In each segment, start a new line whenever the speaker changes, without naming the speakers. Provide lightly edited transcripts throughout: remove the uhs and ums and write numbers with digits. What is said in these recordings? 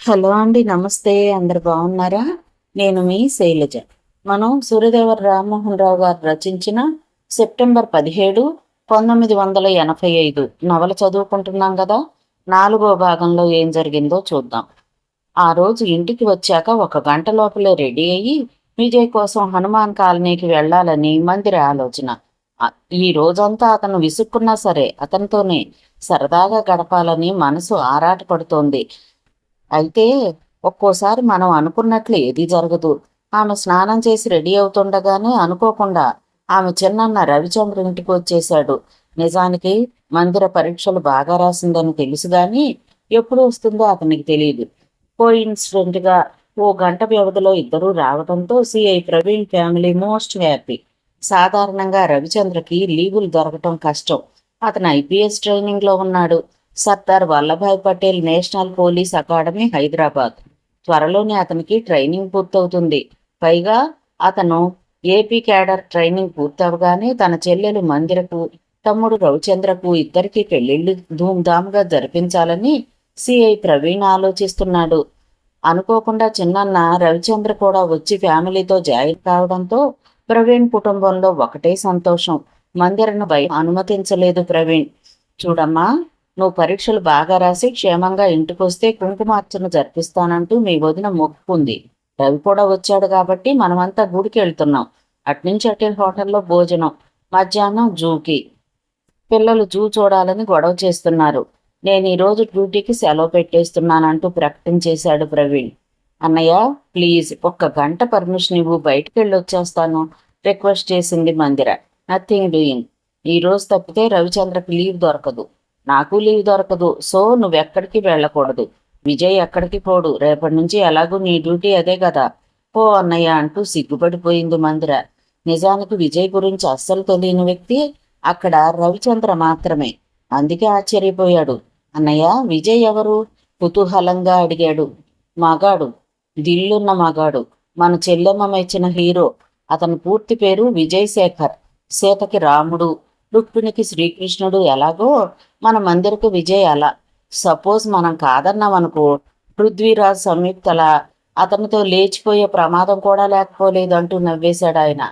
Hello అండి, నమస్తే. అందరు బాగున్నారా? నేను మీ శైలజ. మనం సూర్యదేవర రామ్మోహన్ రావు గారు రచించిన సెప్టెంబర్ 17, 1985 నవల చదువుకుంటున్నాం కదా. 4వ భాగంలో ఏం జరిగిందో చూద్దాం. ఆ రోజు ఇంటికి వచ్చాక 1 గంట లోపలే రెడీ అయ్యి విజయ్ కోసం హనుమాన్ కాలనీకి వెళ్ళాలని మందిర ఆలోచన. ఈ రోజంతా అతను విసుక్కున్నా సరే అతనితోనే సరదాగా గడపాలని మనసు ఆరాటపడుతోంది. అయితే ఒక్కోసారి మనం అనుకున్నట్లు ఏదీ జరగదు. ఆమె స్నానం చేసి రెడీ అవుతుండగానే అనుకోకుండా ఆమె చిన్నన్న రవిచంద్ర ఇంటికి వచ్చేశాడు. నిజానికి మందిర పరీక్షలు బాగా రాసిందని తెలుసు గాని ఎప్పుడు వస్తుందో అతనికి తెలియదు. కోయిన్సిడెంట్గా 1 గంట వ్యవధిలో ఇద్దరూ రావడంతో CI Praveen family most happy. సాధారణంగా రవిచంద్రకి లీవులు దొరకటం కష్టం. అతను ఐపీఎస్ ట్రైనింగ్లో ఉన్నాడు. Sardar Vallabhbhai Patel national police academy, Hyderabad. త్వరలోనే అతనికి ట్రైనింగ్ పూర్తవుతుంది. పైగా అతను ఏపీ క్యాడర్ ట్రైనింగ్ పూర్తవగానే తన చెల్లెలు మందిరకు, తమ్ముడు రవిచంద్రకు ఇద్దరికీ పెళ్లిళ్లు ధూమ్ధామ్గా జరిపించాలని సిఐ ప్రవీణ్ ఆలోచిస్తున్నాడు. అనుకోకుండా చిన్నన్న రవిచంద్ర కూడా వచ్చి ఫ్యామిలీతో జాయిన్ కావడంతో ప్రవీణ్ కుటుంబంలో ఒకటే సంతోషం. మందిరను అనుమతించలేదు ప్రవీణ్. చూడమ్మా, నువ్వు పరీక్షలు బాగా రాసి క్షేమంగా ఇంటికొస్తే కుంకుమార్చన జరిపిస్తానంటూ మీ వదిన మొక్కుకుంది. రవి కూడా వచ్చాడు కాబట్టి మనమంతా గుడికి వెళ్తున్నాం. అట్నుంచి అటే హోటల్లో భోజనం, మధ్యాహ్నం జూకి. పిల్లలు జూ చూడాలని గొడవ చేస్తున్నారు. నేను ఈరోజు డ్యూటీకి సెలవు పెట్టేస్తున్నానంటూ ప్రకటించేశాడు ప్రవీణ్. అన్నయ్య, ప్లీజ్ 1 గంట పర్మిషన్ ఇవ్వు, బయటికి వెళ్ళి వచ్చేస్తాను రిక్వెస్ట్ చేసింది మందిర. Nothing doing. ఈరోజు తప్పితే రవిచంద్రకి లీవ్ దొరకదు, నాకు లీవ్ దొరకదు. సో నువ్వెక్కడికి వెళ్ళకూడదు. విజయ్ ఎక్కడికి పోడు. రేపటి నుంచి ఎలాగూ నీ డ్యూటీ అదే కదా. పో అన్నయ్య అంటూ సిగ్గుపడిపోయింది మందిర. నిజానికి విజయ్ గురించి అస్సలు తెలియని వ్యక్తి అక్కడ రవిచంద్ర మాత్రమే. అందుకే ఆశ్చర్యపోయాడు. అన్నయ్య, విజయ్ ఎవరు? కుతూహలంగా అడిగాడు. మగాడు, దిల్లున్న మగాడు, మన చెల్లెమ్మ మెచ్చిన హీరో. అతని పూర్తి పేరు విజయ్ శేఖర్. సీతకి రాముడు, రుక్మిణికి శ్రీకృష్ణుడు ఎలాగో మన మందిరకు విజయ్ అలా. సపోజ్ మనం కాదన్నామనుకో, పృథ్వీరాజ్ సంయుక్తల అతనితో లేచిపోయే ప్రమాదం కూడా లేకపోలేదంటూ నవ్వేశాడు ఆయన.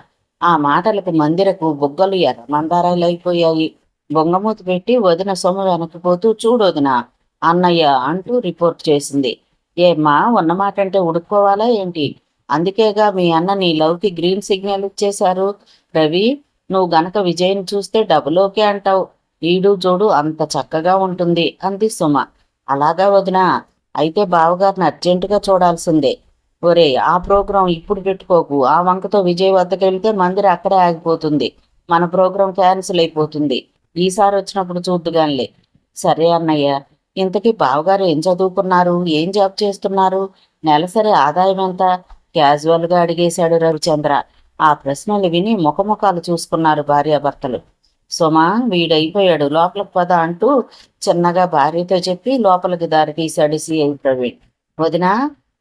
ఆ మాటలకు మందిరకు బుగ్గలు ఎర్రమందారాలైపోయాయి. బొంగమూతి పెట్టి వదిన సొమ్ము వెనక్కిపోతూ, చూడొదిన అన్నయ్య అంటూ రిపోర్ట్ చేసింది. ఏమ్మా, ఉన్నమాట అంటే ఉడుక్కోవాలా ఏంటి? అందుకేగా మీ అన్న నీ లవ్కి గ్రీన్ సిగ్నల్ ఇచ్చేశారు. రవి, నువ్వు గనక విజయ్ని చూస్తే డబుల్ ఓకే అంటావు. ఈడు జోడు అంత చక్కగా ఉంటుంది అంది సుమ. అలాగా వదినా, అయితే బావగారిని అర్జెంటుగా చూడాల్సిందే. ఒరే, ఆ ప్రోగ్రాం ఇప్పుడు పెట్టుకోకు. ఆ వంకతో విజయ్ వద్దకు వెళ్తే మందిర అక్కడే ఆగిపోతుంది. మన ప్రోగ్రాం క్యాన్సిల్ అయిపోతుంది. ఈసారి వచ్చినప్పుడు చూద్దుగానిలే. సరే అన్నయ్య. ఇంతకీ బావగారు ఏం చదువుకున్నారు? ఏం జాబ్ చేస్తున్నారు? నెలసరి ఆదాయం ఎంత? క్యాజువల్గా అడిగేశాడు రవిచంద్ర. ఆ ప్రశ్నలు విని ముఖముఖాలు చూసుకున్నారు భార్యాభర్తలు. సుమా, వీడైపోయాడు, లోపలికి పద అంటూ చిన్నగా భార్యతో చెప్పి లోపలికి దారి తీశాడు సిఐ ప్రవీణ్. వదినా,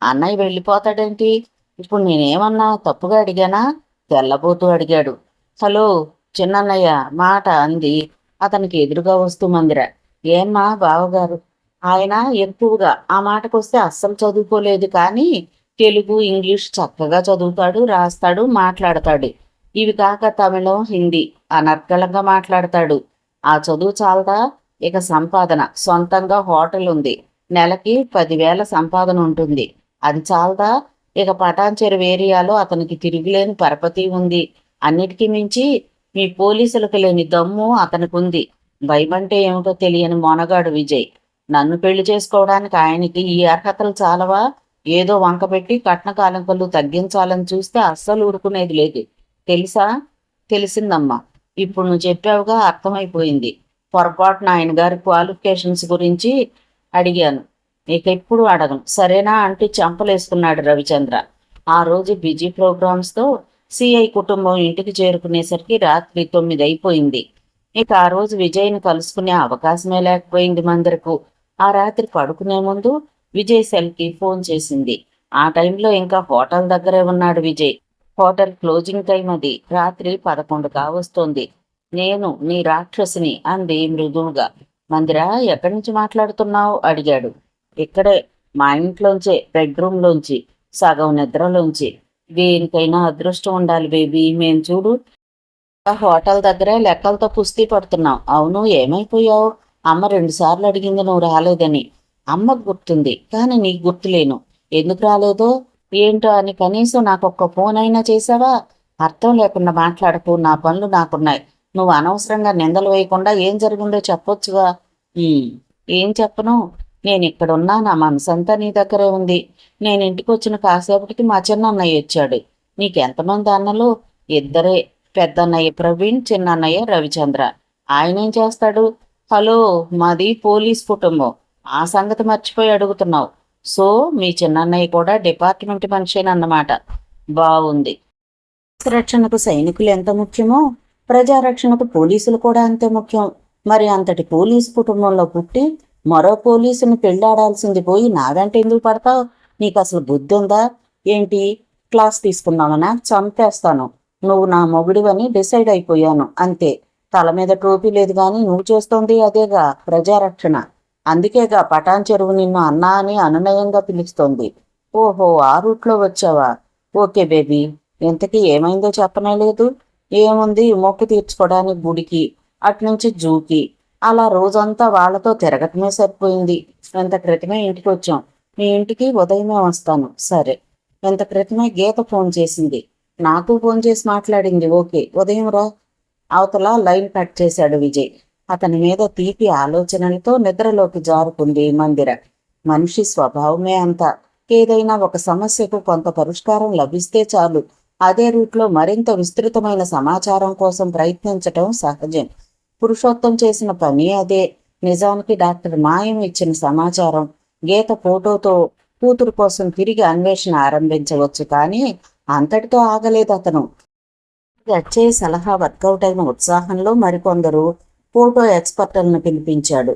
అన్నయ్య వెళ్ళిపోతాడేంటి? ఇప్పుడు నేనేమన్నా తప్పుగా అడిగానా? తెల్లబోతూ అడిగాడు. హలో చిన్నన్నయ్య మాట అంది అతనికి ఎదురుగా వస్తూ మందిర. ఏమ్మా బావగారు? ఆయన ఎక్కువగా ఆ మాటకొస్తే అస్సలు చదువుకోలేదు, కానీ తెలుగు, ఇంగ్లీష్ చక్కగా చదువుతాడు, రాస్తాడు, మాట్లాడతాడు. ఇవి కాక తమిళం, హిందీ అనర్గళంగా మాట్లాడతాడు. ఆ చదువు చాలదా? ఇక సంపాదన. సొంతంగా హోటల్ ఉంది. నెలకి 10,000 సంపాదన ఉంటుంది. అది చాలదా? ఇక పటాన్చెరు ఏరియాలో అతనికి తిరుగులేని పరపతి ఉంది. అన్నిటికీ మించి మీ పోలీసులకు లేని దమ్ము అతనికి ఉంది. భయమంటే ఏమిటో తెలియని మొనగాడు విజయ్. నన్ను పెళ్లి చేసుకోవడానికి ఆయనకి ఈ అర్హతలు చాలవా? ఏదో వంకపెట్టి కట్న కాలింపులు తగ్గించాలని చూస్తే అస్సలు ఊరుకునేది లేదు. తెలుసా? తెలిసిందమ్మా. ఇప్పుడు నువ్వు చెప్పావుగా, అర్థమైపోయింది. పొరపాటున ఆయన గారి క్వాలిఫికేషన్స్ గురించి అడిగాను. ఇక ఎప్పుడు అడగను, సరేనా అంటూ చెంపలేసుకున్నాడు రవిచంద్ర. ఆ రోజు బిజీ ప్రోగ్రామ్స్తో సిఐ కుటుంబం ఇంటికి చేరుకునేసరికి రాత్రి 9 అయిపోయింది. ఇక ఆ రోజు విజయ్ని కలుసుకునే అవకాశమే లేకపోయింది మందరకు. ఆ రాత్రి పడుకునే ముందు విజయ్ సెల్కి ఫోన్ చేసింది. ఆ టైంలో ఇంకా హోటల్ దగ్గరే ఉన్నాడు విజయ్. హోటల్ క్లోజింగ్ టైం అది. రాత్రి 11 కావస్తోంది. నేను నీ రాక్షసిని అంది మృదువుగా. మందిరా, ఎక్కడి నుంచి మాట్లాడుతున్నావు అడిగాడు. ఇక్కడే, మా ఇంట్లోంచే, బెడ్రూమ్లోంచి, సగం నిద్రలోంచి. దేనికైనా అదృష్టం ఉండాలి బేబీ. మేం చూడు ఆ హోటల్ దగ్గరే లెక్కలతో కుస్తీ పడుతున్నాం. అవును, ఏమైపోయావు? అమ్మ 2 సార్లు అడిగింది నువ్వు రాలేదని. అమ్మకు గుర్తుంది, కానీ నీకు గుర్తులేను. ఎందుకు రాలేదో ఏంటో అని కనీసం నాకొక్క ఫోన్ అయినా చేసావా? అర్థం లేకుండా మాట్లాడకు. నా పనులు నాకున్నాయి. నువ్వు అనవసరంగా నిందలు వేయకుండా ఏం జరిగిందో చెప్పొచ్చుగా. "ఉమ్, ఏం చెప్పను? నేను ఇక్కడున్నా, నా మనసంతా నీ దగ్గరే ఉంది. నేను ఇంటికి వచ్చిన కాసేపటికి మా చిన్నన్నయ్య వచ్చాడు. నీకెంతమంది అన్నలు? ఇద్దరే. పెద్దన్నయ్య ప్రవీణ్, చిన్నన్నయ్య రవిచంద్ర. ఆయనేం చేస్తాడు? హలో, మాది పోలీస్ కుటుంబం. ఆ సంగతి మర్చిపోయి అడుగుతున్నావు. సో మీ చిన్నన్నయ్య కూడా డిపార్ట్మెంట్ మనిషేనన్నమాట. బాగుంది. రక్షణకు సైనికులు ఎంత ముఖ్యమో ప్రజారక్షణకు పోలీసులు కూడా అంతే ముఖ్యం. మరి అంతటి పోలీసు కుటుంబంలో పుట్టి మరో పోలీసుని పెళ్ళాడాల్సింది పోయి నా వెంట ఎందుకు పడతావు? నీకు అసలు బుద్ధి ఉందా ఏంటి? క్లాస్ తీసుకున్నామనా? చంపేస్తాను. నువ్వు నా మొగుడివని డిసైడ్ అయిపోయాను అంతే. తల మీద టోపీ లేదు గాని నువ్వు చేస్తోంది అదేగా, ప్రజారక్షణ. అందుకేగా పటాన్ చెరువు నిన్ను అన్నా అని అనునయంగా పిలుస్తోంది. ఓహో, ఆ రూట్లో వచ్చావా? Okay baby. ఇంతకీ ఏమైందో చెప్పనే లేదు. ఏముంది, మొక్కు తీర్చుకోవడానికి గుడికి, అట్నుంచి జూకి, అలా రోజంతా వాళ్లతో తిరగటమే సరిపోయింది. ఇంత క్రితమే ఇంటికి వచ్చాం. మీ ఇంటికి ఉదయమే వస్తాను. సరే. ఇంత క్రితమే గీత ఫోన్ చేసింది. నాకు ఫోన్ చేసి మాట్లాడింది. ఓకే, ఉదయం రా. అవతల లైన్ కట్ చేశాడు విజయ్. అతని మీద తీపి ఆలోచనలతో నిద్రలోకి జారుకుంది మందిర. మనిషి స్వభావమే అంత. ఏదైనా ఒక సమస్యకు కొంత పరిష్కారం లభిస్తే చాలు అదే రూట్లో మరింత విస్తృతమైన సమాచారం కోసం ప్రయత్నించటం సహజం. పురుషోత్తం చేసిన పని అదే. నిజానికి డాక్టర్ మాయం ఇచ్చిన సమాచారం గీత ఫోటోతో కూతురు కోసం తిరిగి అన్వేషణ ఆరంభించవచ్చు, కానీ అంతటితో ఆగలేదు అతను. వచ్చే సలహా వర్కౌట్ అయిన ఉత్సాహంలో మరికొందరు ఫోటో ఎక్స్పర్ట్లను పిలిపించాడు.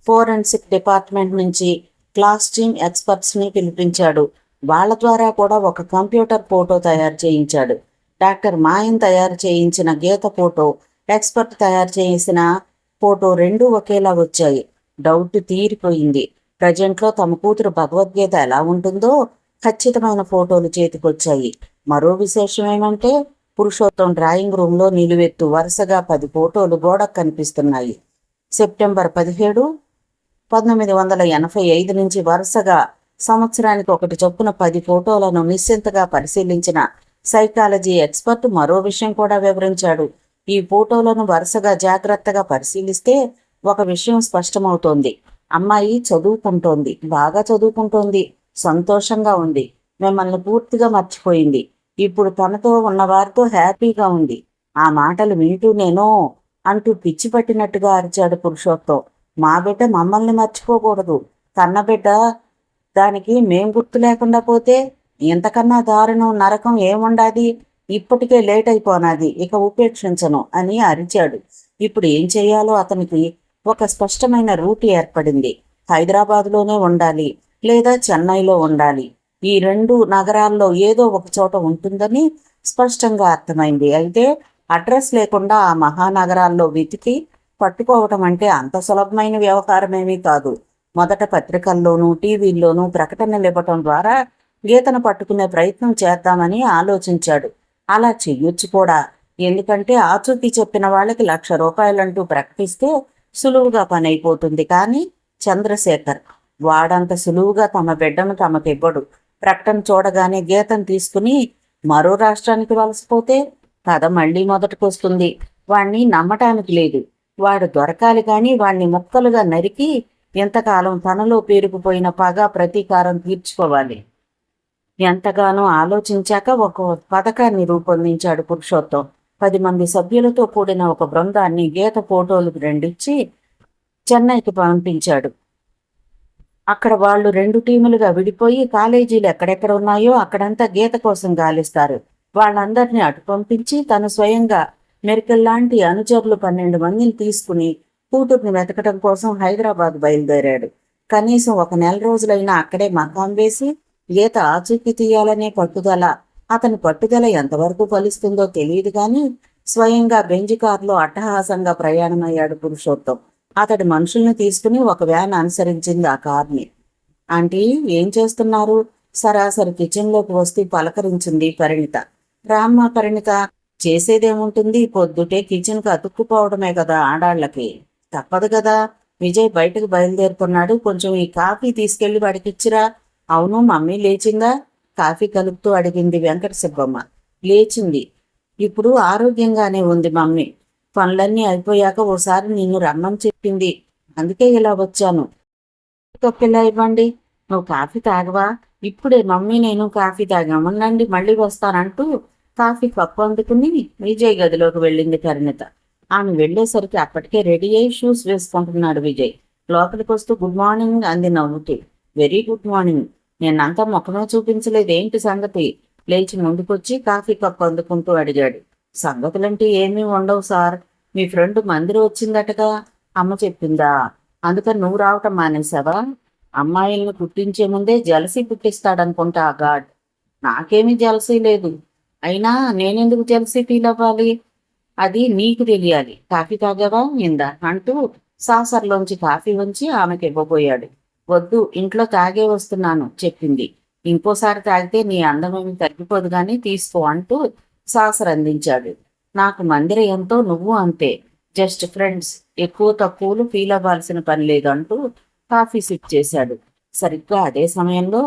ఫోరెన్సిక్ డిపార్ట్మెంట్ నుంచి క్లాస్ టీమ్ ఎక్స్పర్ట్స్ని పిలిపించాడు. వాళ్ల ద్వారా కూడా ఒక కంప్యూటర్ ఫోటో తయారు చేయించాడు. డాక్టర్ మాయం తయారు చేయించిన గీత ఫోటో, ఎక్స్పర్ట్ తయారు చేసిన ఫోటో రెండూ ఒకేలా వచ్చాయి. డౌట్ తీరిపోయింది. ప్రజెంట్లో తమ కూతురు భగవద్గీత ఎలా ఉంటుందో ఖచ్చితమైన ఫోటోలు చేతికొచ్చాయి. మరో విశేషం ఏమంటే పురుషోత్తం డ్రాయింగ్ రూమ్లో నిలువెత్తు వరుసగా 10 ఫోటోలు గోడకు కనిపిస్తున్నాయి. సెప్టెంబర్ 17, 1985 నుంచి వరుసగా సంవత్సరానికి ఒకటి చొప్పున 10 ఫోటోలను నిశ్చింతగా పరిశీలించిన సైకాలజీ ఎక్స్పర్ట్ మరో విషయం కూడా వివరించాడు. ఈ ఫోటోలను వరుసగా జాగ్రత్తగా పరిశీలిస్తే ఒక విషయం స్పష్టమవుతోంది. అమ్మాయి చదువుకుంటోంది, బాగా చదువుకుంటోంది, సంతోషంగా ఉంది, మిమ్మల్ని పూర్తిగా మర్చిపోయింది. ఇప్పుడు తనతో ఉన్నవారితో హ్యాపీగా ఉంది. ఆ మాటలు వింటూ నేను అంటూ పిచ్చి పట్టినట్టుగా అరిచాడు పురుషోత్తం. మా బిడ్డ మమ్మల్ని మర్చిపోకూడదు. కన్నబిడ్డ, దానికి మేం గుర్తు లేకుండా పోతే ఇంతకన్నా దారుణం నరకం ఏముండాది? ఇప్పటికే లేట్ అయిపోనాది, ఇక ఉపేక్షించను అని అరిచాడు. ఇప్పుడు ఏం చేయాలో అతనికి ఒక స్పష్టమైన రూట్ ఏర్పడింది. హైదరాబాద్లోనే ఉండాలి, లేదా చెన్నైలో ఉండాలి. ఈ 2 నగరాల్లో ఏదో ఒక చోట ఉంటుందని స్పష్టంగా అర్థమైంది. అయితే అడ్రస్ లేకుండా ఆ మహానగరాల్లో వెతికి పట్టుకోవటం అంటే అంత సులభమైన వ్యవహారమేమీ కాదు. మొదట పత్రికల్లోనూ టీవీల్లోనూ ప్రకటనలు ఇవ్వటం ద్వారా గీతను పట్టుకునే ప్రయత్నం చేద్దామని ఆలోచించాడు. అలా చెయ్యొచ్చు కూడా. ఎందుకంటే ఆచూకీ చెప్పిన వాళ్ళకి ₹1,00,000 ప్రకటిస్తే సులువుగా పని అయిపోతుంది. కానీ చంద్రశేఖర్ వాడంత సులువుగా తమ బిడ్డను తమకివ్వడు. ప్రకటన చూడగానే గీతను తీసుకుని మరో రాష్ట్రానికి వలసపోతే కథ మళ్లీ మొదటికొస్తుంది. వాణ్ణి నమ్మటానికి లేదు. వాడు దొరకాలి కానీ వాణ్ణి ముక్కలుగా నరికి ఎంతకాలం తనలో పేరుకుపోయిన పగ ప్రతీకారం తీర్చుకోవాలి. ఎంతగానో ఆలోచించాక ఒక పథకాన్ని రూపొందించాడు పురుషోత్తం. 10 మంది సభ్యులతో కూడిన ఒక బృందాన్ని గీత ఫోటోలు రెండిచ్చి చెన్నైకి పంపించాడు. అక్కడ వాళ్ళు 2 టీములుగా విడిపోయి కాలేజీలు ఎక్కడెక్కడ ఉన్నాయో అక్కడంతా గీత కోసం గాలిస్తారు. వాళ్ళందరినీ అటు పంపించి తను స్వయంగా మెరికల్ లాంటి అనుచరులు 12 మందిని తీసుకుని కూతుర్ని వెతకడం కోసం హైదరాబాద్ బయలుదేరాడు. కనీసం ఒక నెల రోజులైనా అక్కడే మకాం వేసి గీత ఆచూకీ తీయాలనే పట్టుదల. అతని పట్టుదల ఎంతవరకు ఫలిస్తుందో తెలియదు కానీ స్వయంగా బెంజ్ కారులో అట్టహాసంగా ప్రయాణమయ్యాడు పురుషోత్తం. అతడి మనుషుల్ని తీసుకుని ఒక వ్యాన్ అనుసరించింది ఆ కార్ని. ఆంటీ ఏం చేస్తున్నారు? సరాసరి కిచెన్లోకి వస్తూ పలకరించింది పరిణిత. రామ్మ పరిణిత, చేసేదేముంటుంది, పొద్దుటే కిచెన్కి అతుక్కుపోవడమే కదా ఆడాళ్ళకి. తప్పదు కదా. విజయ్ బయటకు బయలుదేరుతున్నాడు, కొంచెం ఈ కాఫీ తీసుకెళ్లి వాడికిచ్చిరా. అవును, మమ్మీ లేచిందా? కాఫీ కలుపుతూ అడిగింది వెంకట సుబ్బమ్మ. లేచింది. ఇప్పుడు ఆరోగ్యంగానే ఉంది మమ్మీ. పనులన్నీ అయిపోయాక ఓసారి నిన్ను రమ్మని చెప్పింది, అందుకే ఇలా వచ్చాను. కప్పిలా ఇవ్వండి. నువ్వు కాఫీ తాగవా? ఇప్పుడే మమ్మీ నేను కాఫీ తాగామనండి, మళ్ళీ వస్తానంటూ కాఫీ కప్పు అందుకుని విజయ్ గదిలోకి వెళ్ళింది పరిణిత. ఆమె వెళ్లేసరికి అప్పటికే రెడీ అయి షూస్ వేసుకుంటున్నాడు విజయ్. లోపలికి వస్తూ గుడ్ మార్నింగ్ అంది నవ్వుతూ. Very good morning. నేనంతా ముఖమే చూపించలేదు, ఏంటి సంగతి? లేచి ముందుకొచ్చి కాఫీ కప్పు అందుకుంటూ అడిగాడు. సంగతులంటే ఏమీ ఉండవు సార్. మీ ఫ్రెండ్ మందిరం వచ్చిందటగా, అమ్మ చెప్పిందా? అందుకని నువ్వు రావటం మానేశావా? అమ్మాయిల్ని పుట్టించే ముందే జలసీ పుట్టిస్తాడనుకుంటా ఆ గాడ్. నాకేమీ జలసీ లేదు. అయినా నేనెందుకు జలసీ ఫీల్ అవ్వాలి? అది నీకు తెలియాలి. కాఫీ తాగావా ఇందా అంటూ సాసర్లోంచి కాఫీ ఉంచి ఆమెకి ఇవ్వబోయాడు. వద్దు, ఇంట్లో తాగే వస్తున్నాను చెప్పింది. ఇంకోసారి తాగితే నీ అందమేమి తగ్గిపోదు గాని తీసుకో అంటూ సాసర్ అందించాడు. నాకు మందిర ఎంతో, నువ్వు అంతే. జస్ట్ ఫ్రెండ్స్, ఎక్కువ తక్కువలు ఫీల్ అవ్వాల్సిన పని లేదు అంటూ కాఫీ సిప్ చేశాడు. సరిగ్గా అదే సమయంలో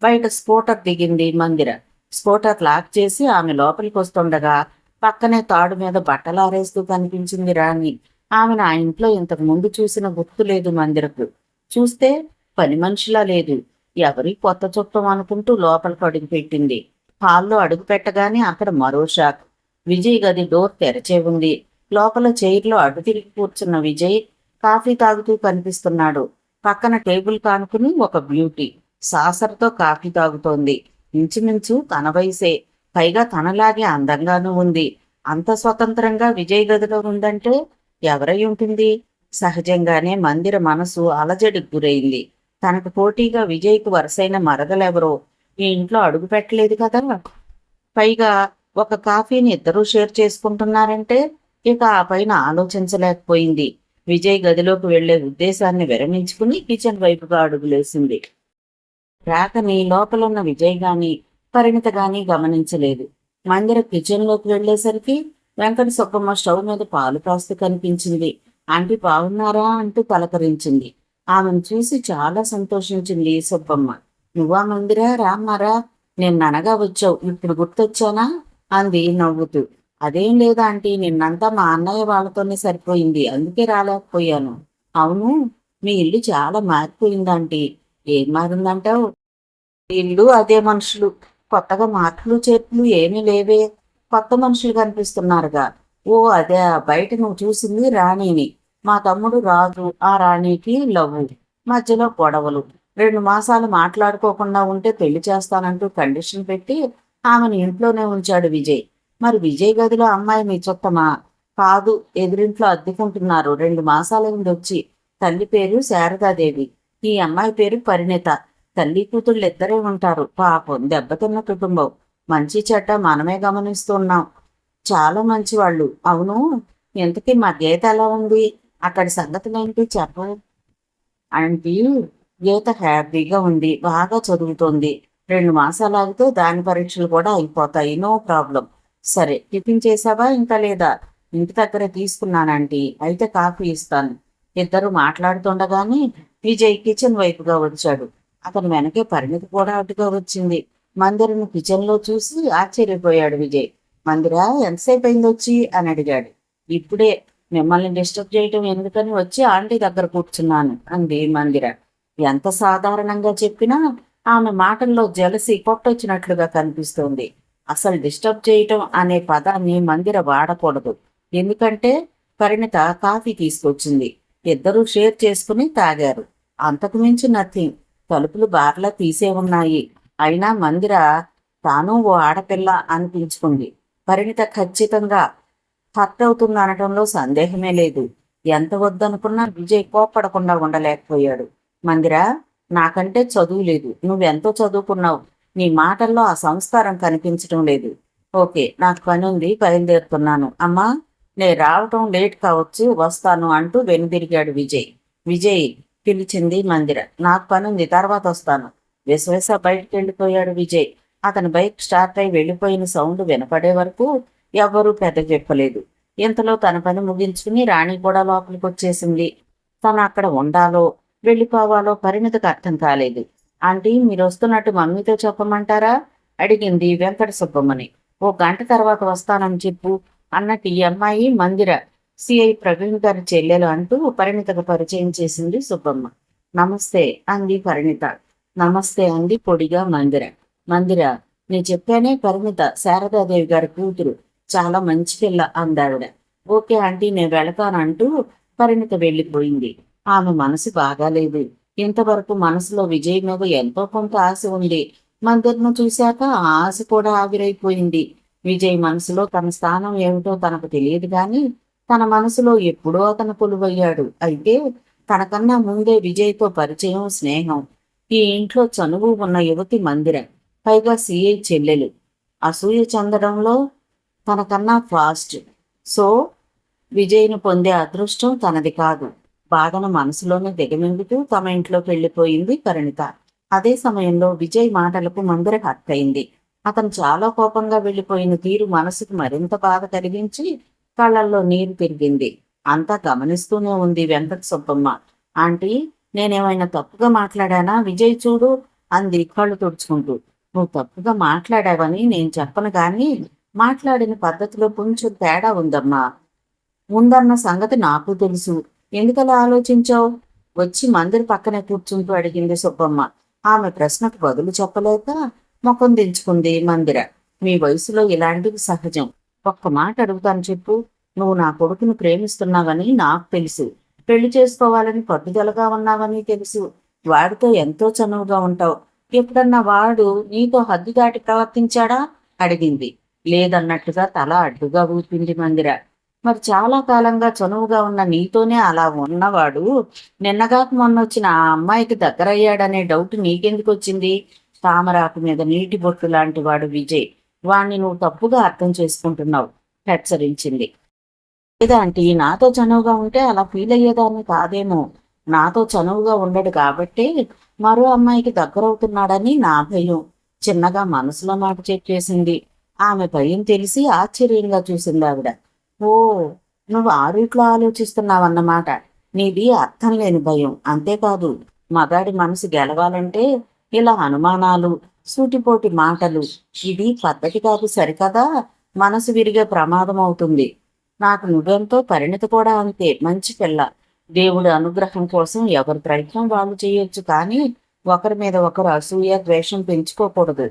బయట స్కూటర్ దిగింది మందిర. స్కూటర్ లాక్ చేసి ఆమె లోపలికి వస్తుండగా పక్కనే తాడు మీద బట్టలారేస్తూ కనిపించింది రాణి. ఆమెను ఆ ఇంట్లో ఇంతకు ముందు చూసిన గుర్తు లేదు మందిరకు. చూస్తే పని మనిషిలా లేదు. ఎవరి కొత్త చుట్టం అనుకుంటూ లోపలికి అడుగు పెట్టింది. హాల్లో అడుగు పెట్టగానే అక్కడ మరో షాక్. విజయ్ గది డోర్ తెరచే ఉంది. లోపల చైర్లో అడ్డు తిరిగి కూర్చున్న విజయ్ కాఫీ తాగుతూ కనిపిస్తున్నాడు. పక్కన టేబుల్ కానుకుని ఒక బ్యూటీ సాసర్తో కాఫీ తాగుతోంది. ఇంచుమించు తన వయసే, పైగా తనలాగే అందంగానూ ఉంది. అంత స్వతంత్రంగా విజయ్ గదిలో ఉందంటే ఎవరై ఉంటుంది? సహజంగానే మందిర మనసు అలజడికి గురైంది. తనకు పోటీగా విజయ్కు వరుసైన మరదలెవరో ఈ ఇంట్లో అడుగు పెట్టలేదు కదా. పైగా ఒక కాఫీని ఇద్దరూ షేర్ చేసుకుంటున్నారంటే ఇక ఆ పైన ఆలోచించలేకపోయింది. విజయ్ గదిలోకి వెళ్లే ఉద్దేశాన్ని విరమించుకుని కిచెన్ వైపుగా అడుగులేసింది. రాకని లోపలున్న విజయ్ గాని పరిణిత గాని గమనించలేదు. మందిర కిచెన్లోకి వెళ్లేసరికి వెంకట సుబ్బమ్మ స్టవ్ మీద పాలు కాస్తూ కనిపించింది. ఆంటీ బాగున్నారా అంటూ పలకరించింది. ఆమెను చూసి చాలా సంతోషించింది సుబ్బమ్మ. నువ్వా మందిరా, రామ్మారా, నిన్ననగా వచ్చావు, ఇప్పుడు గుర్తొచ్చానా అంది నవ్వుతూ. అదేం లేదా ఆంటీ, నిన్నంతా మా అన్నయ్య వాళ్ళతోనే సరిపోయింది, అందుకే రాలేకపోయాను. అవును, మీ ఇల్లు చాలా మారిపోయిందంటీ. ఏం మారిందంటావు? ఇల్లు అదే మనుషులు, కొత్తగా మార్పులు చేర్పులు ఏమీ లేవే. కొత్త మనుషులు కనిపిస్తున్నారుగా. ఓ అదే, బయట నువ్వు చూసింది రాణిని. మా తమ్ముడు రాజు, ఆ రాణికి లవ్వు, మధ్యలో గొడవలు. 2 మాసాలు మాట్లాడుకోకుండా ఉంటే పెళ్లి చేస్తానంటూ కండిషన్ పెట్టి ఆమెను ఇంట్లోనే ఉంచాడు విజయ్. మరి విజయ్ గదిలో అమ్మాయి మీ చుట్టమా? కాదు, ఎదురింట్లో అద్దెకుంటున్నారు. 2 మాసాలైంది వచ్చి. తల్లి పేరు శారదాదేవి, ఈ అమ్మాయి పేరు పరిణిత. తల్లి కూతుళ్ళు ఇద్దరే ఉంటారు. పాపం, దెబ్బతిన్న కుటుంబం. మంచి చెడ్డ మనమే గమనిస్తున్నాం. చాలా మంచివాళ్ళు. అవును, ఇంతకీ మా గీత ఎలా ఉంది? అక్కడి సంగతులేంటి చెప్పు. ఆంటీ, గీత హ్యాపీగా ఉంది, బాగా చదువుతోంది. 2 మాసాలు ఆగితే దాని పరీక్షలు కూడా అయిపోతాయి, నో ప్రాబ్లం. సరే, టిఫిన్ చేసావా ఇంకా లేదా? ఇంటి దగ్గర తీసుకున్నానంటీ, అయితే కాఫీ ఇస్తాను. ఇద్దరు మాట్లాడుతుండగానే విజయ్ కిచెన్ వైపుగా వచ్చాడు. అతని వెనకే పరిణితి కూడా అటుగా వచ్చింది. మందిరను కిచెన్లో చూసి ఆశ్చర్యపోయాడు విజయ్. మందిరా, ఎంతసేపు అయింది వచ్చి అని అడిగాడు. ఇప్పుడే. మిమ్మల్ని డిస్టర్బ్ చేయటం ఎందుకని వచ్చి ఆంటీ దగ్గర కూర్చున్నాను అంది మందిర. ఎంత సాధారణంగా చెప్పినా ఆమె మాటల్లో జలసి కొట్టొచ్చినట్లుగా కనిపిస్తోంది. అసలు డిస్టర్బ్ చేయటం అనే పదాన్ని మందిర వాడకూడదు. ఎందుకంటే పరిణిత కాఫీ తీసుకొచ్చింది. ఇద్దరూ షేర్ చేసుకుని తాగారు. అంతకు మించి నథింగ్. తలుపులు బార్లా తీసే ఉన్నాయి. అయినా మందిర తాను ఓ ఆడపిల్ల అనిపించుకుంది. పరిణిత ఖచ్చితంగా హర్ట్ అవుతుంది అనటంలో సందేహమే లేదు. ఎంత వద్దనుకున్నా విజయ్ కోప్పడకుండా ఉండలేకపోయాడు. మందిరా, నాకంటే చదువు లేదు, నువ్వెంతో చదువుకున్నావు. నీ మాటల్లో ఆ సంస్కారం కనిపించటం లేదు. ఓకే, నాకు పని ఉంది, బయలుదేరుతున్నాను. అమ్మా, నేను రావటం లేట్ కావచ్చు, వస్తాను అంటూ వెనుదిరిగాడు విజయ్. విజయ్, పిలిచింది మందిర. నాకు పనుంది, తర్వాత వస్తాను. విశ్వేశ బయటికి వెళ్ళిపోయాడు విజయ్. అతని బైక్ స్టార్ట్ అయి వెళ్ళిపోయిన సౌండ్ వినపడే వరకు ఎవ్వరూ పెద్ద చెప్పలేదు. ఇంతలో తన పని ముగించుకుని రాణి కూడా లోపలికి వచ్చేసింది. తను అక్కడ ఉండాలో వెళ్ళిపోవాలో పరిణితికి అర్థం కాలేదు. ఆంటీ, మీరు వస్తున్నట్టు మమ్మీతో చెప్పమంటారా? అడిగింది వెంకట సుబ్బమ్మని. ఓ గంట తర్వాత వస్తానని చెప్పు అన్నట్టు ఈ అమ్మాయి మందిర సిఐ ప్రవీణ్ గారి చెల్లెలు అంటూ పరిణితకు పరిచయం చేసింది సుబ్బమ్మ. నమస్తే అంది పరిణిత. నమస్తే అంది పొడిగా మందిర. మందిర, నేను చెప్పానే, పరిణిత శారదాదేవి గారి కూతురు, చాలా మంచి పిల్ల అందావిడ. ఓకే ఆంటీ, నేను వెళతానంటూ పరిణిత వెళ్ళిపోయింది. ఆమె మనసు బాగాలేదు. ఇంతవరకు మనసులో విజయ్ మీద ఎంతో కొంత ఆశ ఉంది. మందిర్ను చూశాక ఆ ఆశ కూడా ఆవిరైపోయింది. విజయ్ మనసులో తన స్థానం ఏమిటో తనకు తెలియదు గాని తన మనసులో ఎప్పుడో అతను కొలువయ్యాడు. అయితే తనకన్నా ముందే విజయ్తో పరిచయం, స్నేహం. ఈ ఇంట్లో చనువు ఉన్న యువతి మందిర, పైగా సిఐ చెల్లెలు. అసూయ చెందడంలో తనకన్నా ఫాస్ట్. సో విజయ్ను పొందే అదృష్టం తనది కాదు. బాధను మనసులోనే దిగమింగుతూ తమ ఇంట్లోకి వెళ్ళిపోయింది పరిణిత. అదే సమయంలో విజయ్ మాటలకు మందిర హర్ట్ అయింది. అతను చాలా కోపంగా వెళ్ళిపోయిన తీరు మనసుకు మరింత బాధ కలిగించి కళ్ళల్లో నీరు తిరిగింది. అంతా గమనిస్తూనే ఉంది వెంకట సుబ్బమ్మ. ఆంటీ, నేనేమైనా తప్పుగా మాట్లాడానా? విజయ్ చూడు అంది కళ్ళు తుడుచుకుంటూ. నువ్వు తప్పుగా మాట్లాడావని నేను చెప్పను గాని మాట్లాడిన పద్ధతిలో కొంచెం తేడా ఉందన్న సంగతి నాకు తెలుసు. ఎందుకలా ఆలోచించావు? వచ్చి మందిరి పక్కనే కూర్చుంటూ అడిగింది సుబ్బమ్మ. ఆమె ప్రశ్నకు బదులు చెప్పలేక ముఖం దించుకుంది మందిర. మీ వయసులో ఇలాంటివి సహజం. ఒక్క మాట అడుగుతాను చెప్పు. నువ్వు నా కొడుకును ప్రేమిస్తున్నావని నాకు తెలుసు. పెళ్లి చేసుకోవాలని పట్టుదలగా ఉన్నావని తెలుసు. వాడితో ఎంతో చనువుగా ఉంటావు. ఎప్పుడన్నా వాడు నీతో హద్దు దాటి ప్రవర్తించాడా? అడిగింది. లేదన్నట్టుగా తల అడ్డుగా ఊపింది మందిర. మరి చాలా కాలంగా చనువుగా ఉన్న నీతోనే అలా ఉన్నవాడు నిన్నగాక మొన్నొచ్చిన ఆ అమ్మాయికి దగ్గరయ్యాడనే డౌట్ నీకెందుకు వచ్చింది? తామరాకు మీద నీటి బొట్టు లాంటి వాడు విజయ్. వాణ్ణి నువ్వు తప్పుగా అర్థం చేసుకుంటున్నావు హెచ్చరించింది. లేదాంటీ, నాతో చనువుగా ఉంటే అలా ఫీల్ అయ్యేదాన్ని కాదేమో. నాతో చనువుగా ఉండడు కాబట్టే మరో అమ్మాయికి దగ్గరవుతున్నాడని నా భయం. చిన్నగా మనసులో మాట చెప్పేసింది. ఆమె భయం తెలిసి ఆశ్చర్యంగా చూసింది ఆవిడ. ఓ, నువ్వు ఆ రూట్లో ఆలోచిస్తున్నావన్నమాట. నీది అర్థం లేని భయం. అంతేకాదు, మగాడి మనసు గెలవాలంటే ఇలా అనుమానాలు, సూటిపోటి మాటలు, ఇది పద్ధతి కాదు. సరికదా, మనసు విరిగే ప్రమాదం అవుతుంది. నాకు నువ్వెంతో, పరిణితి కూడా అంతే, మంచి పిల్ల. దేవుడి అనుగ్రహం కోసం ఎవరి ప్రయత్నం వాళ్ళు చేయొచ్చు, కానీ ఒకరి మీద ఒకరు అసూయ, ద్వేషం పెంచుకోకూడదు.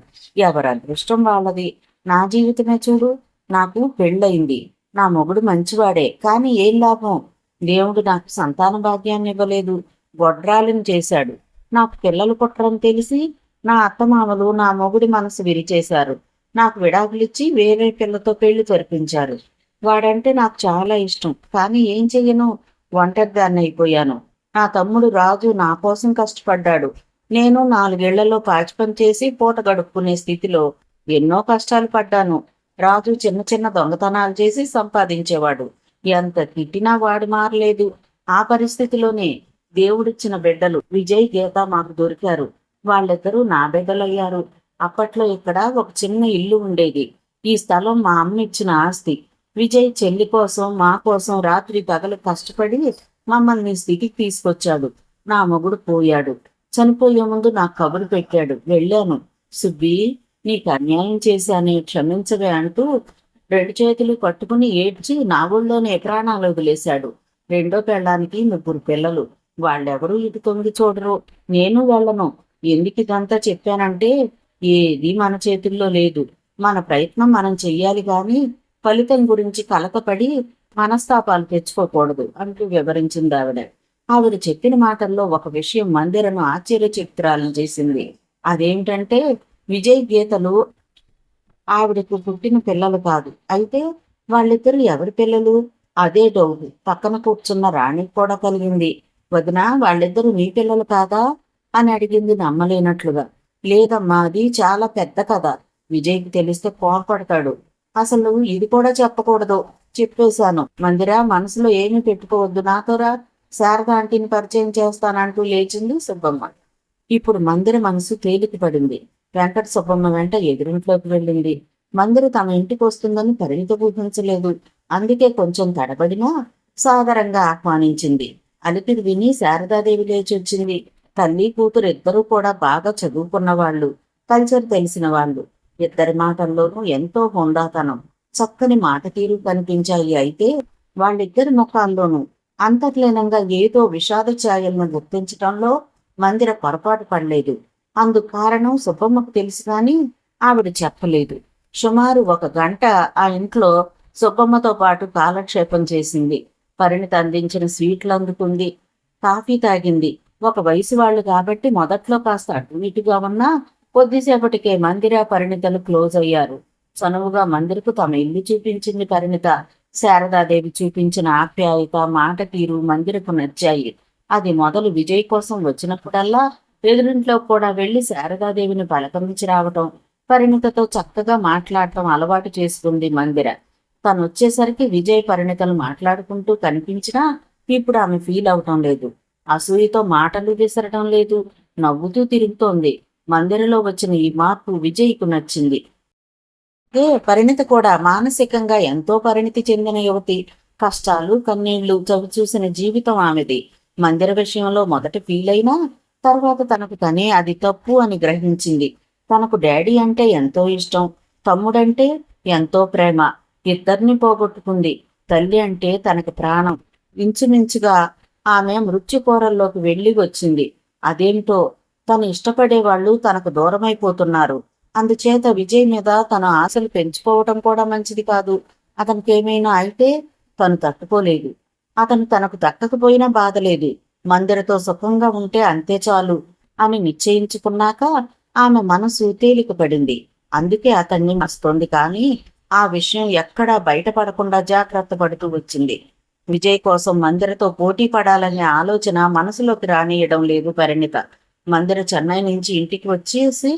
ఎవరి అదృష్టం వాళ్ళది. నా జీవితమే చూడు. నాకు పెళ్ళయింది. నా మొగుడు మంచివాడే, కానీ ఏం లాభం? దేవుడు నాకు సంతాన భాగ్యాన్ని ఇవ్వలేదు, గొడ్రాలిని చేశాడు. నాకు పిల్లలు పుట్టడం తెలిసి నా అత్తమామలు నా మొగుడి మనసు విరిచేశారు. నాకు విడాకులిచ్చి వేరే పిల్లతో పెళ్లి జరిపించారు. వాడంటే నాకు చాలా ఇష్టం, కానీ ఏం చెయ్యను, ఒంటరిదాన్ని అయిపోయాను. నా తమ్ముడు రాజు నా కోసం కష్టపడ్డాడు. నేను 4 ఏళ్లలో పాచి పని చేసి పూట గడుపుకునే స్థితిలో ఎన్నో కష్టాలు పడ్డాను. రాజు చిన్న చిన్న దొంగతనాలు చేసి సంపాదించేవాడు. ఎంత తిట్టినా వాడు మారలేదు. ఆ పరిస్థితిలోనే దేవుడిచ్చిన బిడ్డలు విజయ్, గీత మాకు దొరికారు. వాళ్ళిద్దరూ నా బిడ్డలయ్యారు. అప్పట్లో ఇక్కడ ఒక చిన్న ఇల్లు ఉండేది. ఈ స్థలం మా అమ్మ ఇచ్చిన ఆస్తి. విజయ్ చెల్లి కోసం, మా కోసం రాత్రి పగలు కష్టపడి మమ్మల్ని స్థితికి తీసుకొచ్చాడు. నా మొగుడు పోయాడు. చనిపోయే ముందు నాకు కబురు పెట్టాడు. వెళ్ళాను. సుబ్బి, నీకు అన్యాయం చేశానే, క్షమించవే అంటూ 2 చేతులు పట్టుకుని ఏడ్చి నా ఊళ్ళోనే ప్రాణాలు వదిలేశాడు. రెండో పెళ్ళానికి 3 పిల్లలు. వాళ్ళెవరూ ఇటు తొంగి చూడరు. నేను వెళ్ళను. ఎందుకు ఇదంతా చెప్పానంటే, ఏది మన చేతుల్లో లేదు. మన ప్రయత్నం మనం చెయ్యాలి గాని ఫలితం గురించి కలతపడి మనస్తాపాలు తెచ్చుకోకూడదు అంటూ వివరించింది ఆవిడ. ఆవిడ చెప్పిన మాటల్లో ఒక విషయం మందిరను ఆశ్చర్యచకితురాలను చేసింది. అదేమిటంటే, విజయ్, గీతలు ఆవిడకు పుట్టిన పిల్లలు కాదు. అయితే వాళ్ళిద్దరు ఎవరి పిల్లలు? అదే డౌట్ పక్కన కూర్చున్న రాణికి కూడా కలిగింది. వదిన, వాళ్ళిద్దరూ నీ పిల్లలు కాదా అని అడిగింది నమ్మలేనట్లుగా. లేదమ్మా, అది చాలా పెద్ద కథ. విజయ్కి తెలిస్తే కోపడతాడు. అసలు ఇది కూడా చెప్పకూడదు. చెప్పేశాను. మందిరా, మనసులో ఏమీ పెట్టుకోవద్దు. నాతోరా, శారద ఆంటీని పరిచయం చేస్తానంటూ లేచింది సుబ్బమ్మ. ఇప్పుడు మందిర మనసు తేలిక పడింది. వెంకట సుబ్బమ్మ వెంట ఎదురింట్లోకి వెళ్ళింది. మందిర తమ ఇంటికి వస్తుందని పరిణిత ఊహించలేదు. అందుకే కొంచెం తడబడినా సాదరంగా ఆహ్వానించింది. అలిపిరి విని శారదాదేవి లేచి వచ్చింది. తల్లి కూతురు ఇద్దరూ కూడా బాగా చదువుకున్న వాళ్ళు, కల్చర్ తెలిసిన వాళ్ళు. ఇద్దరి మాటల్లోనూ ఎంతో హుందాతనం, చక్కని మాట తీరు కనిపించాయి. అయితే వాళ్ళిద్దరి ముఖాల్లోనూ అంతర్లీనంగా ఏదో విషాద ఛాయలను గుర్తించటంలో మందిర పొరపాటు పడలేదు. అందుకు కారణం సుబ్బమ్మకు తెలుసు కానీ ఆవిడ చెప్పలేదు. సుమారు 1 గంట ఆ ఇంట్లో సుబ్బమ్మతో పాటు కాలక్షేపం చేసింది. పరిణిత అందించిన స్వీట్లు అందుకుంది, కాఫీ తాగింది. ఒక వయసు వాళ్ళు కాబట్టి మొదట్లో కాస్త అటు ఇటుగా ఉన్నా కొద్దిసేపటికే మందిర పరిణితలు క్లోజ్ అయ్యారు. చనువుగా మందిరకు తమ ఇల్లు చూపించింది పరిణిత. శారదాదేవి చూపించిన ఆప్యాయత, మాట తీరు మందిరకు నచ్చాయి. అది మొదలు విజయ్ కోసం వచ్చినప్పుడల్లా ఎదురింట్లో కూడా వెళ్లి శారదాదేవిని పలకరించి రావటం, పరిణితతో చక్కగా మాట్లాడటం అలవాటు చేసుకుంది మందిర. తను వచ్చేసరికి విజయ్ పరిణితలు మాట్లాడుకుంటూ కనిపించినా ఇప్పుడు ఆమె ఫీల్ అవటం లేదు. అసూయతో మాటలు విసరటం లేదు, నవ్వుతూ తిరుగుతోంది. మందిరలో వచ్చిన ఈ మార్పు విజయ్కు నచ్చింది. పరిణిత కూడా మానసికంగా ఎంతో పరిణితి చెందిన యువతి. కష్టాలు కన్నీళ్లు చవిచూసిన జీవితం ఆమెది. మందిర విషయంలో మొదట ఫీల్ అయినా తర్వాత తనకు తనే అది తప్పు అని గ్రహించింది. తనకు డాడీ అంటే ఎంతో ఇష్టం, తమ్ముడంటే ఎంతో ప్రేమ. ఇద్దరిని పోగొట్టుకుంది. తల్లి అంటే తనకి ప్రాణం. ఇంచుమించుగా ఆమె మృత్యుకోరల్లోకి వెళ్ళి వచ్చింది. అదేమిటో తను ఇష్టపడేవాళ్లు తనకు దూరమైపోతున్నారు. అందుచేత విజయ్ మీద తన ఆశలు పెంచుకోవటం కూడా మంచిది కాదు. అతనికేమైనా అయితే తను తట్టుకోలేదు. అతను తనకు దక్కకపోయినా బాధలేదు. మందిరతో సుఖంగా ఉంటే అంతే చాలు అని నిశ్చయించుకున్నాక ఆమె మనసు తేలిక పడింది. అందుకే అతన్ని మస్తోంది. కానీ ఆ విషయం ఎక్కడా బయటపడకుండా జాగ్రత్త పడుతూ వచ్చింది. విజయ్ కోసం మందిరతో పోటీ పడాలనే ఆలోచన మనసులోకి రానియడం లేదు పరిణిత. మందిర చెన్నై నుంచి ఇంటికి వచ్చేసి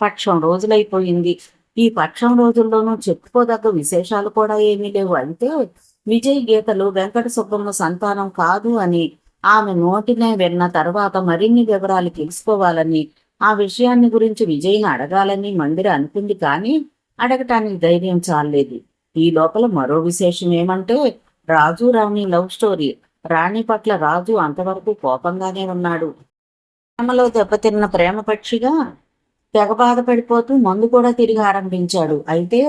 పక్షం రోజులైపోయింది. ఈ పక్షం రోజుల్లోనూ చెప్పుకోదగ్గ విశేషాలు కూడా ఏమీ లేవు. అయితే విజయ్ గీతలు వెంకట సుబ్బమ్మ సంతానం కాదు అని ఆమె నోటినే విన్న తర్వాత మరిన్ని వివరాలు తెలుసుకోవాలని, ఆ విషయాన్ని గురించి విజయ్ని అడగాలని మందిర అనుకుంది. కానీ అడగటానికి ధైర్యం చాలేదు. ఈ లోపల మరో విశేషం ఏమంటే రాజు రాణి లవ్ స్టోరీ. రాణి పట్ల రాజు అంతవరకు కోపంగానే ఉన్నాడు. ప్రేమలో దెబ్బతిన్న ప్రేమ పక్షిగా తెగ బాధపడిపోతూ మందు కూడా తిరిగి ఆరంభించాడు. అయితే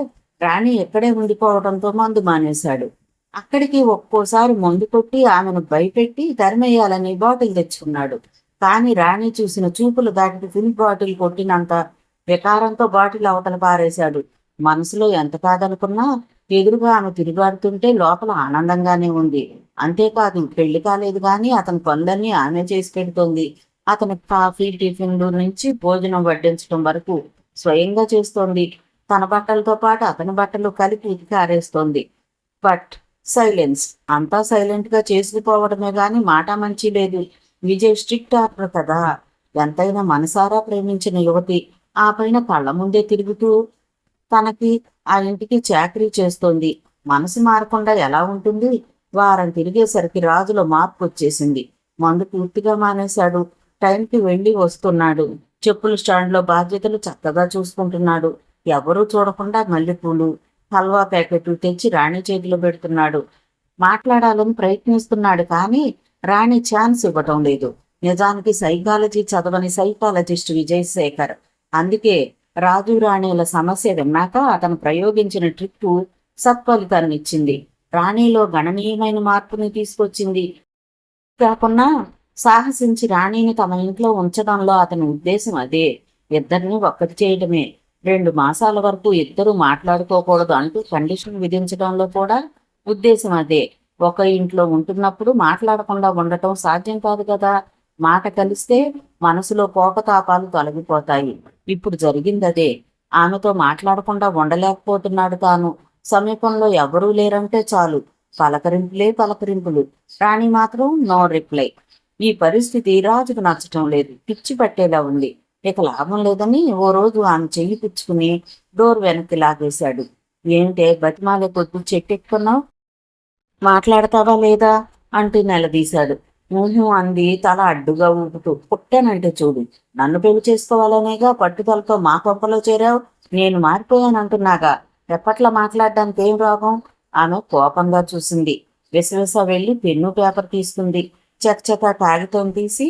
రాణి ఎక్కడే ఉండిపోవడంతో మందు మానేశాడు. అక్కడికి ఒక్కోసారి మందు కొట్టి ఆమెను భయపెట్టి తరిమేయాలని బాటిల్ తెచ్చుకున్నాడు. కానీ రాణి చూసిన చూపులు దాటికి ఫుల్ బాటిల్ కొట్టినంత వికారంతో బాటిల్ అవతల పారేశాడు. మనసులో ఎంత కాదనుకున్నా ఎదురుగా ఆమె తిరిగాడుతుంటే లోపల ఆనందంగానే ఉంది. అంతేకాదు, పెళ్లి కాలేదు కానీ అతని పనులన్నీ ఆమె చేసి పెడుతోంది. అతని కాఫీ, టిఫిన్లు నుంచి భోజనం వడ్డించడం వరకు స్వయంగా చేస్తోంది. తన బట్టలతో పాటు అతని బట్టలు కలిపి ఉతికి ఆరేస్తోంది. But silence. అంతా సైలెంట్ గా చేసుకుపోవడమే గాని మాట మంచి లేదు. విజయ్ స్ట్రిక్ట్ ఆర్డర్ కదా. ఎంతైనా మనసారా ప్రేమించిన యువతి ఆ పైన కళ్ళ ముందే తిరుగుతూ తనకి ఆ ఇంటికి చాకరీ చేస్తోంది. మనసు మారకుండా ఎలా ఉంటుంది? వారం తిరిగేసరికి రాజులో మార్పు వచ్చేసింది. మందు పూర్తిగా మానేశాడు. టైంకి వెళ్ళి వస్తున్నాడు. చెప్పుల స్టాండ్లో బాధ్యతలు చక్కగా చూసుకుంటున్నాడు. ఎవరూ చూడకుండా మల్లెపూలు, హల్వా ప్యాకెట్ తెచ్చి రాణి చేతిలో పెడుతున్నాడు. మాట్లాడాలని ప్రయత్నిస్తున్నాడు కానీ రాణి ఛాన్స్ ఇవ్వటం లేదు. నిజానికి సైకాలజీ చదవని సైకాలజిస్ట్ విజయ్ శేఖర్. అందుకే రాజు రాణిల సమస్య విన్నాక అతను ప్రయోగించిన ట్రిక్ సత్ఫలితాన్ని ఇచ్చింది. రాణిలో గణనీయమైన మార్పుని తీసుకొచ్చింది. కాకుండా సాహసించి రాణిని తమ ఇంట్లో ఉంచడంలో అతని ఉద్దేశం అదే. ఇద్దరిని ఒక్కటి చేయడమే. 2 మాసాల వరకు ఇద్దరు మాట్లాడుకోకూడదు అంటూ కండిషన్ విధించడంలో కూడా ఉద్దేశం అదే. ఒక ఇంట్లో ఉంటున్నప్పుడు మాట్లాడకుండా ఉండటం సాధ్యం కాదు కదా. మాట కలిస్తే మనసులో కోపతాపాలు తొలగిపోతాయి. ఇప్పుడు జరిగిందదే. ఆమెతో మాట్లాడకుండా ఉండలేకపోతున్నాడు తాను. సమీపంలో ఎవరూ లేరంటే చాలు పలకరింపులే పలకరింపులు. రాణి మాత్రం నో రిప్లై. ఈ పరిస్థితి రాజుకు నచ్చటం లేదు. పిచ్చి పట్టేలా ఉంది. ఇక లాభం లేదని ఓ రోజు ఆమె చెయ్యి పుచ్చుకుని డోర్ వెనక్కి లాగేశాడు. ఏంటే బతిమాలే కొద్దు చెట్టెక్కున్నావు, మాట్లాడతావా లేదా అంటూ నిలదీశాడు. ఊహు అంది తల అడ్డుగా ఊపుతూ. పుట్టానంటే చూడు, నన్ను పెళ్లి చేసుకోవాలనేగా పట్టుదలతో మా కొంపలో చేరావు. నేను మారిపోయానంటున్నాగా, ఎప్పట్లా మాట్లాడడానికి ఏం రోగం? ఆమె కోపంగా చూసింది. విసవిస వెళ్ళి పెన్ను పేపర్ తీసుకుంది. చకచకా కాగితం తీసి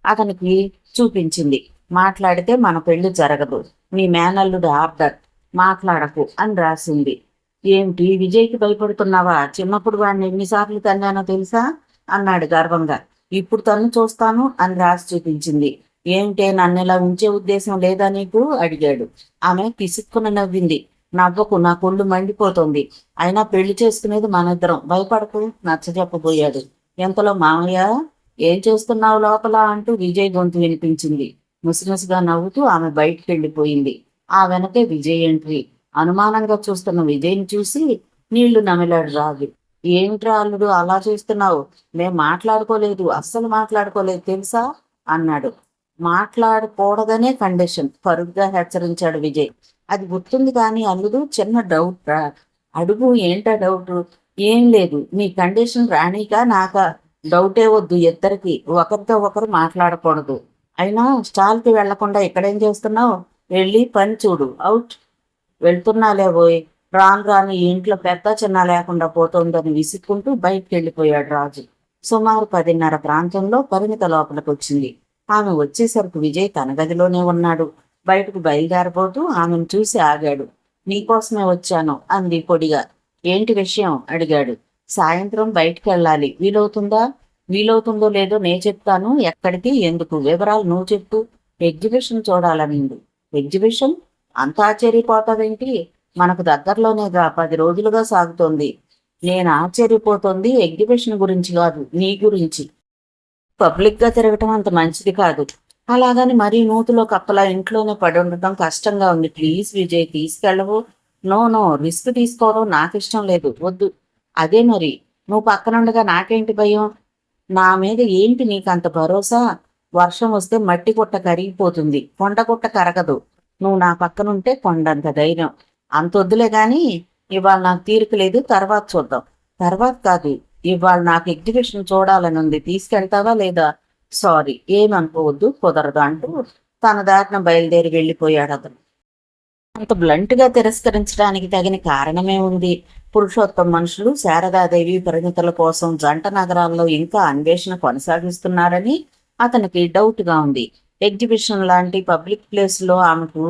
అతనికి చూపించింది. మాట్లాడితే మన పెళ్లి జరగదు, నీ మేనల్లుడు ఆర్డర్, మాట్లాడకు అని రాసింది. ఏమిటి, విజయ్కి భయపడుతున్నావా? చిన్నప్పుడు వాడిని ఎన్నిసార్లు తన్నానో తెలుసా అన్నాడు గర్వంగా. ఇప్పుడు తన్ను చూస్తాను అని రాసి చూపించింది. ఏమిటే, నన్ను ఇలా ఉంచే ఉద్దేశం లేదా నీకు అడిగాడు. ఆమె పిసుక్కున నవ్వింది. నవ్వకు, నా కొళ్ళు మండిపోతుంది. అయినా పెళ్లి చేసుకునేది మనిద్దరం, భయపడకు నచ్చజెప్పబోయాడు. ఎంతలో మామయ్య, ఏం చేస్తున్నావు లోపల అంటూ విజయ్ గొంతు వినిపించింది. ముసిముసిగా నవ్వుతూ ఆమె బయటికి వెళ్ళిపోయింది. ఆ వెనకే విజయ్ ఎంట్రీ. అనుమానంగా చూస్తున్న విజయ్ని చూసి నీళ్లు నమిలాడు రాజు. ఏమిట్రా అల్లుడు అలా చూస్తున్నావు? మేం మాట్లాడుకోలేదు, అస్సలు మాట్లాడుకోలేదు తెలుసా అన్నాడు. మాట్లాడకూడదనే కండిషన్, పరుగ్గా హెచ్చరించాడు విజయ్. అది గుర్తుంది కానీ అల్లుడు, చిన్న డౌట్ రా. అడుగు, ఏంటా డౌట్? ఏం లేదు, నీ కండిషన్ రాణికా నాకా? డౌటే వద్దు, ఇద్దరికి ఒకరితో ఒకరు మాట్లాడకూడదు. అయినా స్టాల్కి వెళ్లకుండా ఇక్కడేం చేస్తున్నావు? వెళ్ళి పని చూడు. అవుట్. వెళ్తున్నాలేబోయ్, రాను రాను ఈ ఇంట్లో పెద్ద చిన్న లేకుండా పోతోందని విసుక్కుంటూ బయటికి వెళ్ళిపోయాడు రాజు. సుమారు 10:30 ప్రాంతంలో పరిమిత లోపలికి వచ్చింది. ఆమె వచ్చేసరికి విజయ్ తన గదిలోనే ఉన్నాడు. బయటకు బయలుదేరబోతూ ఆమెను చూసి ఆగాడు. నీకోసమే వచ్చాను అంది పొడిగా. ఏంటి విషయం అడిగాడు. సాయంత్రం బయటికి వెళ్ళాలి, వీలవుతుందా? వీలవుతుందో లేదో నే చెప్తాను. ఎక్కడికి, ఎందుకు, వివరాలు నువ్వు చెప్పు. ఎగ్జిబిషన్ చూడాలనింది. ఎగ్జిబిషన్? అంత ఆశ్చర్యపోతావేంటి? మనకు దగ్గరలోనేగా, 10 రోజులుగా సాగుతోంది. నేను ఆశ్చర్యపోతోంది ఎగ్జిబిషన్ గురించి కాదు, నీ గురించి. పబ్లిక్గా తిరగటం అంత మంచిది కాదు. అలాగని మరీ నూతులో కప్పలా ఇంట్లోనే పడి ఉండటం కష్టంగా ఉంది. ప్లీజ్ విజయ్, తీసుకెళ్ళవు. నో నో, రిస్క్ తీసుకోవడం నాకు ఇష్టం లేదు, వద్దు. అదే మరి, నువ్వు పక్కనుండగా నాకేంటి భయం? నా మీద ఏంటి నీకంత భరోసా? వర్షం వస్తే మట్టి గుట్ట కరిగిపోతుంది, కొండ గుట్ట కరగదు. నువ్వు నా పక్కనుంటే కొండంత ధైర్యం. అంత వద్దులే గాని, ఇవాళ నాకు తీరిక లేదు, తర్వాత చూద్దాం. తర్వాత కాదు, ఇవాళ నాకు ఎగ్జిబిషన్ చూడాలని ఉంది, తీసుకెళ్తావా లేదా? సారీ, ఏమనుకోవద్దు, కుదరదు అంటూ తన దారిన బయలుదేరి వెళ్ళిపోయాడు అతను. అంత బ్లంట్గా తిరస్కరించడానికి తగిన కారణమే ఉంది. పురుషోత్తం మనుషులు శారదాదేవి పరిణితుల కోసం జంట నగరాల్లో ఇంకా అన్వేషణ కొనసాగిస్తున్నారని అతనికి డౌట్గా ఉంది. ఎగ్జిబిషన్ లాంటి పబ్లిక్ ప్లేస్లో ఆమెకు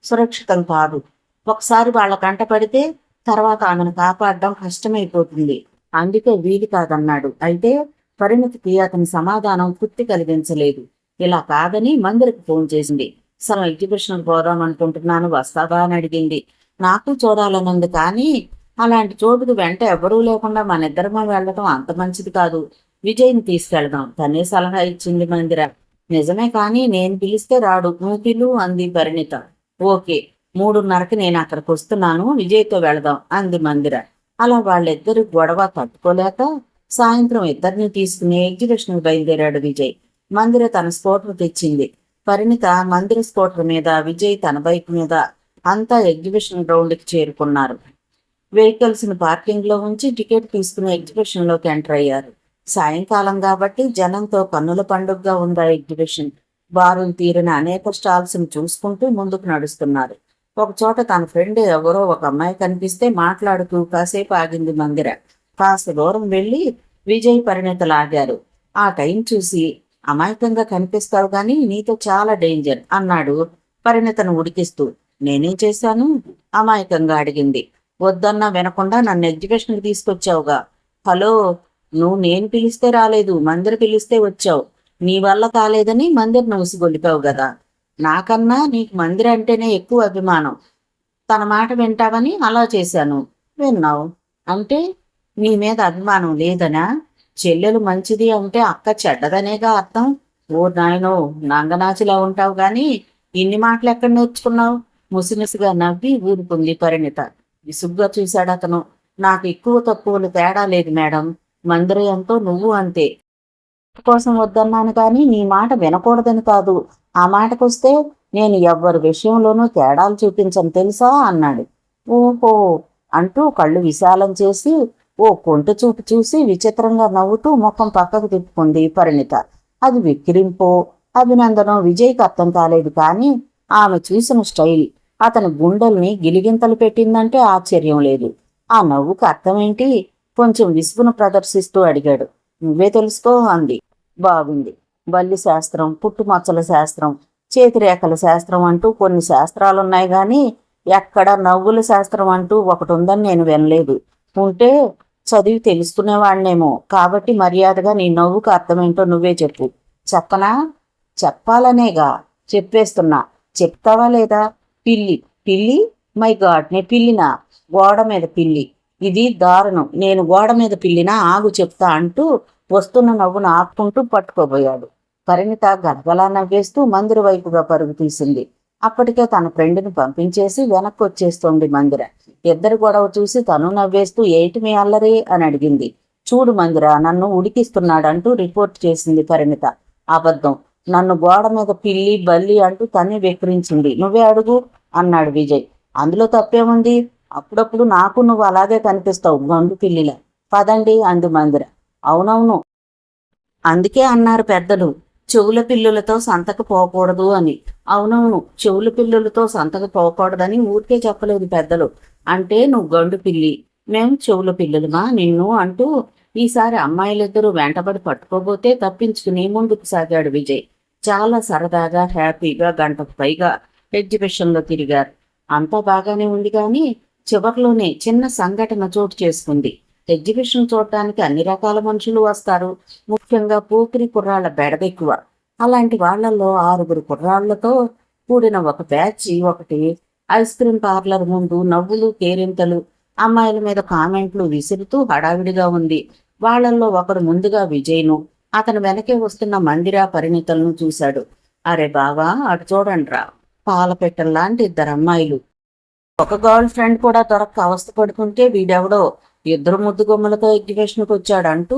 సురక్షితం కాదు. ఒకసారి వాళ్ళ కంట పడితే తర్వాత ఆమెను కాపాడడం కష్టమైపోతుంది. అందుకే వీలు కాదన్నాడు. అయితే పరిణితికి అతని సమాధానం తృప్తి కలిగించలేదు. ఇలా కాదని మందిరికి ఫోన్ చేసింది. అసలు ఎగ్జిబిషన్ పోదాం అనుకుంటున్నాను, వస్తావా అని అడిగింది. నాకు చూడాలనుంది, కానీ అలాంటి చోటుకు వెంట ఎవరూ లేకుండా మన ఇద్దరమా వెళ్ళడం అంత మంచిది కాదు. విజయ్ని తీసుకెళ్దాం, తనే సలహా ఇచ్చింది మందిర. నిజమే, కానీ నేను పిలిస్తే రాడు, నువ్వు పిలు అంది పరిణిత. ఓకే, 3:30కి నేను అక్కడికి వస్తున్నాను, విజయ్తో వెళదాం అంది మందిర. అలా వాళ్ళిద్దరు గొడవ తట్టుకోలేక సాయంత్రం ఇద్దరిని తీసుకుని ఎగ్జిబిషన్కి బయలుదేరాడు విజయ్. మందిర తన స్కూటర్ తెచ్చింది. పరిణిత మందిర స్కూటర్ మీద, విజయ్ తన బైక్ మీద. అంతా ఎగ్జిబిషన్ గ్రౌండ్కి చేరుకున్నారు. వెహికల్స్ని పార్కింగ్లో ఉంచి టికెట్ తీసుకుని ఎగ్జిబిషన్లోకి ఎంటర్ అయ్యారు. సాయంకాలం కాబట్టి జనంతో కన్నుల పండుగగా ఉందా ఎగ్జిబిషన్. బారులు తీరిన అనేక స్టాల్స్ని చూసుకుంటూ ముందుకు నడుస్తున్నారు. ఒకచోట తన ఫ్రెండ్ ఎవరో ఒక అమ్మాయి కనిపిస్తే మాట్లాడుతూ కాసేపు ఆగింది మందిర. కాస్త దూరం వెళ్ళి విజయ్ పరిణితలు ఆగారు. ఆ టైం చూసి, అమాయకంగా కనిపిస్తావు గాని నీతో చాలా డేంజర్ అన్నాడు పరిణితను ఉడికిస్తూ. నేనేం చేశాను? అమాయకంగా అడిగింది. వద్దన్నా వినకుండా నన్ను ఎగ్జిబిషన్కి తీసుకొచ్చావుగా. హలో, నువ్వు నేను పిలిస్తే రాలేదు, మందిర పిలిస్తే వచ్చావు. నీ వల్ల కాలేదని మందిర్ను ఉసిగొలిపావు కదా. నాకన్నా నీకు మందిర అంటేనే ఎక్కువ అభిమానం. తన మాట వింటావని అలా చేశాను. విన్నావు అంటే నీ మీద అభిమానం లేదనా? చెల్లెలు మంచిది అంటే అక్క చెడ్డదనేగా అర్థం. ఓ నాయనో, నంగనాచిలా ఉంటావు గాని ఇన్ని మాటలు ఎక్కడ నేర్చుకున్నావు? ముసిముసిగా నవ్వి ఊరుకుంది పరిణిత. విసుగ్గా చూశాడు అతను. నాకు ఎక్కువ తక్కువలు తేడా లేదు మేడం, మందిర ఎంతో నువ్వు అంతే. కోసం వద్దన్నాను కానీ నీ మాట వినకూడదని కాదు. ఆ మాటకొస్తే నేను ఎవ్వరి విషయంలోనూ తేడాలు చూపించను తెలుసా అన్నాడు. ఓహో అంటూ కళ్ళు విశాలం చేసి ఓ కొంట చూపు చూసి విచిత్రంగా నవ్వుతూ ముఖం పక్కకు తిప్పుకుంది పరిణిత. అది వెక్కిరింపో అభినందనం విజయ్కి అర్థం కాలేదు. కానీ ఆమె చూసిన స్టైల్ అతని గుండెల్ని గిలిగింతలు పెట్టిందంటే ఆశ్చర్యం లేదు. ఆ నవ్వుకు అర్థమేంటి? కొంచెం విసుగును ప్రదర్శిస్తూ అడిగాడు. నువ్వే తెలుసుకో అంది. బాగుంది. బల్లి శాస్త్రం, పుట్టుమచ్చల శాస్త్రం, చేతిరేఖల శాస్త్రం అంటూ కొన్ని శాస్త్రాలున్నాయి గాని ఎక్కడ నవ్వుల శాస్త్రం అంటూ ఒకటి ఉందని నేను వినలేదు. ఉంటే చదివి తెలుసుకునేవాడినేమో. కాబట్టి మర్యాదగా నీ నవ్వుకు అర్థమేంటో నువ్వే చెప్పు. చెప్పనా? చెప్పాలనేగా చెప్పేస్తున్నా. చెప్తావా లేదా? పిల్లి. పిల్లి? మై గాడ్, నే పిల్లినా? గోడ మీద పిల్లి. ఇది దారుణం. నేను గోడ మీద పిల్లినా? ఆగు చెప్తా అంటూ వస్తున్న నవ్వును ఆపుకుంటూ పట్టుకోబోయాడు. పరిణిత గలగలా నవ్వేస్తూ మందిర వైపుగా పరుగు తీసింది. అప్పటికే తన ఫ్రెండ్ని పంపించేసి వెనక్కి వచ్చేస్తోంది మందిర. ఇద్దరి గొడవ చూసి తను నవ్వేస్తూ ఏంటి మీ అల్లరి అని అడిగింది. చూడు మందిర, నన్ను ఉడికిస్తున్నాడంటూ రిపోర్ట్ చేసింది పరిణిత. అబద్ధం. నన్ను గోడ మీద పిల్లి బల్లి అంటూ తనే వెక్కిరించింది. నువ్వే అడుగు అన్నాడు విజయ్. అందులో తప్పేముంది? అప్పుడప్పుడు నాకు నువ్వు అలాగే కనిపిస్తావు, గండు పిల్లిలా. పదండి అంది మందిర. అవునవును, అందుకే అన్నారు పెద్దలు, చెవుల పిల్లులతో సంతకు పోకూడదు అని. అవునవును, చెవుల పిల్లులతో సంతకు పోకూడదని ఊరికే చెప్పలేదు పెద్దలు. అంటే నువ్వు గండు పిల్లి, మేము చెవుల పిల్లులమా నిన్ను అంటూ ఈసారి అమ్మాయిలిద్దరూ వెంటబడి పట్టుకోబోతే తప్పించుకుని ముందుకు సాగాడు విజయ్. చాలా సరదాగా హ్యాపీగా గంటకు పైగా ఎగ్జిబిషన్లో తిరిగారు. అంతా బాగానే ఉంది కానీ చివర్లోనే చిన్న సంఘటన చోటు చేసుకుంది. ఎగ్జిబిషన్ చూడటానికి అన్ని రకాల మనుషులు వస్తారు. ముఖ్యంగా పోకిరి కుర్రాళ్ల బెడదెక్కువ. అలాంటి వాళ్లలో 6 కుర్రాళ్లతో కూడిన ఒక బ్యాచ్ ఒకటి ఐస్ క్రీం పార్లర్ ముందు నవ్వులు కేరింతలు, అమ్మాయిల మీద కామెంట్లు విసురుతూ హడావిడిగా ఉంది. వాళ్లల్లో ఒకడు ముందుగా విజయ్ను, అతను వెనకే వస్తున్న మందిర పరిణితలను చూశాడు. అరే బావా, అటు చూడండిరా, పాలపెట్టల్లాంటి 2 అమ్మాయిలు. ఒక గర్ల్ ఫ్రెండ్ కూడా దొరక్క అవస్థ పడుతుంటే వీడెవడో 2 ముద్దుగొమ్మలతో ఎగ్జిబిషన్కి వచ్చాడంటూ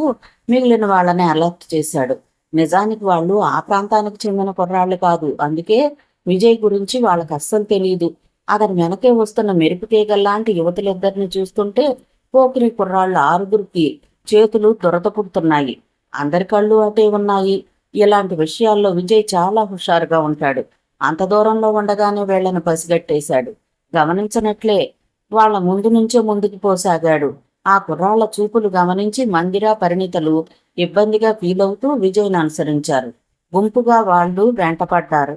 మిగిలిన వాళ్ళని అలర్ట్ చేశాడు. నిజానికి వాళ్ళు ఆ ప్రాంతానికి చెందిన కుర్రాళ్ళు కాదు. అందుకే విజయ్ గురించి వాళ్ళకి అస్సలు తెలియదు. అతని వెనకే వస్తున్న మెరుపు తీగల్లాంటి యువతులిద్దరిని చూస్తుంటే పోకిరి కుర్రాళ్ళు 6 చేతులు దురద పుడుతున్నాయి. అందరి కళ్ళు అటే ఉన్నాయి. ఇలాంటి విషయాల్లో విజయ్ చాలా హుషారుగా ఉంటాడు. అంత దూరంలో ఉండగానే వీళ్లను పసిగట్టేశాడు. గమనించనట్లే వాళ్ల ముందు నుంచే ముందుకు పోసాగాడు. ఆ కుర్రాళ్ల చూపులు గమనించి మందిర పరిణితలు ఇబ్బందిగా ఫీల్ అవుతూ విజయ్ను అనుసరించారు. గుంపుగా వాళ్ళు వెంటపడ్డారు.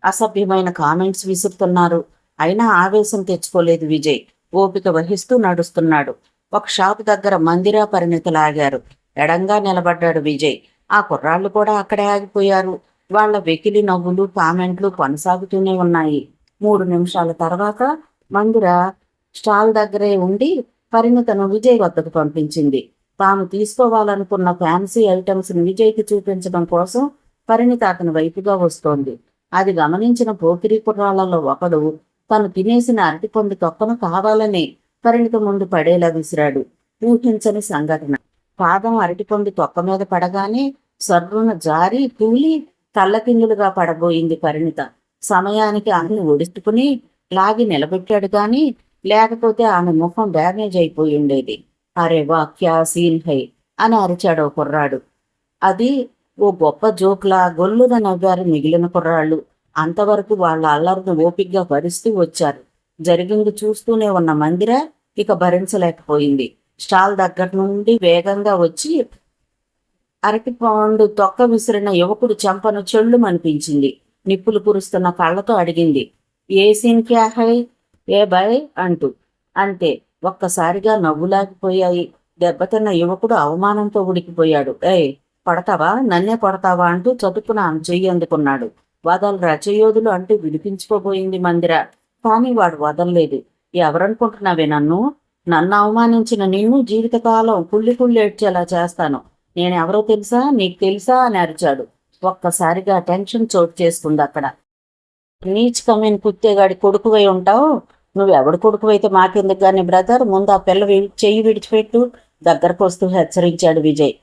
అసభ్యమైన కామెంట్స్ విసురుతున్నారు. అయినా ఆవేశం తెచ్చుకోలేదు విజయ్. ఓపిక వహిస్తూ నడుస్తున్నాడు. ఒక షాపు దగ్గర మందిర పరిణితలు ఆగారు. ఎడంగా నిలబడ్డాడు విజయ్. ఆ కుర్రాళ్ళు కూడా అక్కడే ఆగిపోయారు. వాళ్ల వెకిలి నవ్వులు కామెంట్లు కొనసాగుతూనే ఉన్నాయి. 3 నిమిషాల తర్వాత మందిర స్టాల్ దగ్గరే ఉండి పరిణితను విజయ్ వద్దకు పంపించింది. తాము తీసుకోవాలనుకున్న ఫ్యాన్సీ ఐటమ్స్ ని విజయ్కి చూపించడం కోసం పరిణిత అతని వైపుగా వస్తోంది. అది గమనించిన పోకిరి కుర్రాళ్లలో ఒకడు తను తినేసిన అరటిపండు తొక్కను కావాలని పరిణిత ముందు పడేలా విసిరాడు. ఊహించని సంఘటన. పాదం అరటిపండు తొక్క మీద పడగానే సర్రున జారి తూలి తల్లకిందులుగా పడబోయింది పరిణిత. సమయానికి ఆమెను ఒడుచుకుని లాగి నిలబెట్టాడు గాని లేకపోతే ఆమె ముఖం డ్యామేజ్ అయిపోయి ఉండేది. అరే వా, క్యా సీన్ హై అని అరిచాడు కుర్రాడు. అది ఓ గొప్ప జోక్లా గొల్లున నవ్వారు మిగిలిన కుర్రాళ్ళు. అంతవరకు వాళ్ళ అల్లరిని ఓపిగ్గా భరిస్తూ వచ్చారు. జరిగింది చూస్తూనే ఉన్న మందిర ఇక భరించలేకపోయింది. స్టాల్ దగ్గర నుండి వేగంగా వచ్చి అరటిపండు తొక్క విసిరిన యువకుడు చెంపను చెళ్ళుమనిపించింది. నిప్పులు కురుస్తున్న కళ్ళతో అడిగింది, ఏ సీన్ క్యా హై ఏ బాయ్ అంటూ. అంతే, ఒక్కసారిగా నవ్వులాగిపోయాయి. దెబ్బతిన్న యువకుడు అవమానంతో ఉడికిపోయాడు. ఏయ్, పడతావా? నన్నే పడతావా అంటూ చదువుకున్న ఆమె చెయ్యి అందుకున్నాడు. వదలరా చెయ్యోదులు అంటూ విడిపించుకోబోయింది మందిర. కానీ వాడు వదలలేదు. ఎవరనుకుంటున్నావే నన్ను? నన్ను అవమానించిన నిన్ను జీవితకాలం కుళ్ళి ఏడ్చేలా చేస్తాను. నేనెవరో తెలుసా? నీకు తెలుసా అని అరిచాడు. ఒక్కసారిగా టెన్షన్ చోటు చేసుకుంది అక్కడ. నీచ్ కమీన్ కుత్తేగాడి కొడుకువై ఉంటావు. నువ్వెవడు కొడుకువైతే మాకెందుకు గాని బ్రదర్, ముందు ఆ పిల్ల చెయ్యి విడిచిపెట్టు దగ్గరకు వస్తూ హెచ్చరించాడు విజయ్.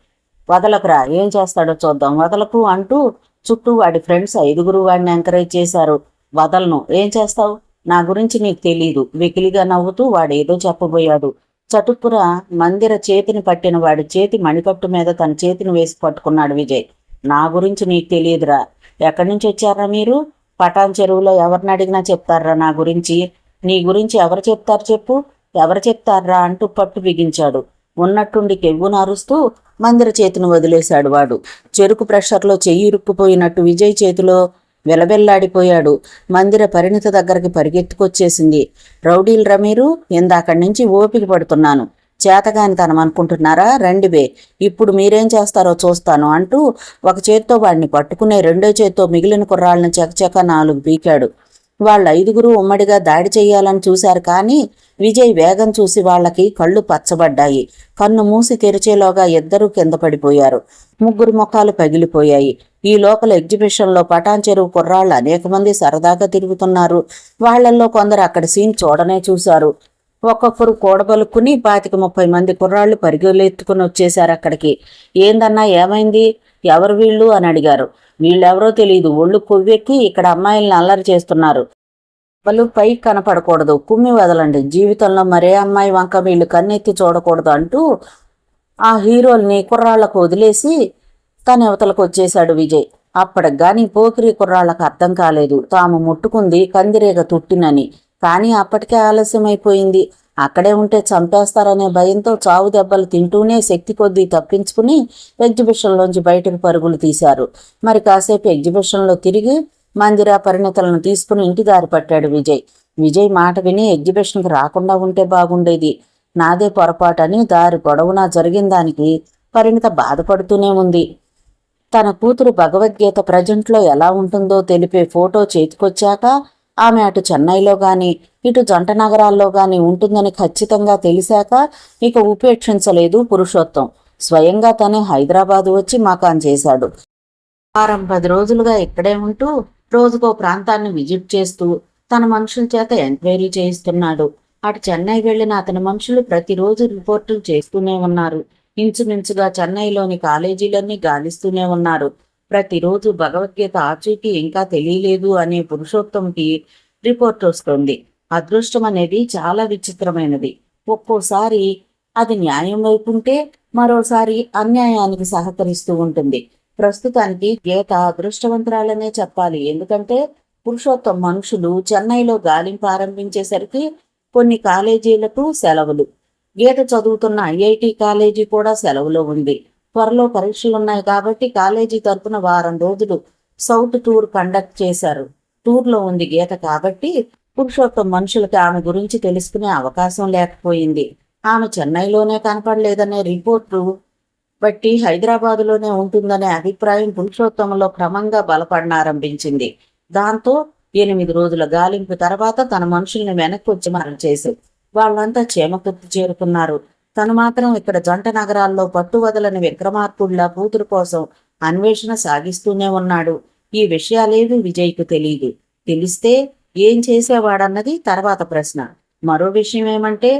వదలకురా, ఏం చేస్తాడో చూద్దాం, వదలకు అంటూ చుట్టూ వాడి ఫ్రెండ్స్ 5 వాడిని ఎంకరేజ్ చేశారు. వదలను, ఏం చేస్తావు? నా గురించి నీకు తెలీదు. వెకిలిగా నవ్వుతూ వాడేదో చెప్పబోయాడు. చటుక్కున మందిర చేతిని పట్టిన వాడి చేతి మణికట్టు మీద తన చేతిని వేసి పట్టుకున్నాడు విజయ్. నా గురించి నీకు తెలియదురా. ఎక్కడి నుంచి వచ్చారా మీరు? పటాన్ చెరువులో ఎవరిని అడిగినా చెప్తారా నా గురించి? నీ గురించి ఎవరు చెప్తారు చెప్పు, ఎవరు చెప్తారా అంటూ పట్టు బిగించాడు. ఉన్నట్టుండి కెవ్వున అరుస్తూ మందిర చేతిని వదిలేశాడు వాడు. చెరుకు ప్రెషర్లో చెయ్యి ఇరుక్కుపోయినట్టు విజయ్ చేతిలో వెలబెల్లాడిపోయాడు. మందిర పరిణిత దగ్గరికి పరిగెత్తుకొచ్చేసింది. రౌడీలరా మీరు? ఇందాకడి నుంచి ఓపిక పడుతున్నాను. చేతగాని తనం అనుకుంటున్నారా? రండిబే, ఇప్పుడు మీరేం చేస్తారో చూస్తాను అంటూ ఒక చేత్తో వాడిని పట్టుకునే రెండో చేత్తో మిగిలిన కుర్రాళ్ళని చకచక 4 పీకాడు. వాళ్ళ 5గురు ఉమ్మడిగా దాడి చెయ్యాలని చూశారు. కానీ విజయ్ వేగం చూసి వాళ్ళకి కళ్ళు పచ్చబడ్డాయి. కన్ను మూసి తెరిచేలోగా ఇద్దరూ కింద పడిపోయారు. 3 ముఖాలు పగిలిపోయాయి. ఈ లోపల ఎగ్జిబిషన్లో పటాన్ చెరువు కుర్రాళ్ళు అనేక మంది సరదాగా తిరుగుతున్నారు. వాళ్లల్లో కొందరు అక్కడ సీన్ చూడనే చూశారు. ఒక్కొక్కరు కూడబలుక్కుని 25-30 మంది కుర్రాళ్ళు పరిగెలెత్తుకుని వచ్చేశారు అక్కడికి. ఏందన్నా ఏమైంది? ఎవరు వీళ్ళు అని అడిగారు. వీళ్ళెవరో తెలియదు, ఒళ్ళు కొవ్వెక్కి ఇక్కడ అమ్మాయిల్ని అల్లరి చేస్తున్నారు. వాళ్ళు పైకి కనపడకూడదు, కుమ్మి వదలండి, జీవితంలో మరే అమ్మాయి వంక వీళ్ళు కన్నెత్తి చూడకూడదు అంటూ ఆ హీరోల్ని కుర్రాళ్లకు వదిలేసి తన యువతలకు వచ్చేశాడు విజయ్. అప్పటికి గాని పోకిరి కుర్రాళ్లకు అర్థం కాలేదు తాము ముట్టుకుంది కందిరేగ తుట్టినని. కానీ అప్పటికే ఆలస్యమైపోయింది. అక్కడే ఉంటే చంపేస్తారనే భయంతో చావు దెబ్బలు తింటూనే శక్తి కొద్దీ తప్పించుకుని ఎగ్జిబిషన్లోంచి బయటకు పరుగులు తీశారు. మరి కాసేపు ఎగ్జిబిషన్లో తిరిగి మందిర పరిణితులను తీసుకుని ఇంటి దారి పట్టాడు విజయ్. విజయ్ మాట విని ఎగ్జిబిషన్కి రాకుండా ఉంటే బాగుండేది. నాదే పొరపాటని దారి పొడవునా జరిగిన దానికి పరిణిత బాధపడుతూనే ఉంది. తన కూతురు భగవద్గీత ప్రజెంట్లో ఎలా ఉంటుందో తెలిపే ఫోటో చేతికొచ్చాక ఆమె అటు చెన్నైలో గాని ఇటు జంట నగరాల్లో గాని ఉంటుందని ఖచ్చితంగా తెలిసాక ఇక ఉపేక్షించలేదు పురుషోత్తం. స్వయంగా తనే హైదరాబాదు వచ్చి మకాన్ చేశాడు. వారం 10 రోజులుగా ఇక్కడే ఉంటూ రోజుకో ప్రాంతాన్ని విజిట్ చేస్తూ తన మనుషుల చేత ఎంక్వైరీ చేయిస్తున్నాడు. అటు చెన్నై వెళ్లిన అతని మనుషులు ప్రతిరోజు రిపోర్టులు చేస్తూనే ఉన్నారు. ఇంచుమించుగా చెన్నైలోని కాలేజీలన్నీ గాలిస్తూనే ఉన్నారు. ప్రతిరోజు భగవద్గీత ఆచూకీ ఇంకా తెలియలేదు అనే పురుషోత్తంకి రిపోర్ట్ వస్తుంది. అదృష్టం అనేది చాలా విచిత్రమైనది. ఒక్కోసారి అది న్యాయం వైపుంటే మరోసారి అన్యాయానికి సహకరిస్తూ ఉంటుంది. ప్రస్తుతానికి గీత అదృష్టవంతురాలనే చెప్పాలి. ఎందుకంటే పురుషోత్తం మనుషులు చెన్నైలో గాలింపు ఆరంభించేసరికి కొన్ని కాలేజీలకు సెలవులు. గీత చదువుతున్న ఐఐటి కాలేజీ కూడా సెలవులో ఉంది. త్వరలో పరీక్షలున్నాయి కాబట్టి కాలేజీ తరపున వారం రోజులు సౌత్ టూర్ కండక్ట్ చేశారు. టూర్లో ఉంది గీత కాబట్టి పురుషోత్తం మనుషులకి ఆమె గురించి తెలుసుకునే అవకాశం లేకపోయింది. ఆమె చెన్నైలోనే కనపడలేదనే రిపోర్టు బట్టి హైదరాబాదులోనే ఉంటుందనే అభిప్రాయం పురుషోత్తంలో క్రమంగా బలపడనారంభించింది. దాంతో 8 రోజుల గాలింపు తర్వాత తన మనుషుల్ని వెనక్కి వచ్చి మరచేశారు. వాళ్ళంతా క్షేమకృతి చేరుకున్నారు. తను మాత్రం ఇక్కడ జంట నగరాల్లో పట్టువదలని విక్రమార్కుళ్ల కూతురు కోసం అన్వేషణ సాగిస్తూనే ఉన్నాడు. ఈ విషయాలేవి విజయ్కు తెలియదు. తెలిస్తే ఏం చేసేవాడన్నది తర్వాత ప్రశ్న. మరో విషయం ఏమంటే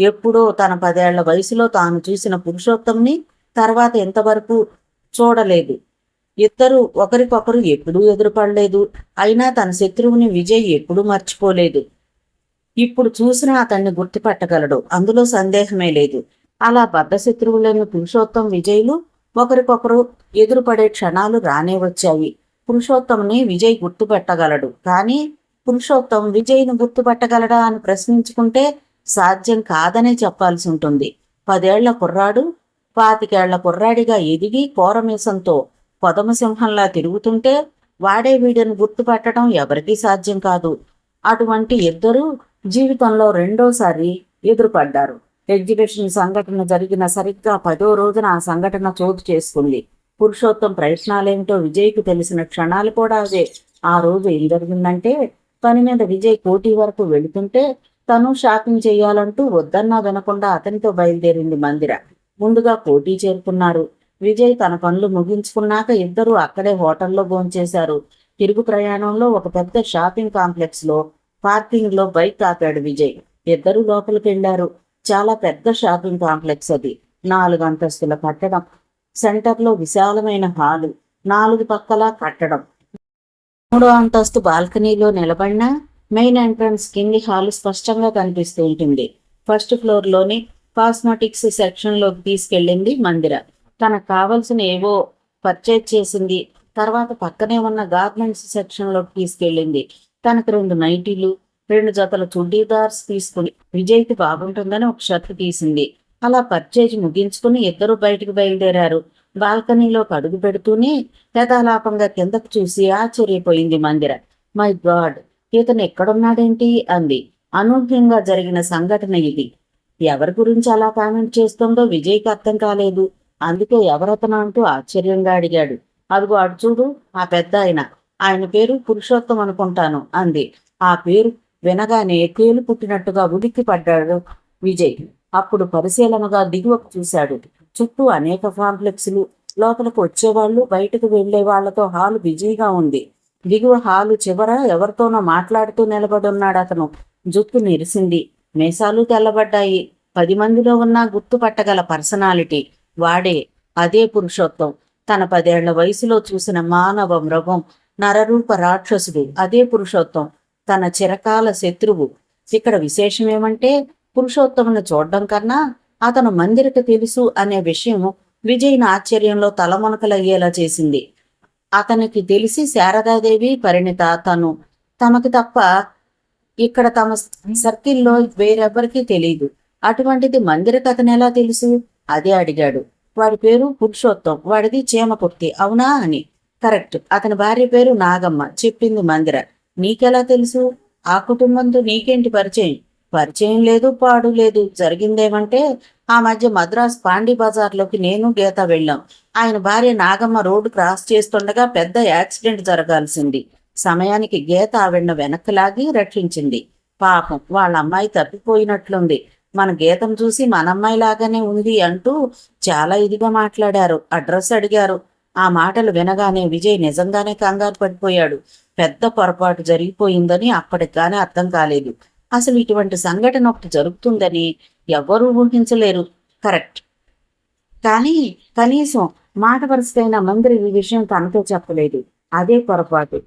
ఎప్పుడో తన 10 ఏళ్ల వయసులో తాను చూసిన పురుషోత్తంని తర్వాత ఎంతవరకు చూడలేదు. ఇద్దరు ఒకరికొకరు ఎప్పుడూ ఎదురుపడలేదు. అయినా తన శత్రువుని విజయ్ ఎప్పుడూ మర్చిపోలేదు. ఇప్పుడు చూసినా అతన్ని గుర్తుపట్టగలడు, అందులో సందేహమే లేదు. అలా బద్ధశత్రువులైన పురుషోత్తం విజయ్లు ఒకరికొకరు ఎదురుపడే క్షణాలు రానే వచ్చాయి. పురుషోత్తంని విజయ్ గుర్తుపెట్టగలడు. కానీ పురుషోత్తం విజయ్ను గుర్తుపట్టగలడా అని ప్రశ్నించుకుంటే సాధ్యం కాదనే చెప్పాల్సి ఉంటుంది. 10 ఏళ్ల కుర్రాడు 25 ఏళ్ల కుర్రాడిగా ఎదిగి కోరమీసంతో పొదమసింహంలా తిరుగుతుంటే వాడే వీడిని గుర్తుపట్టడం ఎవరికీ సాధ్యం కాదు. అటువంటి ఇద్దరు జీవితంలో రెండోసారి ఎదురుపడ్డారు. ఎగ్జిబిషన్ సంఘటన జరిగిన సరిగ్గా 10వ రోజున ఆ సంఘటన చోటు చేసుకుంది. పురుషోత్తం ప్రయత్నాలేమిటో విజయ్కు తెలిసిన క్షణాలు కూడా అవే. ఆ రోజు ఏం జరిగిందంటే పని మీద విజయ్ కోటి వరకు వెళుతుంటే తను షాపింగ్ చేయాలంటూ వద్దన్నా వినకుండా అతనితో బయలుదేరింది మందిర. ముందుగా కోటి చేరుకున్నారు. విజయ్ తన పనులు ముగించుకున్నాక ఇద్దరూ అక్కడే హోటల్లో భోంచేశారు. తిరుగు ప్రయాణంలో ఒక పెద్ద షాపింగ్ కాంప్లెక్స్ లో పార్కింగ్ లో బైక్ ఆపాడు విజయ్. ఇద్దరు లోపలికి వెళ్లారు. చాలా పెద్ద షాపింగ్ కాంప్లెక్స్ అది. 4 అంతస్తుల కట్టడం. సెంటర్లో విశాలమైన హాలు, 4 పక్కల కట్టడం. 3వ అంతస్తు బాల్కనీలో నిలబడిన మెయిన్ ఎంట్రన్స్ కింది హాలు స్పష్టంగా కనిపిస్తూ ఉంటుంది. ఫస్ట్ ఫ్లోర్లోని కాస్మెటిక్స్ సెక్షన్లోకి తీసుకెళ్ళింది మందిర. తనకు కావలసిన ఏవో పర్చేజ్ చేసింది. తర్వాత పక్కనే ఉన్న గార్మెంట్స్ సెక్షన్లోకి తీసుకెళ్ళింది. తనకు 2 నైటీలు, 2 జతల చుడీదార్స్ తీసుకుని విజయ్కి బాగుంటుందని ఒక షర్ట్ తీసింది. అలా పర్చేజ్ ముగించుకుని ఇద్దరు బయటకు బయలుదేరారు. బాల్కనీలోకి అడుగు పెడుతూనే యథాలాపంగా కిందకు చూసి ఆశ్చర్యపోయింది మందిర. మై గాడ్, ఇతను ఎక్కడున్నాడేంటి అంది. అనూహ్యంగా జరిగిన సంఘటన ఇది. ఎవరి గురించి అలా కామెంట్ చేస్తుందో విజయ్కి అర్థం కాలేదు. అందుకే ఎవరతను అంటూ ఆశ్చర్యంగా అడిగాడు. అదిగో అటు చూడు, ఆ పెద్ద ఆయన పేరు పురుషోత్తం అనుకుంటాను అంది. ఆ పేరు వినగానే తేలు పుట్టినట్టుగా ఉలిక్కి పడ్డాడు విజయ్. అప్పుడు పరిశీలనగా దిగువకు చూశాడు. చుట్టూ అనేక కాంప్లెక్స్లు, లోపలికి వచ్చేవాళ్ళు బయటకు వెళ్లే వాళ్లతో హాలు బిజీగా ఉంది. దిగువ హాలు చివర ఎవరితోనో మాట్లాడుతూ నిలబడున్నాడు అతను. జుట్టు నెరిసింది, మీసాలు తెల్లబడ్డాయి. 10 మందిలో ఉన్నా గుర్తుపట్టగల పర్సనాలిటీ వాడే. అదే పురుషోత్తం. తన 10 ఏళ్ల వయసులో చూసిన మానవ మృగం, నరరూప రాక్షసుడు అదే పురుషోత్తం, తన చిరకాల శత్రువు. ఇక్కడ విశేషమేమంటే పురుషోత్తమును చూడడం కన్నా అతను మందిరకు తెలుసు అనే విషయం విజయ్ని ఆశ్చర్యంలో తలమునకలయ్యేలా చేసింది. అతనికి తెలిసి శారదాదేవి, పరిణిత తమకి తప్ప ఇక్కడ తమ సర్కిల్లో వేరెవ్వరికీ తెలియదు. అటువంటిది మందిరకు అతను ఎలా తెలుసు? అదే అడిగాడు. వాడి పేరు పురుషోత్తం, వాడిది చీమకుర్తి, అవునా అని. కరెక్ట్. అతని భార్య పేరు నాగమ్మ, చెప్పింది మందిర. నీకెలా తెలుసు? ఆ కుటుంబంతో నీకేంటి పరిచయం? పరిచయం లేదు, పాడు లేదు. జరిగిందేమంటే ఆ మధ్య మద్రాస్ పాండి బజార్లోకి నేను గీత వెళ్ళాం. ఆయన భార్య నాగమ్మ రోడ్డు క్రాస్ చేస్తుండగా పెద్ద యాక్సిడెంట్ జరగాల్సింది. సమయానికి గీత ఆవిడను వెనక్కి లాగి రక్షించింది. పాపం, వాళ్ళ అమ్మాయి తప్పిపోయినట్లుంది. మన గీతను చూసి మన అమ్మాయి లాగానే ఉంది అంటూ చాలా ఇదిగా మాట్లాడారు. అడ్రస్ అడిగారు. ఆ మాటలు వినగానే విజయ్ నిజంగానే కంగారు పడిపోయాడు. పెద్ద పొరపాటు జరిగిపోయిందని అప్పటికి కానీ అర్థం కాలేదు. అసలు ఇటువంటి సంఘటన ఒకటి జరుగుతుందని ఎవ్వరూ ఊహించలేరు. కరెక్ట్. కానీ కనీసం మాట వరుసైన మందిరి ఈ విషయం తనతో చెప్పలేదు. అదే పొరపాటు.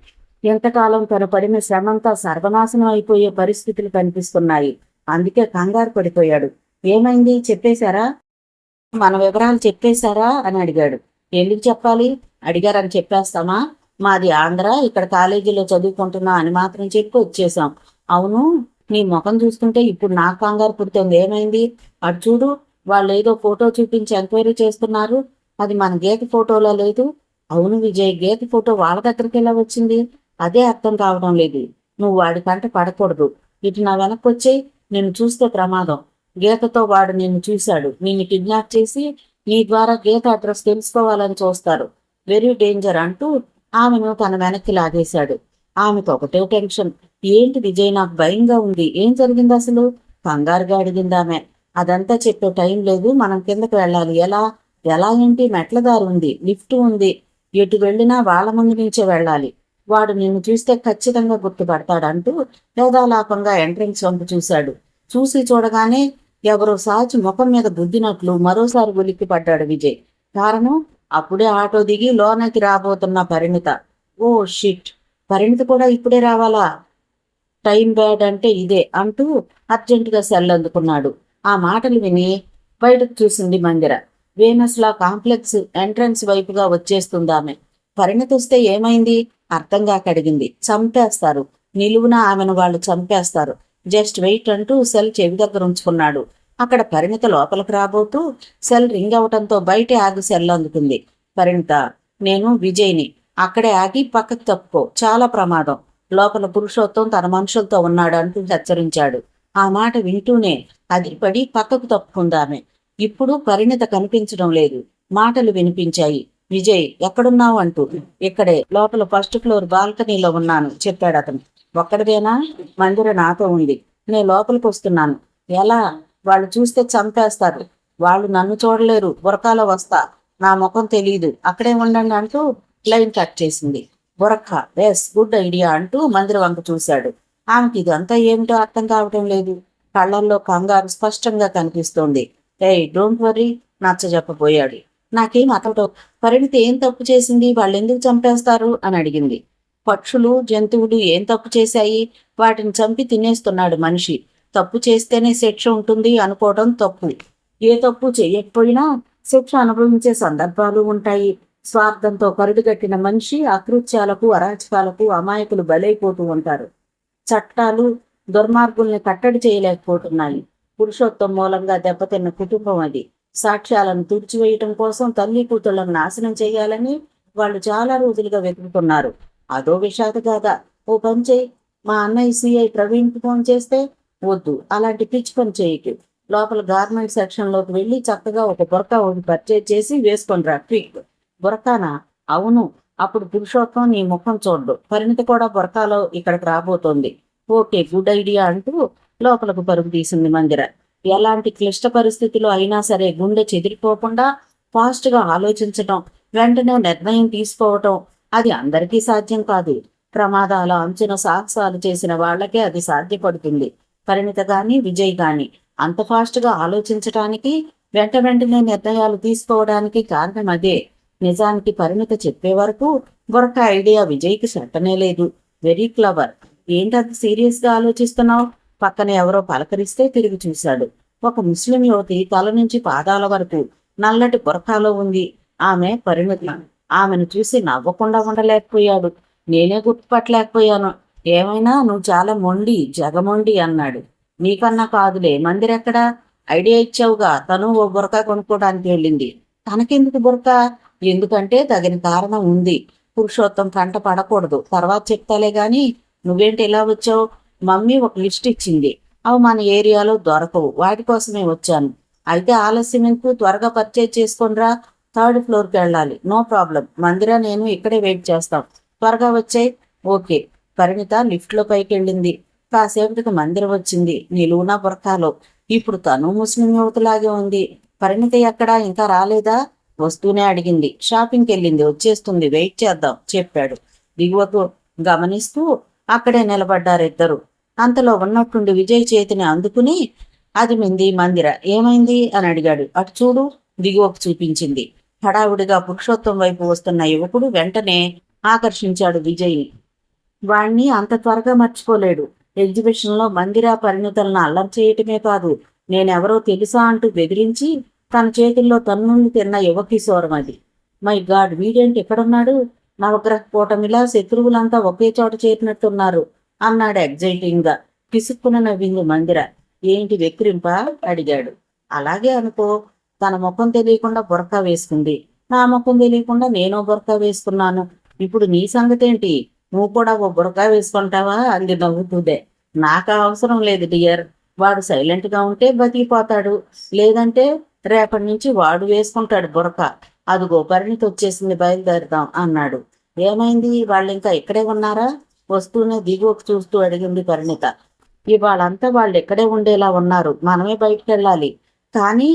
ఎంతకాలం తను పడిన శ్రమంతా సర్వనాశనం అయిపోయే పరిస్థితులు కనిపిస్తున్నాయి. అందుకే కంగారు పడిపోయాడు. ఏమైంది, చెప్పేశారా? మన వివరాలు చెప్పేశారా అని అడిగాడు. ఎందుకు చెప్పాలి? అడిగారని చెప్పేస్తామా? మాది ఆంధ్ర, ఇక్కడ కాలేజీలో చదువుకుంటున్నా అని మాత్రం చెప్పి వచ్చేసాం. అవును, నీ ముఖం చూస్తుంటే ఇప్పుడు నాకు కంగారు పుడుతుంది. ఏమైంది? అటు చూడు, వాళ్ళు ఏదో ఫోటో చూపించి ఎంక్వైరీ చేస్తున్నారు. అది మన గీత ఫోటోలో లేదు. అవును విజయ్, గీత ఫోటో వాళ్ళ దగ్గరికి ఎలా వచ్చింది? అదే అర్థం కావడం లేదు. నువ్వు వాడి కంట పడకూడదు. ఇటు నా వెనక్కి వచ్చేయి. నిన్ను చూస్తే ప్రమాదం. గీతతో వాడు నిన్ను చూశాడు. నిన్ను కిడ్నాప్ చేసి నీ ద్వారా గీత అడ్రస్ తెలుసుకోవాలని చూస్తారు. వెరీ డేంజర్ అంటూ ఆమెను తన వెనక్కి లాగేశాడు. ఆమెకు ఒకటే టెన్షన్. ఏంటి విజయ్, నాకు భయంగా ఉంది. ఏం జరిగింది అసలు? కంగారుగా అడిగిందామె. అదంతా చెప్పే టైం లేదు, మనం కిందకి వెళ్ళాలి. ఎలా? ఎలా ఏంటి? మెట్ల దారి ఉంది, లిఫ్ట్ ఉంది. ఎటు వెళ్ళినా వాళ్ళ ముందు నుంచే వెళ్ళాలి. వాడు నిన్ను చూస్తే ఖచ్చితంగా గుర్తుపడతాడంటూ యథాలాపంగా ఎంట్రన్స్ వంపు చూశాడు. చూసి చూడగానే ఎవరో సాచి ముఖం మీద గుద్దినట్లు మరోసారి ఉలిక్కి పడ్డాడు విజయ్. కారణం, అప్పుడే ఆటో దిగి లోనకి రాబోతున్న పరిణిత. ఓ షిట్, పరిణిత కూడా ఇప్పుడే రావాలా? టైం బ్యాడ్ అంటే ఇదే అంటూ అర్జెంటుగా సెల్ అందుకున్నాడు. ఆ మాటలు విని బయటకు చూసింది మందిర. వేనస్ లా కాంప్లెక్స్ ఎంట్రన్స్ వైపుగా వచ్చేస్తుందామె. పరిణితి వస్తే ఏమైంది? అర్థంగా కడిగింది. చంపేస్తారు, నిలువున ఆమెను వాళ్ళు చంపేస్తారు. జస్ట్ వెయిట్ అంటూ సెల్ చెవి దగ్గర ఉంచుకున్నాడు. అక్కడ పరిణిత లోపలికి రాబోతూ సెల్ రింగ్ అవటంతో బయటే ఆగి సెల్ అందుకుంది. పరిణిత, నేను విజయ్ని. అక్కడే ఆగి పక్కకు తప్పుకో, చాలా ప్రమాదం. లోపల పురుషోత్తం తన మనుషులతో ఉన్నాడు అంటూ హెచ్చరించాడు. ఆ మాట వింటూనే అదిపడి పక్కకు తప్పుకుందామె. ఇప్పుడు పరిణిత కనిపించడం లేదు. మాటలు వినిపించాయి. విజయ్, ఎక్కడున్నావు అంటూ. ఇక్కడే, లోపల ఫస్ట్ ఫ్లోర్ బాల్కనీలో ఉన్నాను చెప్పాడు అతను. ఒక్కడివేనా? మందిర నాతో ఉంది. నేను లోపలికి వస్తున్నాను. ఎలా? వాళ్ళు చూస్తే చంపేస్తారు. వాళ్ళు నన్ను చూడలేరు, బురకాలో వస్తా. నా ముఖం తెలీదు, అక్కడే ఉండండి అంటూ లైన్ కట్ చేసింది. బురఖా, ఎస్, గుడ్ ఐడియా అంటూ మందిర వంక చూశాడు. ఆమెకి ఇదంతా ఏమిటో అర్థం కావటం లేదు. కళ్ళల్లో కంగారు స్పష్టంగా కనిపిస్తోంది. ఏయ్, డోంట్ వర్రీ, నచ్చ చెప్పబోయాడు. నాకేం అతడు. పరిణితి ఏం తప్పు చేసింది? వాళ్ళు ఎందుకు చంపేస్తారు అని అడిగింది. పక్షులు, జంతువులు ఏం తప్పు చేశాయి? వాటిని చంపి తినేస్తున్నాడు మనిషి. తప్పు చేస్తేనే శిక్ష ఉంటుంది అనుకోవడం తప్పు. ఏ తప్పు చేయకపోయినా శిక్ష అనుభవించే సందర్భాలు ఉంటాయి. స్వార్థంతో కరుడుగట్టిన మనిషి అకృత్యాలకు, అరాచకాలకు అమాయకులు బలైపోతూ ఉంటారు. చట్టాలు దుర్మార్గుల్ని కట్టడి చేయలేకపోతున్నాయి. పురుషోత్తం మూలంగా దెబ్బతిన్న కుటుంబం అది. సాక్ష్యాలను తుడిచివేయటం కోసం తల్లి కూతుళ్లను నాశనం చేయాలని వాళ్ళు చాలా రోజులుగా వెతుకుతున్నారు. అదో విషాదగాథ. ఓ పని చేయి, మా అన్నయ్య సిఐ ప్రవీణ్కి ఫోన్ చేస్తే, వద్దు అలాంటి పిచ్చి పని చేయకు, లోపల గార్మెంట్ సెక్షన్లోకి వెళ్ళి చక్కగా ఒక బురకా ఒకటి పర్చేజ్ చేసి వేసుకొని రా, క్విక్. బురకానా? అవును. అప్పుడు పురుషోత్తం నీ ముఖం చూడ్డు. పరిణితి కూడా బురకాలో ఇక్కడికి రాబోతోంది. ఓకే, గుడ్ ఐడియా అంటూ లోపలకు పరుగు తీసింది మందిర. ఎలాంటి క్లిష్ట పరిస్థితిలో అయినా సరే గుండె చెదిరిపోకుండా ఫాస్ట్గా ఆలోచించటం, వెంటనే నిర్ణయం తీసుకోవటం అది అందరికీ సాధ్యం కాదు. ప్రమాదాల అంచున సాహసాలు చేసిన వాళ్లకే అది సాధ్యపడుతుంది. పరిణిత గాని విజయ్ గాని అంత ఫాస్ట్గా ఆలోచించటానికి, వెంటనే నిర్ణయాలు తీసుకోవడానికి కారణం అదే. నిజానికి పరిణిత చెప్పే వరకు బురక ఐడియా విజయ్కి సెట్టనే లేదు. Very clever. ఏంటంత సీరియస్గా ఆలోచిస్తున్నావు? పక్కన ఎవరో పలకరిస్తే తిరిగి చూశాడు. ఒక ముస్లిం యువతి తల నుంచి పాదాల వరకు నల్లటి బురకాలో ఉంది. ఆమె పరిణిత. ఆమెను చూసి నవ్వకుండా ఉండలేకపోయాడు. నేనే గుర్తుపట్టలేకపోయాను. ఏమైనా నువ్వు చాలా మొండి, జగమొండి అన్నాడు. నీకన్నా కాదులే, మందిరెక్కడా? ఐడియా ఇచ్చావుగా. తను ఓ బురక కొనుక్కోడానికి వెళ్ళింది. తనకెందుకు బురక? ఎందుకంటే తగిన కారణం ఉంది. పురుషోత్తం కంట పడకూడదు, తర్వాత చెప్తాలే గాని నువ్వేంటి ఇలా వచ్చావు? మమ్మీ ఒక లిస్ట్ ఇచ్చింది, అవి మన ఏరియాలో దొరకవు, వాటి కోసమే వచ్చాను. అయితే ఆలస్యం ఎందుకు, త్వరగా పర్చేజ్ చేసుకొనిరా. 3rd ఫ్లోర్కి వెళ్ళాలి. నో ప్రాబ్లం, మందిర నేను ఇక్కడే వెయిట్ చేస్తాం, త్వరగా వచ్చాయి. ఓకే. పరిణిత లిఫ్ట్లో పైకి వెళ్ళింది. కాసేపటికి మందిర వచ్చింది, నిలువునా బురకాలో. ఇప్పుడు తను ముస్లిం యువతలాగే ఉంది. పరిణిత ఎక్కడా, ఇంకా రాలేదా? వస్తూనే అడిగింది. షాపింగ్కి వెళ్ళింది, వచ్చేస్తుంది, వెయిట్ చేద్దాం చెప్పాడు. దిగువకు గమనిస్తూ అక్కడే నిలబడ్డారిద్దరు. అంతలో ఉన్నట్టుండి విజయ్ చేతిని అందుకుని అదిమింది మందిర. ఏమైంది అని అడిగాడు. అటు చూడు, దిగువకు చూపించింది. హడావుడిగా పురుషోత్తం వైపు వస్తున్న యువకుడు వెంటనే ఆకర్షించాడు విజయ్ని. వాణ్ణి అంత త్వరగా మర్చిపోలేడు. ఎగ్జిబిషన్లో మందిర పరిణితులను అల్లరి చేయటమే కాదు, నేనెవరో తెలుసా అంటూ బెదిరించి తన చేతుల్లో తన్నుల్ని తిన్న యువకిశోరం అది. మై గాడ్, వీడేంటి ఎక్కడున్నాడు? నవగ్రహ కూటమిలా శత్రువులంతా ఒకే చోట చేరినట్టున్నారు అన్నాడు ఎగ్జైటింగ్ గా. పిసుక్కున నవ్వింది మందిర. ఏంటి వెక్కిరింప అడిగాడు. అలాగే అనుకో. తన ముఖం తెలియకుండా బురకా వేసుకుంది, నా ముఖం తెలియకుండా నేను బురకా వేసుకున్నాను. ఇప్పుడు నీ సంగతేంటి? నువ్వు కూడా ఓ బురకా వేసుకుంటావా అంది నవ్వుతూదే. నాకు అవసరం లేదు డియర్. వాడు సైలెంట్ గా ఉంటే బతికిపోతాడు, లేదంటే రేపటి నుంచి వాడు వేసుకుంటాడు బురకా. అదుగో పరిణితి వచ్చేసింది, బయలుదేరుదాం అన్నాడు. ఏమైంది, వాళ్ళు ఇంకా ఇక్కడే ఉన్నారా? వస్తూనే దిగువకు చూస్తూ అడిగింది పరిణిత. ఇవాళంతా వాళ్ళు ఇక్కడే ఉండేలా ఉన్నారు, మనమే బయటికి వెళ్ళాలి. కానీ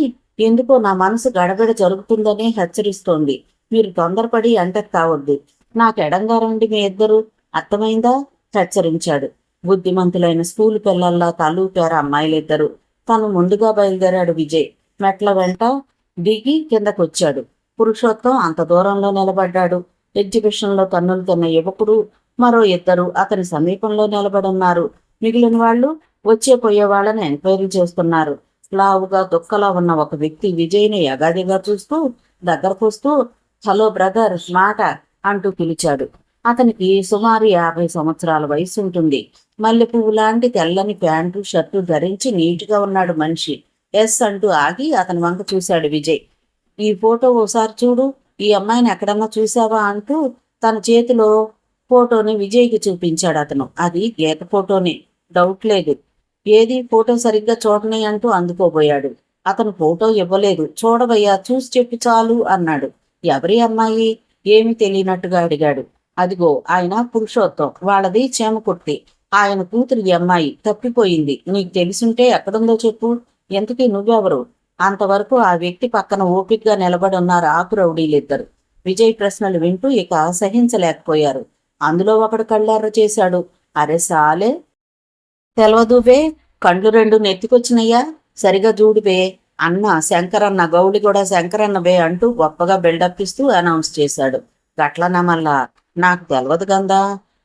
ఎందుకో నా మనసు గడబిడ జరుగుతుందని హెచ్చరిస్తోంది. మీరు తొందరపడి ఎంటర్ కావద్దు. నాకు ఎడంగా రండి మీ ఇద్దరు, అర్థమైందా? హెచ్చరించాడు. బుద్ధిమంతులైన స్కూల్ పిల్లల్లా తలూపారు అమ్మాయిలిద్దరు. తను ముందుగా బయలుదేరాడు విజయ్. మెట్ల వెంట దిగి కిందకొచ్చాడు. పురుషోత్తం అంత దూరంలో నిలబడ్డాడు. ఎగ్జిబిషన్లో తన్నులు తిన్న యువకుడు, మరో ఇద్దరు అతని సమీపంలో నిలబడున్నారు. మిగిలిన వాళ్ళు వచ్చే పోయే వాళ్ళని ఎంక్వైరీ చేస్తున్నారు. లావుగా దుక్కలా ఉన్న ఒక వ్యక్తి విజయ్ని యగాదిగా చూస్తూ దగ్గరకు వస్తూ, హలో బ్రదర్, మాట అంటూ పిలిచాడు. అతనికి సుమారు 50 సంవత్సరాల వయసు ఉంటుంది. మల్లెపువ్వు లాంటి తెల్లని ప్యాంటు షర్టు ధరించి నీట్గా ఉన్నాడు మనిషి. ఎస్ అంటూ ఆగి అతని వంక చూశాడు విజయ్. ఈ ఫోటో ఓసారి చూడు, ఈ అమ్మాయిని ఎక్కడన్నా చూసావా అంటూ తన చేతిలో ఫోటోని విజయ్కి చూపించాడు అతను. అది గీత ఫోటోనే, డౌట్ లేదు. ఏది, ఫోటో సరిగ్గా చూడని అంటూ అందుకోబోయాడు. అతను ఫోటో ఇవ్వలేదు. చూడవయ్యా, చూసి చెప్పి చాలు అన్నాడు. ఎవరి అమ్మాయి? ఏమీ తెలియనట్టుగా అడిగాడు. అదిగో ఆయన పురుషోత్తం, వాళ్ళది చేమకుర్తి. ఆయన కూతురి అమ్మాయి తప్పిపోయింది. నీకు తెలిసుంటే ఎక్కడుందో చెప్పు. ఎంతకీ నువ్వెవరు? అంతవరకు ఆ వ్యక్తి పక్కన ఓపిగ్గా నిలబడి ఉన్నారు ఆకు రౌడీలిద్దరు. విజయ్ ప్రశ్నలు వింటూ ఇక సహించలేకపోయారు. అందులో ఒకడు కళ్ళార చేశాడు. అరే సాలే, తెలవదువే, కండ్లు రెండు నెత్తికొచ్చినయ్యా, సరిగా చూడువే అన్న శంకరన్న, గౌడి కూడా శంకరన్నవే అంటూ గొప్పగా బిల్డప్ ఇస్తూ అనౌన్స్ చేశాడు. గట్లనా మళ్ళా? నాకు తెలవదు గందా.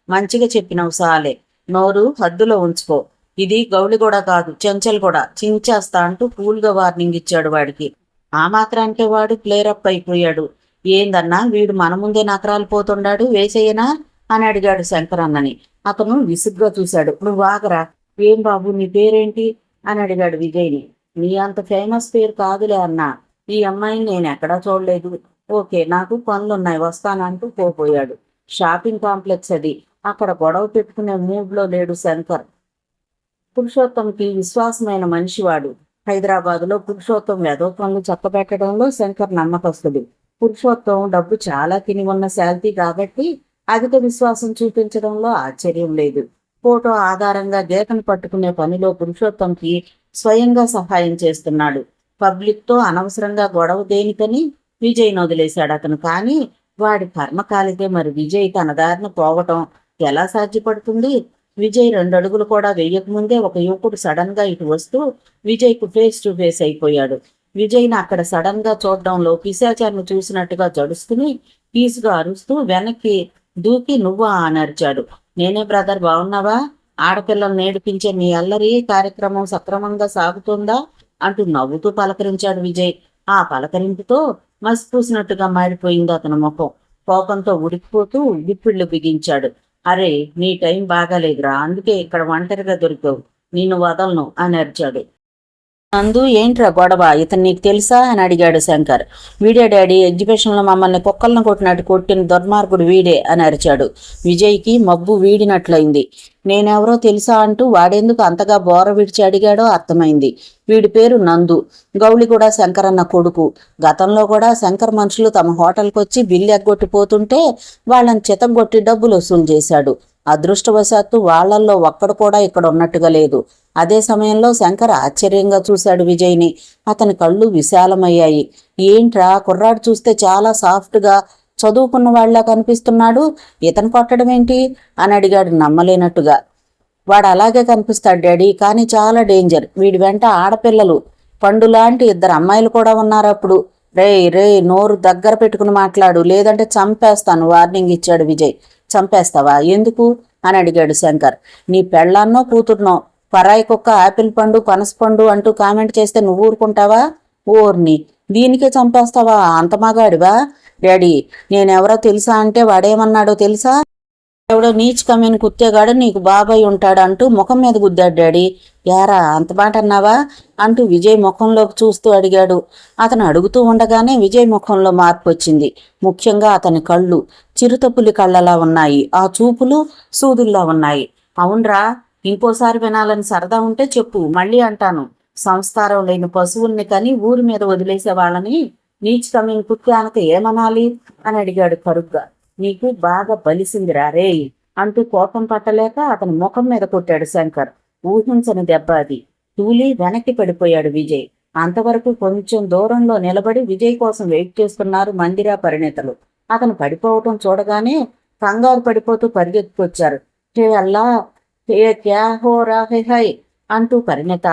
మంచిగా చెప్పినవు సాలే, నోరు హద్దులో ఉంచుకో. ఇది గౌళి కూడా కాదు, చెంచల్ కూడా, చించేస్తా అంటూ కూల్గా వార్నింగ్ ఇచ్చాడు వాడికి. ఆ మాత్రానికే వాడు ప్లేరప్ అయిపోయాడు. ఏందన్నా వీడు మన ముందే నకరాలు పోతుండాడు, వేసేయనా అని అడిగాడు శంకరన్నని. అతను విసుగ్గా చూశాడు. నువ్వు ఆగరా, ఏం బాబు నీ పేరేంటి అని అడిగాడు విజయ్ని. నీ అంత ఫేమస్ పేరు కాదులే అన్నా, ఈ అమ్మాయిని నేను ఎక్కడా చూడలేదు. ఓకే, నాకు పనులున్నాయి వస్తానంటూ పోపోయాడు. షాపింగ్ కాంప్లెక్స్ అది, అక్కడ గొడవ పెట్టుకునే మూడ్లో లేడు శంకర్. పురుషోత్తంకి విశ్వాసమైన మనిషివాడు. హైదరాబాదులో పురుషోత్తం వెధవ పనులు చక్కబెట్టడంలో శంకర్ నమ్మకస్తుడు. పురుషోత్తం డబ్బు చాలా తిని ఉన్న శాల్తీ కాబట్టి అధిక విశ్వాసం చూపించడంలో ఆశ్చర్యం లేదు. ఫోటో ఆధారంగా గీతను పట్టుకునే పనిలో పురుషోత్తంకి స్వయంగా సహాయం చేస్తున్నాడు. పబ్లిక్తో అనవసరంగా గొడవ దేనికని విజయ్ని వదిలేశాడు అతను. కానీ వాడి కర్మ కాలితే మరి విజయ్ తన దారిని పోవటం ఎలా సాధ్యపడుతుంది? విజయ్ 2 అడుగులు కూడా వేయకముందే ఒక యువకుడు సడన్ గా ఇటు వస్తూ విజయ్కు ఫేస్ టు ఫేస్ అయిపోయాడు. విజయ్ని అక్కడ సడన్ గా చూడడంలో పిశాచాన్ని చూసినట్టుగా జడుస్తుని పీసుగా అరుస్తూ వెనక్కి దూకి నువ్వా అని అరిచాడు. నేనే బ్రదర్, బాగున్నావా? ఆడపిల్లలు నేర్పించే నీ అల్లరి కార్యక్రమం సక్రమంగా సాగుతుందా అంటూ నవ్వుతూ పలకరించాడు విజయ్. ఆ పలకరింపుతో మసిపూసినట్టుగా మారిపోయింది అతని ముఖం. కోపంతో ఉడికిపోతూ గిప్పిళ్ళు బిగించాడు. అరే, నీ టైం బాగాలేదురా, అందుకే ఇక్కడ ఒంటరిగా దొరికావు, నిన్ను వదలను అని అరిచాడు. నందు, ఏంట్రా గొడవ, ఇతను నీకు తెలుసా అని అడిగాడు శంకర్. వీడే డాడీ, ఎగ్జిబిషన్లో మమ్మల్ని కుక్కలను కొట్టినట్టు కొట్టిన దుర్మార్గుడు వీడే అని అరిచాడు. విజయ్కి మబ్బు వీడినట్లయింది. నేనెవరో తెలుసా అంటూ వాడేందుకు అంతగా బోర విడిచి అడిగాడో అర్థమైంది. వీడి పేరు నందు, గౌళిగూడ శంకరన్న కొడుకు. గతంలో కూడా శంకర్ మనుషులు తమ హోటల్కి వచ్చి బిల్లు ఎగ్గొట్టిపోతుంటే వాళ్ళని చితగొట్టి డబ్బులు వసూలు చేశాడు. అదృష్టవశాత్తు వాళ్లల్లో ఒక్కడు కూడా ఇక్కడ ఉన్నట్టుగా లేదు. అదే సమయంలో శంకర్ ఆశ్చర్యంగా చూశాడు విజయ్ని. అతని కళ్ళు విశాలమయ్యాయి. ఏంట్రా, కుర్రాడు చూస్తే చాలా సాఫ్ట్గా చదువుకున్న వాళ్ళ కనిపిస్తున్నాడు, ఇతను కొట్టడం ఏంటి అని అడిగాడు నమ్మలేనట్టుగా. వాడు అలాగే కనిపిస్తాడు డాడీ, కానీ చాలా డేంజర్. వీడి వెంట ఆడపిల్లలు, పండులాంటి 2 అమ్మాయిలు కూడా ఉన్నారు. అప్పుడు రే నోరు దగ్గర పెట్టుకుని మాట్లాడు, లేదంటే చంపేస్తాను వార్నింగ్ ఇచ్చాడు విజయ్. చంపేస్తావా? ఎందుకు అని అడిగాడు శంకర్. నీ పెళ్ళాన్నో కూతుర్నో పరాయి కుక్క ఆపిల్ పండు పనసపండు అంటూ కామెంట్ చేస్తే నువ్వు ఊరుకుంటావా? ఓర్ని, దీనికే చంపేస్తావా? అంత మగాడివా? డాడీ, నేనెవరో తెలుసా అంటే వాడేమన్నాడో తెలుసా? ఎవడో నీచ్ కమ్యూని కుత్తేగాడు నీకు బాబాయ్ ఉంటాడంటూ ముఖం మీద గుద్దాడు డాడీ. యారా, అంత మాట అన్నావా అంటూ విజయ్ ముఖంలోకి చూస్తూ అడిగాడు. అతను అడుగుతూ ఉండగానే విజయ్ ముఖంలో మార్పు వచ్చింది. ముఖ్యంగా అతని కళ్ళు చిరుతపులి కళ్ళలా ఉన్నాయి. ఆ చూపులు సూదుల్లా ఉన్నాయి. అవునరా, ఇంకోసారి వినాలని సరదా ఉంటే చెప్పు, మళ్ళీ అంటాను. సంస్కారం లేని పశువుల్ని కని ఊరి మీద వదిలేసే వాళ్ళని నీచ్ కమ్యూని కుత్తే అనక ఏమనాలి అని అడిగాడు కరుగ్గా. నీకు బాగా బలిసిందిరా రే అంటూ కోపం పట్టలేక అతని ముఖం మీద కొట్టాడు శంకర్. ఊహించని దెబ్బ అది. తూలి వెనక్కి పడిపోయాడు విజయ్. అంతవరకు కొంచెం దూరంలో నిలబడి విజయ్ కోసం వెయిట్ చేస్తున్నారు మందిరా పరిణితలు. అతను పడిపోవటం చూడగానే కంగారు పడిపోతూ పరిగెత్తుకొచ్చారు. హే అల్లా, హే క్యా హో రా హై అంటూ పరిణిత,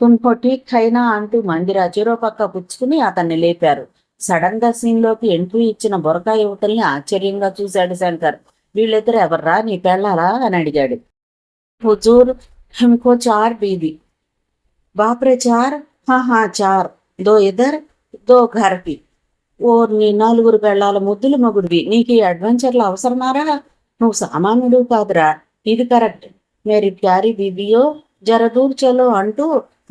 తుమ్హో ఠీక్ ఖైనా అంటూ మందిరా చెరో పక్క పుచ్చుకుని అతన్ని లేపారు. సడన్ గా సీన్ లోకి ఎంట్రీ ఇచ్చిన బొరకా యువతల్ని ఆశ్చర్యంగా చూశాడు శంకర్. వీళ్ళిద్దరు ఎవర్రా, నీ పెళ్ళాలా అని అడిగాడు. హుజూర్, హిమ్కో 4 బీబీ. బాప్రే 4? हाँ 4, 2 इधर 2 घर पे. ఓ నీ 4 పెళ్ళాల ముద్దులు మొగుడివి, నీకు ఈ అడ్వెంచర్లు అవసరమారా? నువ్వు సామాన్యుడు కాదురా, ఇది కరెక్ట్. మేరీ ప్యారీ బీబీయో జర దూర్ చలో అంటూ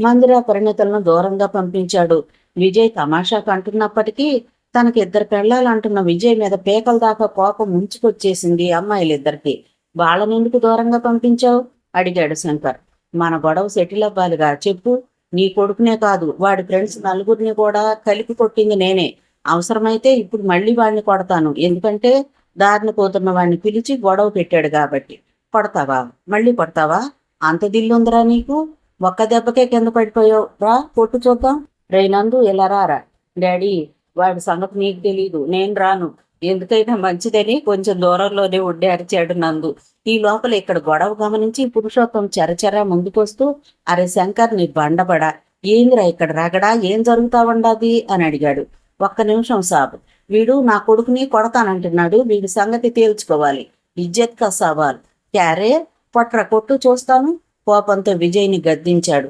మందిరా పరిణితులను దూరంగా పంపించాడు. విజయ్ తమాషాకు అంటున్నప్పటికీ తనకి 2 పెళ్ళాలంటున్న విజయ్ మీద పేకల దాకా కోపం ముంచుకొచ్చేసింది అమ్మాయిలిద్దరికి. వాళ్ళనెందుకు దూరంగా పంపించావు అడిగాడు శంకర్. మన గొడవ సెటిల్ అవ్వాలిగా, చెప్పు. నీ కొడుకునే కాదు, వాడి ఫ్రెండ్స్ 4 కూడా కలిపి కొట్టింది నేనే. అవసరమైతే ఇప్పుడు మళ్ళీ వాడిని కొడతాను, ఎందుకంటే దారిని పోతున్న వాడిని పిలిచి గొడవ పెట్టాడు కాబట్టి. కొడతావా? మళ్ళీ కొడతావా? అంత దిల్లుందిరా నీకు? ఒక్క దెబ్బకే కింద పడిపోయావు, రా కొట్టు చూద్దాం. రేనందు, ఇలా రారా. డాడీ, వాడి సంగతి నీకు తెలీదు, నేను రాను. ఎందుకైనా మంచిదని కొంచెం దూరంలోనే ఉండి అరిచాడు నందు. ఈ లోపల ఇక్కడ గొడవ గమనించి పురుషోత్తం చెరచెర ముందుకొస్తూ, అరే శంకర్, నీ బండబడా, ఏందిరా ఇక్కడ రగడా, ఏం జరుగుతావండాది అని అడిగాడు. 1 నిమిషం సాబ్, వీడు నా కొడుకుని కొడతానంటున్నాడు, వీడి సంగతి తేల్చుకోవాలి. ఇజ్జత్ కా సవాల్. క్యారే, పొట్ర కొట్టు చూస్తాను. కోపంతో విజయ్ని గద్దించాడు.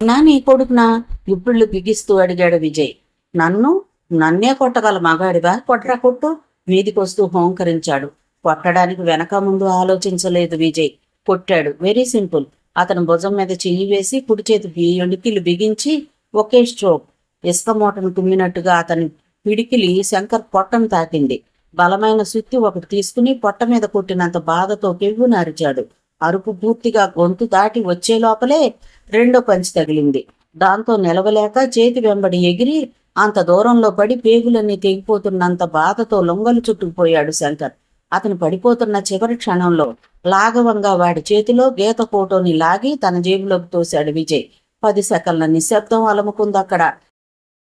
నా నీ కొడుకునా? గుప్పిళ్ళు బిగిస్తూ అడిగాడు విజయ్. నన్నే కొట్టగల మగాడివా? కొట్రా కొట్టు, మీదికొస్తూ హోంకరించాడు. కొట్టడానికి వెనక ముందు ఆలోచించలేదు విజయ్. కొట్టాడు. Very simple. అతను భుజం మీద చెయ్యి వేసి కుడి చేతి పిడికిలి బిగించి ఒకే స్ట్రోక్. ఇసుక మూటను తుమ్మినట్టుగా అతని పిడికిలి శంకర్ పొట్టను తాకింది. బలమైన సుత్తి ఒకటి తీసుకుని పొట్ట మీద కొట్టినంత బాధతో కెవ్వున అరిచాడు. అరుపు పూర్తిగా గొంతు దాటి వచ్చే లోపలే రెండో పంచి తగిలింది. దాంతో నిలవలేక చేతి వెంబడి ఎగిరి అంత దూరంలో పడి పేగులన్నీ తెగిపోతున్నంత బాధతో లొంగలు చుట్టుకుపోయాడు శంకర్. అతను పడిపోతున్న చివరి క్షణంలో లాఘవంగా వాడి చేతిలో గీత ఫోటోని లాగి తన జేబులోకి తోశాడు విజయ్. 10 సెకన్ల నిశ్శబ్దం అలముకుందక్కడ.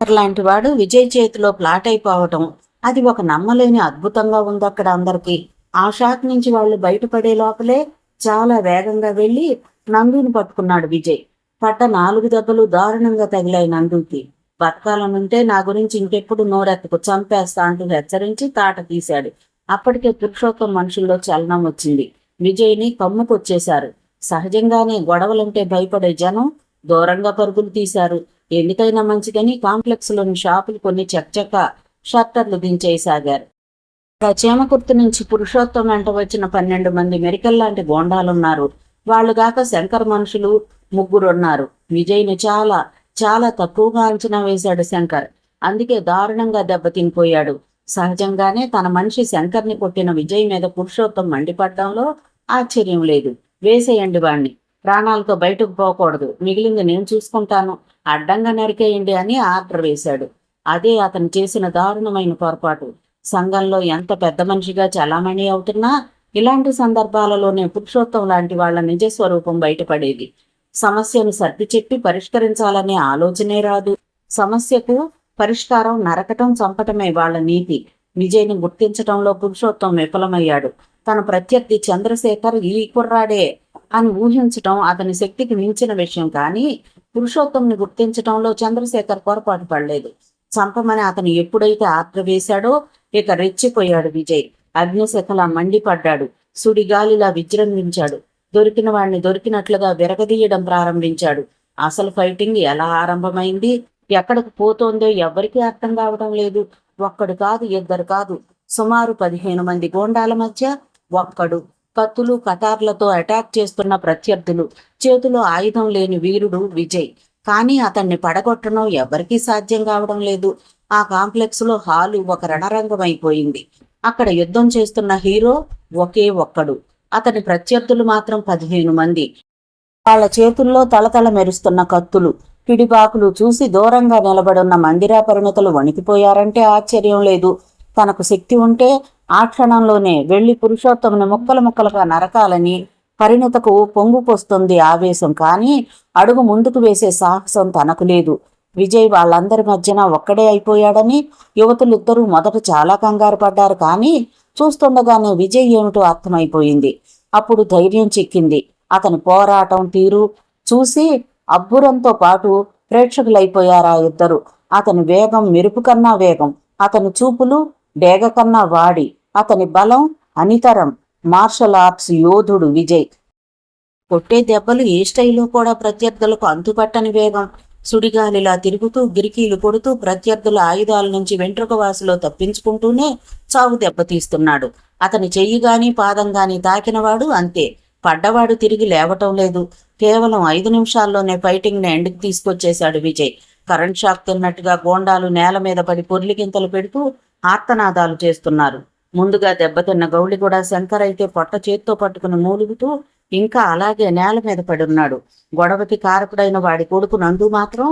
లాంటి వాడు విజయ్ చేతిలో ఫ్లాట్ అయిపోవటం, అది ఒక నమ్మలేని అద్భుతంగా ఉందక్కడ అందరికీ. ఆ షాక్ నుంచి వాళ్ళు బయటపడే లోపలే చాలా వేగంగా వెళ్లి నందుని పట్టుకున్నాడు విజయ్. పట్ట 4 దెబ్బలు దారుణంగా తగిలాయి నందుకి. బతకాలనుంటే నా గురించి ఇంకెప్పుడు నోరెత్తకు, చంపేస్తా అంటూ హెచ్చరించి తాట తీశాడు. అప్పటికే పురుషోత్తం మనుషుల్లో చలనం వచ్చింది. విజయ్ని కమ్ముకొచ్చేశారు. సహజంగానే గొడవలంటే భయపడే జనం దూరంగా పరుగులు తీశారు. ఎందుకైనా మంచిదని కాంప్లెక్స్లోని షాపులు కొన్ని చకచక షట్టర్లు దించేయసాగారు. చీమకుర్తి నుంచి పురుషోత్తం వెంట వచ్చిన 12 మంది మెరికల్ లాంటి గోండాలున్నారు. వాళ్ళుగాక శంకర్ మనుషులు 3 ఉన్నారు. విజయ్ని చాలా చాలా తక్కువగా అంచనా వేశాడు శంకర్. అందుకే దారుణంగా దెబ్బతినిపోయాడు. సహజంగానే తన మనిషి శంకర్ని కొట్టిన విజయ్ మీద పురుషోత్తం మండిపడ్డంలో ఆశ్చర్యం లేదు. వేసేయండి వాణ్ణి, ప్రాణాలతో బయటకు పోకూడదు, మిగిలింది నేను చూసుకుంటాను, అడ్డంగా నరికేయండి అని ఆర్డర్ వేశాడు. అదే అతను చేసిన దారుణమైన పొరపాటు. సంఘంలో ఎంత పెద్ద మనిషిగా చలామణి అవుతున్నా ఇలాంటి సందర్భాలలోనే పురుషోత్తం లాంటి వాళ్ళ నిజస్వరూపం బయటపడేది. సమస్యను సర్ది చెప్పి పరిష్కరించాలనే ఆలోచనే రాదు. సమస్యకు పరిష్కారం నరకటం, చంపటమే వాళ్ల నీతి. విజయ్ని గుర్తించటంలో పురుషోత్తం విఫలమయ్యాడు. తన ప్రత్యర్థి చంద్రశేఖర్ ఈ కుర్రాడే అని ఊహించటం అతని శక్తికి మించిన విషయం. కానీ పురుషోత్తంని గుర్తించటంలో చంద్రశేఖర్ పొరపాటు పడలేదు. చంపమని అతను ఎప్పుడైతే ఆర్డర్ వేశాడో ఇక రెచ్చిపోయాడు విజయ్. అగ్నిశకలా మండిపడ్డాడు. సుడిగాలిలా విజృంభించాడు. దొరికిన వాడిని దొరికినట్లుగా విరగదీయడం ప్రారంభించాడు. అసలు ఫైటింగ్ ఎలా ఆరంభమైంది, ఎక్కడికి పోతోందో ఎవ్వరికీ అర్థం కావడం లేదు. ఒక్కడు కాదు, 2 కాదు, సుమారు 15 మంది గోండాల మధ్య ఒక్కడు. కత్తులు కటార్లతో అటాక్ చేస్తున్న ప్రత్యర్థులు. చేతిలో ఆయుధం లేని వీరుడు విజయ్. కానీ అతన్ని పడగొట్టడం ఎవరికీ సాధ్యం కావడం లేదు. ఆ కాంప్లెక్స్ లో హాలు ఒక రణరంగం అయిపోయింది. అక్కడ యుద్ధం చేస్తున్న హీరో ఒకే ఒక్కడు. అతని ప్రత్యర్థులు మాత్రం 15 మంది. వాళ్ళ చేతుల్లో తలతల మెరుస్తున్న కత్తులు, పిడిబాకులు చూసి దూరంగా నిలబడున్న మందిరా పరిమితులు వణికిపోయారంటే ఆశ్చర్యం లేదు. తనకు శక్తి ఉంటే ఆ క్షణంలోనే వెళ్లి పురుషోత్తముని ముక్కలు ముక్కలుగా నరకాలని పరిణతకు పొంగుకొస్తుంది ఆవేశం. కానీ అడుగు ముందుకు వేసే సాహసం తనకు లేదు. విజయ్ వాళ్ళందరి మధ్యన ఒక్కడే అయిపోయాడని యువతులిద్దరూ మొదట చాలా కంగారు పడ్డారు. కానీ చూస్తుండగానే విజయ్ ఏమిటో అర్థమైపోయింది. అప్పుడు ధైర్యం చిక్కింది. అతని పోరాటం తీరు చూసి అబ్బురంతో పాటు ప్రేక్షకులైపోయారా ఇద్దరు. అతని వేగం మెరుపు కన్నా వేగం, అతని చూపులు డేగ కన్నా వాడి, అతని బలం అనితరం. మార్షల్ ఆర్ట్స్ యోధుడు విజయ్. కొట్టే దెబ్బలు ఏ స్టైల్లో కూడా ప్రత్యర్థులకు అంతుపట్టని వేగం. సుడిగాలిలా తిరుగుతూ గిరికీలు కొడుతూ ప్రత్యర్థుల ఆయుధాల నుంచి వెంట్రుకవాసులో తప్పించుకుంటూనే చావు దెబ్బతీస్తున్నాడు. అతని చెయ్యి గాని పాదం గాని తాకినవాడు అంతే, పడ్డవాడు తిరిగి లేవటం లేదు. కేవలం 5 నిమిషాల్లోనే ఫైటింగ్ని ఎండ్కి తీసుకొచ్చేశాడు విజయ్. కరెంట్ షాక్ తిన్నట్టుగా గోండాలు నేల మీద పడి పొర్లిగింతలు పెడుతూ ఆర్తనాదాలు చేస్తున్నారు. ముందుగా దెబ్బతిన్న గౌళి కూడా శంకర్ అయితే పొట్ట చేత్తో పట్టుకుని మూలుగుతూ ఇంకా అలాగే నేల మీద పడున్నాడు. గొడవకి కారకుడైన వాడి కొడుకు నందు మాత్రం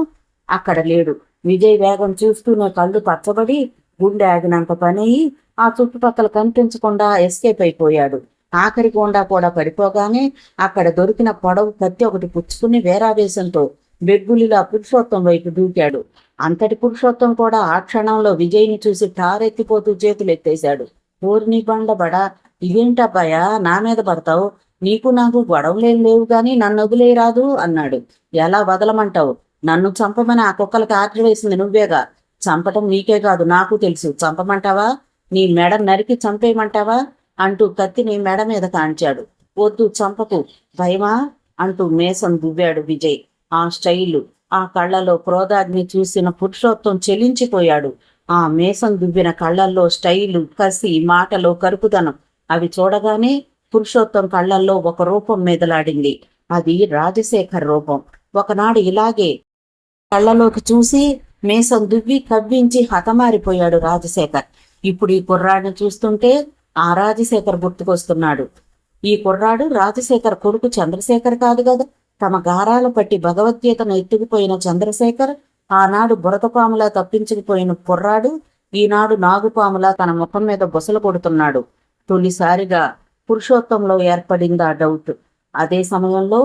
అక్కడ లేడు. విజయ్ వేగం చూస్తూనే కళ్ళు పచ్చబడి గుండె ఆగినంత పనయి ఆ చుట్టుపక్కల కనిపించకుండా ఎస్కేప్ అయిపోయాడు. ఆఖరి గోండా కూడా పడిపోగానే అక్కడ దొరికిన పొడవు కత్తి ఒకటి పుచ్చుకుని వేరావేశంతో బెగ్గులిలా పురుషోత్తం వైపు దూకాడు. అంతటి పురుషోత్తం కూడా ఆ క్షణంలో విజయ్ని చూసి ఠారెత్తిపోతూ చేతులు ఎత్తేశాడు. ఊరిని బండబడా, ఇదేంటబ్బాయా నా మీద పడతావు, నీకు నాకు గొడవలేం లేవు గాని నన్ను వదిలేయరాదు అన్నాడు. ఎలా వదలమంటావు? నన్ను చంపమని ఆ కుక్కలకి ఆర్డర్ వేసింది నువ్వేగా. చంపటం నీకే కాదు నాకు తెలుసు. చంపమంటావా? నీ మెడ నరికి చంపేయమంటావా అంటూ కత్తిని మెడ మీద కాంచాడు. వద్దు, చంపకు. భయమా? అంటూ మేసం దువ్వాడు విజయ్. ఆ స్టైలు, ఆ కళ్ళలో క్రోధాగ్ని చూసిన పురుషోత్తం చెలించిపోయాడు. ఆ మేసం దువ్విన కళ్ళల్లో స్టైలు, కసి, మాటలో కరుకుదనం అవి చూడగానే పురుషోత్తం కళ్ళల్లో ఒక రూపం మెదలాడింది. అది రాజశేఖర్ రూపం. ఒకనాడు ఇలాగే కళ్ళలోకి చూసి మేసం దువ్వి కవ్వించి హతమారిపోయాడు రాజశేఖర్. ఇప్పుడు ఈ కుర్రాడిని చూస్తుంటే ఆ రాజశేఖర్ గుర్తుకొస్తున్నాడు. ఈ కుర్రాడు రాజశేఖర్ కొడుకు చంద్రశేఖర్ కాదు కదా. తమ గారాల పట్టి భగవద్గీతను ఎత్తుకుపోయిన చంద్రశేఖర్ ఆనాడు బురతపాములా తప్పించుకుపోయిన కుర్రాడు ఈనాడు నాగుపాములా తన ముఖం మీద బుసలు కొడుతున్నాడు. తొలిసారిగా పురుషోత్తంలో ఏర్పడింది ఆ డౌట్. అదే సమయంలో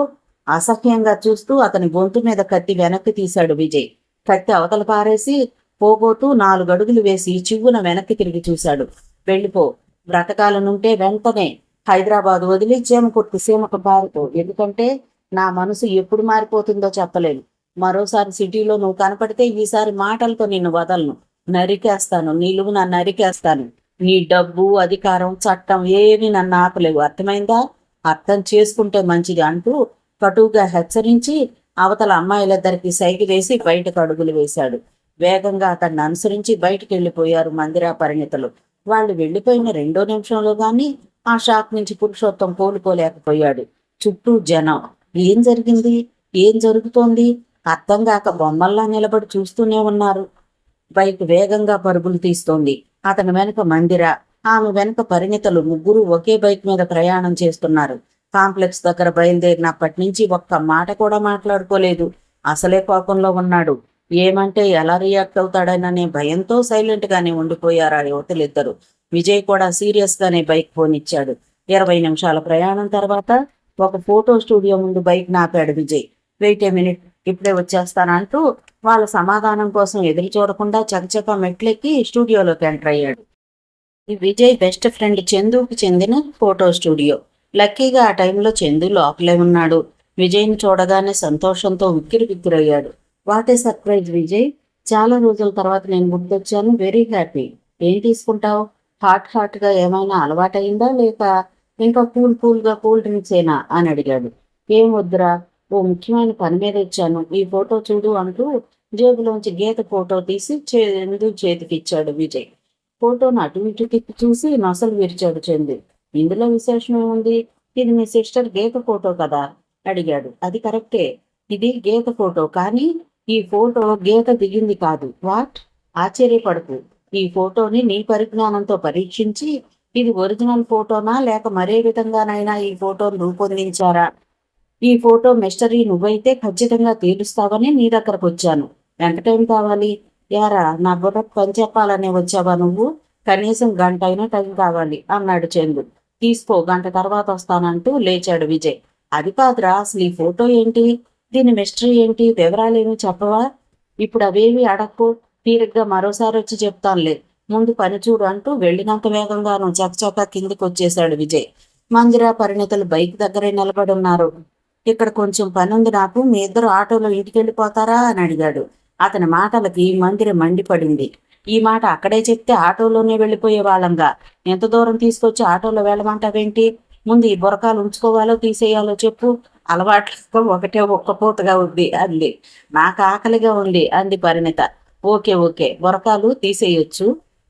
అసహ్యంగా చూస్తూ అతని గొంతు మీద కత్తి వెనక్కి తీశాడు విజయ్. కత్తి అవతల పారేసి పోగోతూ 4 అడుగులు వేసి చివ్వున వెనక్కి తిరిగి చూశాడు. వెళ్ళిపో, బ్రతకాలనుంటే వెంటనే హైదరాబాద్ వదిలి చీమకుర్తి సీమకు పారిపో. ఎందుకంటే నా మనసు ఎప్పుడు మారిపోతుందో చెప్పలేను. మరోసారి సిటీలో నువ్వు కనపడితే ఈసారి మాటలతో నిన్ను వదలను. నరికేస్తాను, నిలువున నరికేస్తాను. నీ డబ్బు, అధికారం, చట్టం ఏవి నన్ను ఆపలేవు. అర్థమైందా? అర్థం చేసుకుంటే మంచిది అంటూ కటువుగా హెచ్చరించి అవతల అమ్మాయిలిద్దరికి సైకిల్ వేసి బయటకు అడుగులు వేశాడు. వేగంగా అతన్ని అనుసరించి బయటికి వెళ్ళిపోయారు మందిరా పరిణితులు. వాళ్ళు వెళ్ళిపోయిన 2వ నిమిషంలో గాని ఆ షాక్ నుంచి పురుషోత్తం కోలుకోలేకపోయాడు. చుట్టూ జనం. ఏం జరిగింది, ఏం జరుగుతోంది అర్థం కాక బొమ్మల్లా నిలబడి చూస్తూనే ఉన్నారు. బైక్ వేగంగా పరుగులు తీస్తోంది. అతని వెనుక మందిర, ఆమె వెనుక పరిణితులు ముగ్గురు ఒకే బైక్ మీద ప్రయాణం చేస్తున్నారు. కాంప్లెక్స్ దగ్గర బయలుదేరినప్పటి నుంచి ఒక్క మాట కూడా మాట్లాడుకోలేదు. అసలే కోపంలో ఉన్నాడు. ఏమంటే ఎలా రియాక్ట్ అవుతాడననే భయంతో సైలెంట్ గానే ఉండిపోయారు ఆ యువతలిద్దరు. విజయ్ కూడా సీరియస్ గానే బైక్ పోనిచ్చాడు. 20 నిమిషాల ప్రయాణం తర్వాత ఒక ఫోటో స్టూడియో ముందు బైక్ నాపాడు విజయ్. వెయిట్ ఏ మినిట్, ఇప్పుడే వచ్చేస్తానంటూ వాళ్ళ సమాధానం కోసం ఎదురు చూడకుండా చకచకా మెట్లెక్కి స్టూడియోలోకి ఎంటర్ అయ్యాడు. ఈ విజయ్ బెస్ట్ ఫ్రెండ్ చందుకి చెందిన ఫోటో స్టూడియో. లక్కీగా ఆ టైంలో చందు లోపలే ఉన్నాడు. విజయ్ని చూడగానే సంతోషంతో ఉక్కిరిబిక్కిరయ్యాడు. వాట్ ఏ సర్ప్రైజ్ విజయ్, చాలా రోజుల తర్వాత నేను గుర్తొచ్చాను. Very happy. ఏం తీసుకుంటావు? హాట్గా ఏమైనా అలవాటైందా లేక ఇంకా కూల్గా కూల్ డ్రింక్స్ ఏనా అని అడిగాడు. ఏం వద్దురా, ఓ ముఖ్యమైన పని మీద వచ్చాను. ఈ ఫోటో చూడు అంటూ జేబులోంచి గీత ఫోటో తీసి చందు చేతికిచ్చాడు విజయ్. ఫోటోను అటు ఇటు తిప్పి చూసి నొసలు విరిచాడు చందు. ఇందులో విశేషం ఏముంది? ఇది మీ సిస్టర్ గీత ఫోటో కదా అడిగాడు. అది కరెక్టే, ఇది గీత ఫోటో, కానీ ఈ ఫోటో గీత దిగింది కాదు. వాట్? ఆశ్చర్యపడుతూ ఈ ఫోటోని నీ పరిజ్ఞానంతో పరీక్షించి ఇది ఒరిజినల్ ఫోటోనా లేక మరే విధంగానైనా ఈ ఫోటోను రూపొందించారా? ఈ ఫోటో మిస్టరీ నువ్వైతే ఖచ్చితంగా తీరుస్తావని నీ దగ్గరకు వచ్చాను. ఎంత టైం కావాలి? యారా, నా బుర్రకు పని చెప్పాలనే వచ్చావా నువ్వు? కనీసం 1 గంట అయినా టైం కావాలి అన్నాడు చందు. తీసుకో, 1 గంట తర్వాత వస్తానంటూ లేచాడు విజయ్. అది కాదురా, అసలు ఈ ఫోటో ఏంటి, దీని మిస్టరీ ఏంటి, వివరాలేమి చెప్పవా? ఇప్పుడు అవేవి అడక్కు, తీరిగ్గా మరోసారి వచ్చి చెప్తానులే, ముందు పని చూడు అంటూ వెళ్ళినంత వేగంగాను చకచకా కిందికి వచ్చేశాడు విజయ్. మందిరా పరిణితులు బైక్ దగ్గరే నిలబడి ఉన్నారు. ఇక్కడ కొంచెం పని ఉంది నాకు, మీ ఇద్దరు ఆటోలో ఇంటికి వెళ్ళిపోతారా అని అడిగాడు. అతని మాటలకి మందిర మండిపడింది. ఈ మాట అక్కడే చెప్తే ఆటోలోనే వెళ్ళిపోయే వాళ్ళంగా ఎంత దూరం తీసుకొచ్చి ఆటోలో వెళ్ళమంటావేంటి? ముందు ఈ బురకాలు ఉంచుకోవాలో తీసేయాలో చెప్పు. అలవాట్లతో ఒకటే ఒక్కపోతగా ఉంది అంది. నాకు ఆకలిగా ఉంది అంది పరిణిత. ఓకే, బురకాలు తీసేయొచ్చు,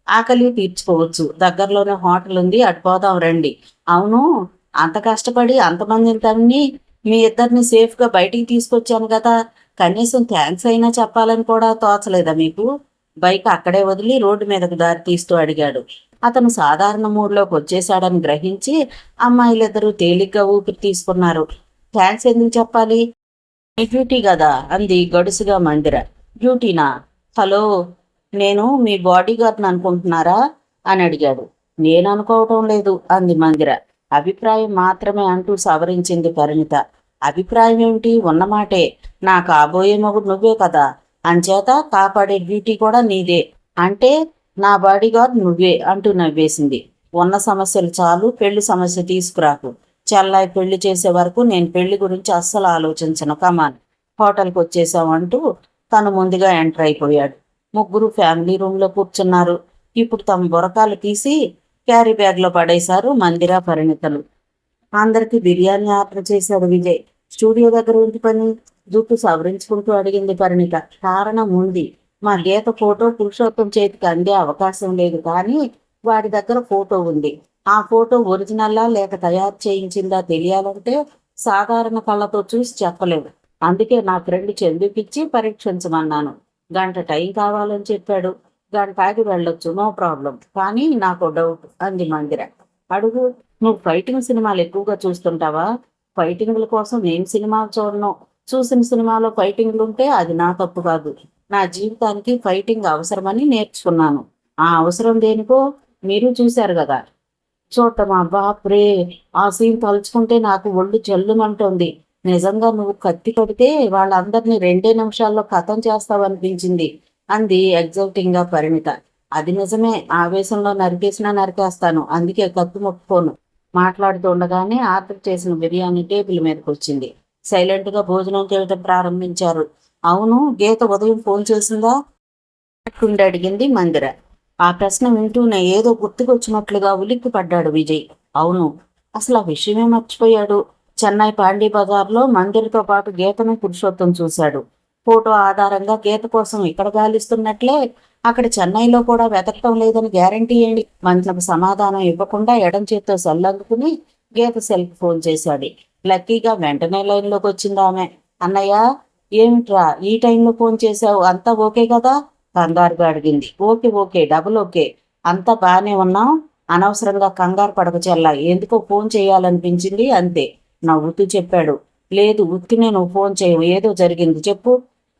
ఆకలి తీర్చుకోవచ్చు. దగ్గరలోనే హోటల్ ఉంది, అటు పోదాం రండి. అవును, అంత కష్టపడి అంతమందిని తన్ని మీ ఇద్దరిని సేఫ్గా బయటికి తీసుకొచ్చాను కదా, కనీసం థ్యాంక్స్ అయినా చెప్పాలని కూడా తోచలేదా మీకు? బైక్ అక్కడే వదిలి రోడ్డు మీదకు దారి తీస్తూ అడిగాడు. అతను సాధారణ మూడ్లోకి వచ్చేశాడని గ్రహించి అమ్మాయిలిద్దరూ తేలిగ్గా ఊపిరి తీసుకున్నారు. థ్యాంక్స్ ఎందుకు చెప్పాలి? మీ డ్యూటీ కదా అంది గడుసుగా మందిర. డ్యూటీనా? హలో, నేను మీ బాడీ గార్డ్ని అనుకుంటున్నారా అని అడిగాడు. నేను అనుకోవటం లేదు అంది మందిర. అభిప్రాయం మాత్రమే అంటూ సవరించింది పరిణిత. అభిప్రాయం ఏమిటి, ఉన్నమాటే. నా కాబోయే మొగుడు నువ్వే కదా, అంచేత కాపాడే డ్యూటీ కూడా నీదే. అంటే నా బాడీ గార్డ్ నువ్వే అంటూ నవ్వేసింది. ఉన్న సమస్యలు చాలు, పెళ్లి సమస్య తీసుకురాకు. చెల్లాయి పెళ్లి చేసే వరకు నేను పెళ్లి గురించి అస్సలు ఆలోచించను. కమాన్, హోటల్కి వచ్చేసాం అంటూ తను ముందుగా ఎంటర్ అయిపోయాడు. ముగ్గురు ఫ్యామిలీ రూమ్లో కూర్చున్నారు. ఇప్పుడు తమ బురకాలు తీసి క్యారీ బ్యాగ్లో పడేశారు మందిరా పరిణితలు. అందరికి బిర్యానీ ఆర్డర్ చేశాడు విజయ్. స్టూడియో దగ్గర ఏంటి పని? జుట్టు సవరించుకుంటూ అడిగింది పరిణిత. కారణం ఉంది. మా గీత ఫోటో పురుషోత్తం చేతికి అందే అవకాశం లేదు, కానీ వాడి దగ్గర ఫోటో ఉంది. ఆ ఫోటో ఒరిజినల్లా లేక తయారు చేయించిందా తెలియాలంటే సాధారణ కళ్ళతో చూసి చెప్పలేవు. అందుకే నా ఫ్రెండ్ చందుకిచ్చి పరీక్షించమన్నాను. గంట టైం కావాలని చెప్పాడు. గంట ఆగి వెళ్ళొచ్చు, నో ప్రాబ్లం. కానీ నాకు డౌట్ అంది మందిర. అడుగు. నువ్వు ఫైటింగ్ సినిమాలు ఎక్కువగా చూస్తుంటావా? ఫైటింగ్ల కోసం నేను సినిమాలు చూడను. చూసిన సినిమాలో ఫైటింగ్లు ఉంటే అది నా తప్పు కాదు. నా జీవితానికి ఫైటింగ్ అవసరమని నేర్చుకున్నాను. ఆ అవసరం దేనికో మీరు చూశారు కదా. చూడటమా? బాప్రే, ఆ సీన్ తలుచుకుంటే నాకు ఒళ్ళు జల్లుమంటోంది. నిజంగా నువ్వు కత్తి కొడితే వాళ్ళందరినీ 2 నిమిషాల్లో ఖతం చేస్తావనిపించింది అంది ఎగ్జైటింగ్ గా పరిణిత. అది నిజమే. ఆవేశంలో నరికేసినా నరికేస్తాను, అందుకే కత్తి ముట్టుకోను. మాట్లాడుతూ ఉండగానే ఆర్డర్ చేసిన బిర్యానీ టేబుల్ మీదకి వచ్చింది. సైలెంట్ గా భోజనం చేయడం ప్రారంభించారు. అవును, గీత ఉదయం ఫోన్ చేసిందా అట్టుండి అడిగింది మందిర. ఆ ప్రశ్న వింటూనే ఏదో గుర్తుకొచ్చినట్లుగా ఉలిక్కి పడ్డాడు విజయ్. అవును, అసలు ఆ విషయమే మర్చిపోయాడు. చెన్నై పాండీ బజార్లో మందిరతో పాటు గీతను పురుషోత్తం చూశాడు. ఫోటో ఆధారంగా గీత కోసం ఇక్కడ గాలిస్తున్నట్లే అక్కడ చెన్నైలో కూడా వెతకటం లేదని గ్యారంటీ ఏంటి? మంత్రికి సమాధానం ఇవ్వకుండా ఎడం చేత్తో సెల్లందుకుని గీత సెల్కి ఫోన్ చేశాడు. లక్కీగా వెంటనే లైన్లోకి వచ్చింది ఆమె. అన్నయ్య, ఏమిట్రా ఈ టైంలో ఫోన్ చేశావు? అంతా ఓకే కదా? కంగారుగా అడిగింది. ఓకే ఓకే, డబుల్ ఓకే, అంతా బాగానే ఉన్నాం. అనవసరంగా కంగారు పడక చెల్లా, ఎందుకో ఫోన్ చేయాలనిపించింది అంతే నవ్వుతూ చెప్పాడు. లేదు, ఉత్తినే నువ్వు ఫోన్ చేయవు, ఏదో జరిగింది చెప్పు.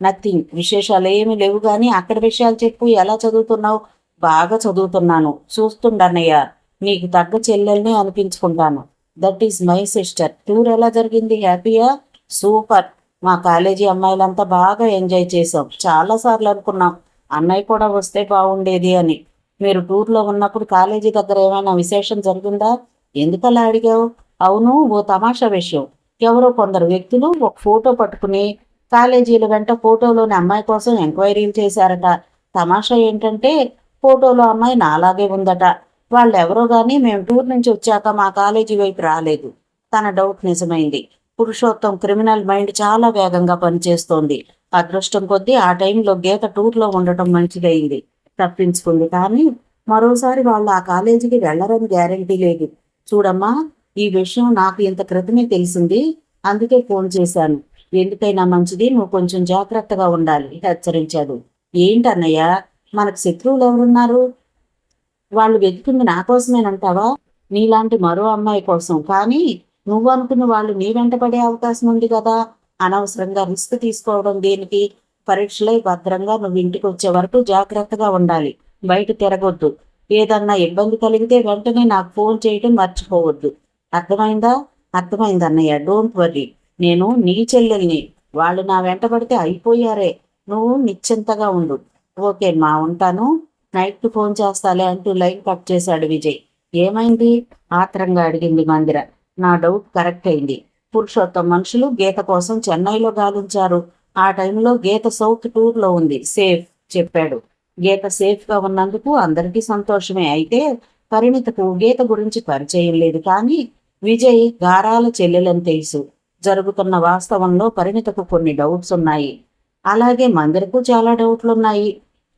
నథింగ్, విశేషాలు ఏమీ లేవు, కానీ అక్కడ విషయాలు చెప్పు. ఎలా చదువుతున్నావు? బాగా చదువుతున్నాను. చూస్తుండన్నయ్య, నీకు తగ్గ చెల్లెల్ని అనిపించుకుంటాను. That is my sister. Tour ఎలా జరిగింది? హ్యాపీయా? సూపర్. మా కాలేజీ అమ్మాయిలంతా బాగా ఎంజాయ్ చేసాం. చాలాసార్లు అనుకున్నాం అన్నయ్య కూడా వస్తే బాగుండేది అని. మీరు టూర్లో ఉన్నప్పుడు కాలేజీ దగ్గర ఏమైనా విశేషం జరిగిందా? ఎందుకలా అడిగావు? అవును, ఓ తమాషా విషయం. ఎవరో కొందరు వ్యక్తులు ఒక ఫోటో పట్టుకుని కాలేజీల వెంట ఫోటోలోని అమ్మాయి కోసం ఎంక్వైరీలు చేశారట. తమాషా ఏంటంటే ఫోటోలో అమ్మాయి నాలాగే ఉందట. వాళ్ళెవరో గాని మేము టూర్ నుంచి వచ్చాక మా కాలేజీ వైపు రాలేదు. తన డౌట్ నిజమైంది. పురుషోత్తం క్రిమినల్ మైండ్ చాలా వేగంగా పనిచేస్తోంది. అదృష్టం కొద్దీ ఆ టైంలో గీత టూర్లో ఉండటం మంచిదైంది. తప్పించుకుంది. కానీ మరోసారి వాళ్ళు ఆ కాలేజీకి వెళ్లరని గ్యారంటీ లేదు. చూడమ్మా, ఈ విషయం నాకు ఇంత క్రితమే తెలిసింది. అందుకే ఫోన్ చేశాను. ఎందుకైనా మంచిది, నువ్వు కొంచెం జాగ్రత్తగా ఉండాలి హెచ్చరించాడు. ఏంటన్నయ్య, మనకు శత్రువులు ఎవరున్నారు? వాళ్ళు వెతుకుంది నా కోసమేనంటావా? నీలాంటి మరో అమ్మాయి కోసం. కానీ నువ్వు అనుకున్న వాళ్ళు నీ వెంట పడే అవకాశం ఉంది కదా. అనవసరంగా రిస్క్ తీసుకోవడం దేనికి? పరీక్షలై భద్రంగా నువ్వు ఇంటికి వచ్చే వరకు జాగ్రత్తగా ఉండాలి. బయట తిరగొద్దు. ఏదన్నా ఇబ్బంది కలిగితే వెంటనే నాకు ఫోన్ చేయడం మర్చిపోవద్దు. అర్థమైందా? అర్థమైందన్నయ్య, డోంట్ వర్రీ. నేను నీ చెల్లెల్ని. వాళ్ళు నా వెంట పడితే అయిపోయారే. నువ్వు నిశ్చింతగా ఉండు. ఓకే మా, ఉంటాను. నైట్ ఫోన్ చేస్తాలే అంటూ లైన్ కట్ చేశాడు విజయ్. ఏమైంది? ఆత్రంగా అడిగింది మందిర. నా డౌట్ కరెక్ట్ అయింది. పురుషోత్తం మనుషులు గీత కోసం చెన్నైలో గాలించారు. ఆ టైంలో గీత సౌత్ టూర్లో ఉంది. సేఫ్ చెప్పాడు. గీత సేఫ్గా ఉన్నందుకు అందరికీ సంతోషమే. అయితే పరిణితకు గీత గురించి పరిచయం లేదు, కానీ విజయ్ గారాల చెల్లెలని తెలుసు. జరుగుతున్న వాస్తవంలో పరిణితకు కొన్ని డౌట్స్ ఉన్నాయి. అలాగే మందిరకు చాలా డౌట్లున్నాయి.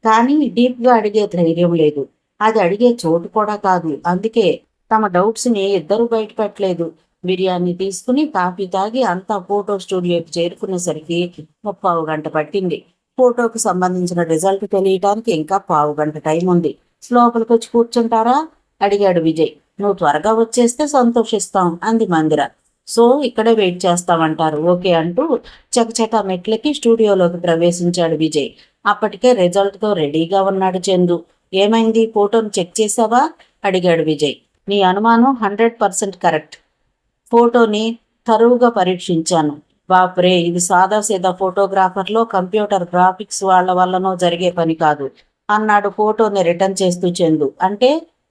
కానీ డీప్గా అడిగే ధైర్యం లేదు. అది అడిగే చోటు కూడా కాదు. అందుకే తమ డౌట్స్ని ఇద్దరు బయటపెట్టలేదు. బిర్యానీ తీసుకుని కాఫీ తాగి అంతా ఫోటో స్టూడియోకి చేరుకునేసరికి 30 గంట పట్టింది. ఫోటోకు సంబంధించిన రిజల్ట్ తెలియటానికి ఇంకా 15 గంట టైం ఉంది. లోపలికి వచ్చి కూర్చుంటారా అడిగాడు విజయ్. నువ్వు త్వరగా వచ్చేస్తే సంతోషిస్తాం అంది మందిర. సో ఇక్కడే వెయిట్ చేస్తామంటారు. ఓకే అంటూ చకచకా మెట్లకి స్టూడియోలోకి ప్రవేశించాడు విజయ్. అప్పటికే రిజల్ట్తో రెడీగా ఉన్నాడు చందు. ఏమైంది, ఫోటోను చెక్ చేసావా అడిగాడు విజయ్. నీ అనుమానం 100% కరెక్ట్. ఫోటోని తరువుగా పరీక్షించాను. బాప్రే, ఇది సాదాసీదా ఫోటోగ్రాఫర్లో కంప్యూటర్ గ్రాఫిక్స్ వాళ్ళ వల్లనో జరిగే పని కాదు అన్నాడు ఫోటోని రిటర్న్ చేస్తూ చందు. అంటే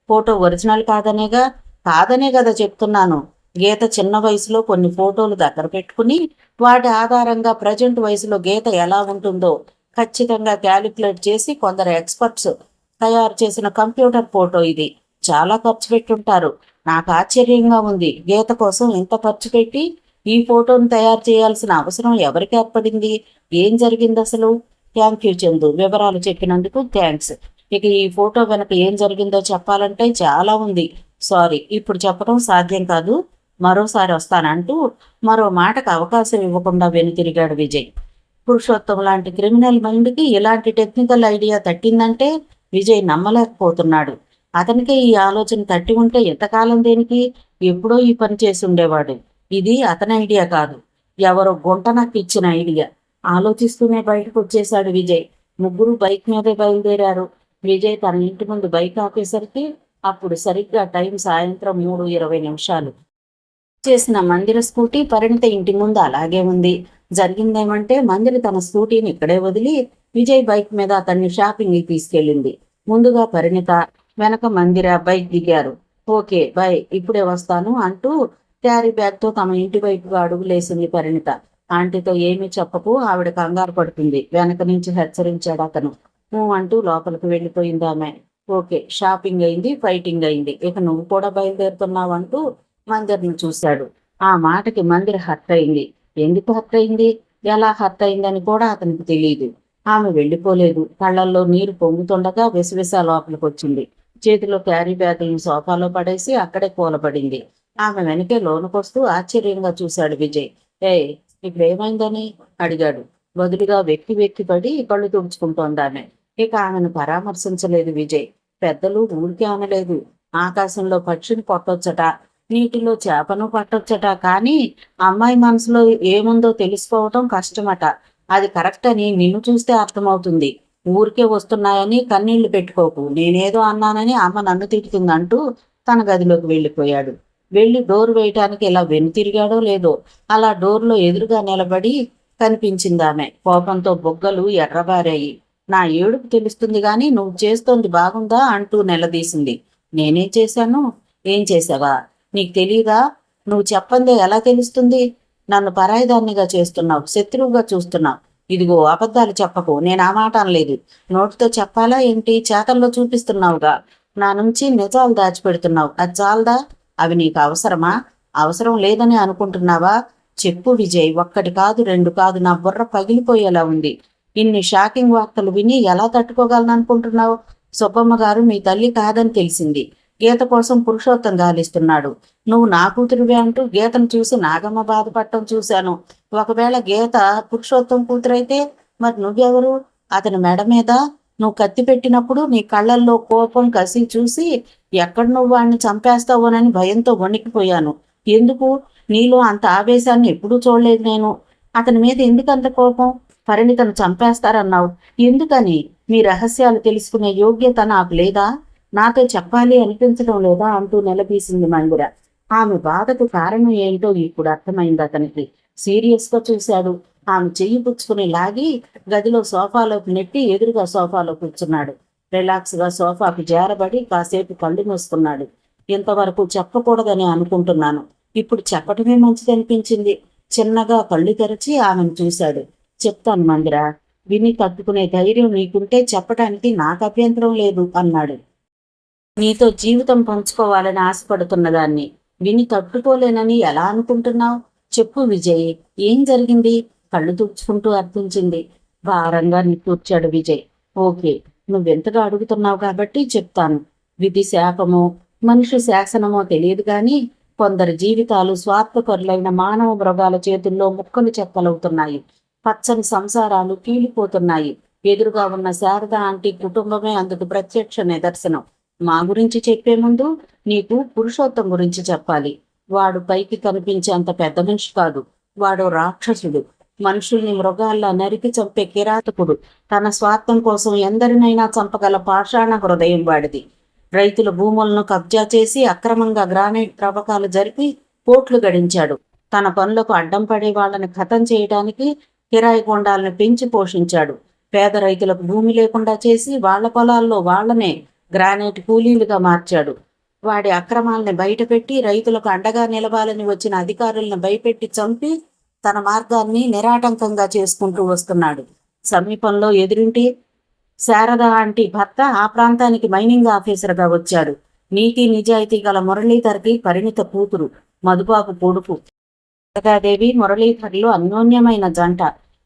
ఫోటో ఒరిజినల్ కాదనేగా? కాదనే కదా చెప్తున్నాను. గీత చిన్న వయసులో కొన్ని ఫోటోలు దగ్గర పెట్టుకుని వాటి ఆధారంగా ప్రజెంట్ వయసులో గీత ఎలా ఉంటుందో ఖచ్చితంగా క్యాలిక్యులేట్ చేసి కొందరు ఎక్స్పర్ట్స్ తయారు చేసిన కంప్యూటర్ ఫోటో ఇది. చాలా ఖర్చు పెట్టుంటారు. నాకు ఆశ్చర్యంగా ఉంది. గీత కోసం ఇంత ఖర్చు పెట్టి ఈ ఫోటోను తయారు చేయాల్సిన అవసరం ఎవరికి ఏర్పడింది? ఏం జరిగింది అసలు? థ్యాంక్ యూ చందు, వివరాలు చెప్పినందుకు థ్యాంక్స్. ఇక ఈ ఫోటో వెనక ఏం జరిగిందో చెప్పాలంటే చాలా ఉంది. సారీ, ఇప్పుడు చెప్పడం సాధ్యం కాదు, మరోసారి వస్తానంటూ మరో మాటకు అవకాశం ఇవ్వకుండా వెనుతిరిగాడు విజయ్. పురుషోత్తం లాంటి క్రిమినల్ మైండ్కి ఇలాంటి టెక్నికల్ ఐడియా తట్టిందంటే విజయ్ నమ్మలేకపోతున్నాడు. అతనికి ఈ ఆలోచన తట్టి ఉంటే ఎంతకాలం దేనికి? ఎప్పుడో ఈ పని చేసి ఉండేవాడు. ఇది అతని ఐడియా కాదు, ఎవరో గుంటనకు ఇచ్చిన ఐడియా. ఆలోచిస్తూనే బయటకు వచ్చేశాడు విజయ్. ముగ్గురు బైక్ మీదే బయలుదేరారు. విజయ్ తన ఇంటి ముందు బైక్ ఆపేసరికి అప్పుడు సరిగ్గా టైం సాయంత్రం 3:20. చేసిన మందిర స్కూటీ పరిణిత ఇంటి ముందు అలాగే ఉంది. జరిగిందేమంటే మందిర తన స్కూటీని ఇక్కడే వదిలి విజయ్ బైక్ మీద అతన్ని షాపింగ్కి తీసుకెళ్ళింది. ముందుగా పరిణిత, వెనక మందిర బైక్ దిగారు. ఓకే బాయ్, ఇప్పుడే వస్తాను అంటూ క్యారీ బ్యాగ్తో తమ ఇంటి వైపుగా అడుగులేసింది పరిణిత. ఆంటీతో ఏమీ చెప్పకు, ఆవిడ కంగారు పడుతుంది, వెనక నుంచి హెచ్చరించాడు అతను. అంటూ లోపలికి వెళ్ళిపోయింది ఆమె. ఓకే, షాపింగ్ అయింది, ఫైటింగ్ అయింది, ఇక నువ్వు కూడా బయలుదేరుతున్నావు అంటూ మందిర్ని చూశాడు. ఆ మాటకి మందిర హర్ట్ అయింది. ఎందుకు హర్ట్ అయింది, ఎలా హర్ట్ అయిందని కూడా అతనికి తెలియదు. ఆమె వెళ్ళిపోలేదు. కళ్ళల్లో నీరు పొంగుతుండగా విసవిస లోపలికి వచ్చింది. చేతిలో క్యారీ బ్యాగులను సోఫాలో పడేసి అక్కడే కూలబడింది. ఆమె వెనకే లోనుకొస్తూ ఆశ్చర్యంగా చూశాడు విజయ్. ఇప్పుడు ఏమైందని అడిగాడు. వదులుగా వెక్కి పడి కళ్ళు తుడుచుకుంటోంది ఆమె. ఇక ఆమెను పరామర్శించలేదు విజయ్. పెద్దలు ఊరికే అనలేదు. ఆకాశంలో పక్షిని కొట్టొచ్చట, నీటిలో చేపను పట్టొచ్చట, కానీ అమ్మాయి మనసులో ఏముందో తెలుసుకోవటం కష్టమట. అది కరెక్ట్ అని నిన్ను చూస్తే అర్థమవుతుంది. ఊరికే వస్తున్నాయని కన్నీళ్లు పెట్టుకోకు, నేనేదో అన్నానని అమ్మ నన్ను తిడుతుందంటూ తన గదిలోకి వెళ్ళిపోయాడు. వెళ్ళి డోర్ వేయటానికి ఇలా వెనుతిరిగాడో లేదో అలా డోర్లో ఎదురుగా నిలబడి కనిపించింది ఆమె. కోపంతో బొగ్గలు ఎర్రబారాయి. నా ఏడుపు తెలుస్తుంది గాని నువ్వు చేస్తోంది బాగుందా అంటూ నిలదీసింది. నేనేం చేశాను? ఏం చేసావా? నీకు తెలీదా? నువ్వు చెప్పందే ఎలా తెలుస్తుంది? నన్ను పరాయిదాన్నిగా చేస్తున్నావు, శత్రువుగా చూస్తున్నావు. ఇదిగో అబద్ధాలు చెప్పకు, నేను ఆ మాట అనలేదు. నోటితో చెప్పాలా ఏంటి? చేతల్లో చూపిస్తున్నావుగా. నా నుంచి నిజాలు దాచిపెడుతున్నావు, అది చాలదా? అవి నీకు అవసరమా? అవసరం లేదని అనుకుంటున్నావా? చెప్పు విజయ్, ఒక్కటి కాదు రెండు కాదు, నా బుర్ర పగిలిపోయేలా ఉంది. ఇన్ని షాకింగ్ వార్తలు విని ఎలా తట్టుకోగలను అనుకుంటున్నావు? సుబ్బమ్మ గారు మీ తల్లి కాదని తెలిసింది. గీత కోసం పురుషోత్తం గాలిస్తున్నాడు. నువ్వు నా కూతురువే అంటూ గీతను చూసి నాగమ్మ బాధపడటం చూశాను. ఒకవేళ గీత పురుషోత్తం కూతురైతే మరి నువ్వెవరు? అతని మెడ మీద నువ్వు కత్తి పెట్టినప్పుడు నీ కళ్ళల్లో కోపం కసి చూసి ఎక్కడ నువ్వు వాడిని చంపేస్తావోనని భయంతో వణికిపోయాను. ఎందుకు? నీలో అంత ఆవేశాన్ని ఎప్పుడూ చూడలేదు నేను. అతని మీద ఎందుకంత కోపం? పరిణితను చంపేస్తారన్నావు, ఎందుకని? మీ రహస్యాలు తెలుసుకునే యోగ్యత నాకు లేదా? నాతో చెప్పాలి అనిపించడం లేదా అంటూ నిలదీసింది మందిర. ఆమె బాధకు కారణం ఏంటో ఇప్పుడు అర్థమైంది అతనికి. సీరియస్గా చూశాడు. ఆమె చెయ్యి పుచ్చుకుని లాగి గదిలో సోఫాలోకి నెట్టి ఎదురుగా సోఫాలో కూర్చున్నాడు. రిలాక్స్గా సోఫాకు జారబడి కాసేపు కళ్ళు మూసుకున్నాడు. ఇంతవరకు చెప్పకూడదని అనుకుంటున్నాను, ఇప్పుడు చెప్పటమే మంచిది అనిపించింది. చిన్నగా కళ్ళు తెరచి ఆమెను చూశాడు. చెప్తాను మందిర, విని తట్టుకునే ధైర్యం నీకుంటే చెప్పటానికి నాకు అభ్యంతరం లేదు అన్నాడు. నీతో జీవితం పంచుకోవాలని ఆశపడుతున్నదాన్ని విని తట్టుకోలేనని ఎలా అనుకుంటున్నావు? చెప్పు విజయ్, ఏం జరిగింది? కళ్ళు తుడుచుకుంటూ అర్థించింది. భారంగా నిట్టూర్చాడు విజయ్. ఓకే, నువ్వెంతగా అడుగుతున్నావు కాబట్టి చెప్తాను. విధి శాపమో మనిషి శాసనమో తెలియదు కానీ కొందరి జీవితాలు స్వార్థపరులైన మానవ మృగాల చేతుల్లో ముక్కలు చెక్కలవుతున్నాయి. పచ్చని సంసారాలు కీలిపోతున్నాయి. ఎదురుగా ఉన్న శారద ఆంటీ కుటుంబమే అందుకు ప్రత్యక్ష నిదర్శనం. మా గురించి చెప్పే ముందు నీకు పురుషోత్తం గురించి చెప్పాలి. వాడు పైకి కనిపించేంత పెద్ద మనిషి కాదు. వాడు రాక్షసుడు. మనుషుల్ని మృగాల్లా నరికి చంపే కిరాతకుడు. తన స్వార్థం కోసం ఎందరినైనా చంపగల పాషాణ హృదయం వాడిది. రైతుల భూములను కబ్జా చేసి అక్రమంగా గ్రానైట్ త్రవ్వకాలు జరిపి కోట్లు గడించాడు. తన పనులకు అడ్డం పడే వాళ్ళని ఖతం చేయడానికి కిరాయి కొండాలను పెంచి పోషించాడు. పేద రైతులకు భూమి లేకుండా చేసి వాళ్ల పొలాల్లో వాళ్లనే గ్రానైట్ కూలీలుగా మార్చాడు. వాడి అక్రమాలని బయటపెట్టి రైతులకు అండగా నిలవాలని వచ్చిన అధికారులను భయపెట్టి చంపి తన మార్గాన్ని నిరాటంకంగా చేసుకుంటూ వస్తున్నాడు. సమీపంలో ఎదురింటి శారద ఆంటీ భర్త ఆ ప్రాంతానికి మైనింగ్ ఆఫీసర్గా వచ్చాడు. నీతి నిజాయితీ గల మురళీధర్కి పరిణిత కూతురు, మధుబాబు కొడుకు. శారదాదేవి మురళీధర్లు అన్యోన్యమైన జంట.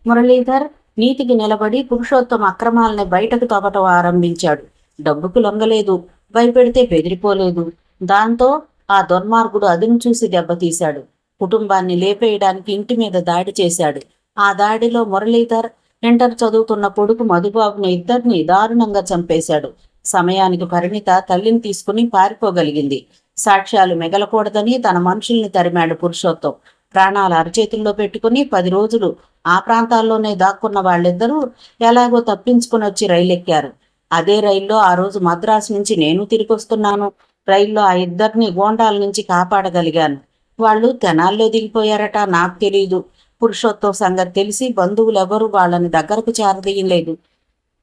మురళీధర్ నీతికి నిలబడి పురుషోత్తం అక్రమాలని బయటకు తవ్వటం ఆరంభించాడు. డబ్బుకు లొంగలేదు, భయపెడితే బెదిరిపోలేదు. దాంతో ఆ దుర్మార్గుడు అదును చూసి దెబ్బతీశాడు. కుటుంబాన్ని లేపేయడానికి ఇంటి మీద దాడి చేశాడు. ఆ దాడిలో మురళీధర్ ఇంటర్ చదువుతున్న కొడుకు మధుబాబుని ఇద్దరిని దారుణంగా చంపేశాడు. సమయానికి పరిణిత తల్లిని తీసుకుని పారిపోగలిగింది. సాక్ష్యాలు మిగలకూడదని తన మనుషుల్ని తరిమాడు పురుషోత్తం. ప్రాణాలు అరచేతుల్లో పెట్టుకుని 10 రోజులు ఆ ప్రాంతాల్లోనే దాక్కున్న వాళ్ళిద్దరూ ఎలాగో తప్పించుకుని వచ్చి రైలెక్కారు. అదే రైల్లో ఆ రోజు మద్రాసు నుంచి నేను తిరిగి వస్తున్నాను. రైల్లో ఆ ఇద్దరిని గోండాల నుంచి కాపాడగలిగాను. వాళ్ళు తెనాల్లో దిగిపోయారట, నాకు తెలీదు. పురుషోత్తం సంగతి తెలిసి బంధువులెవరూ వాళ్ళని దగ్గరకు చేరదీయలేదు.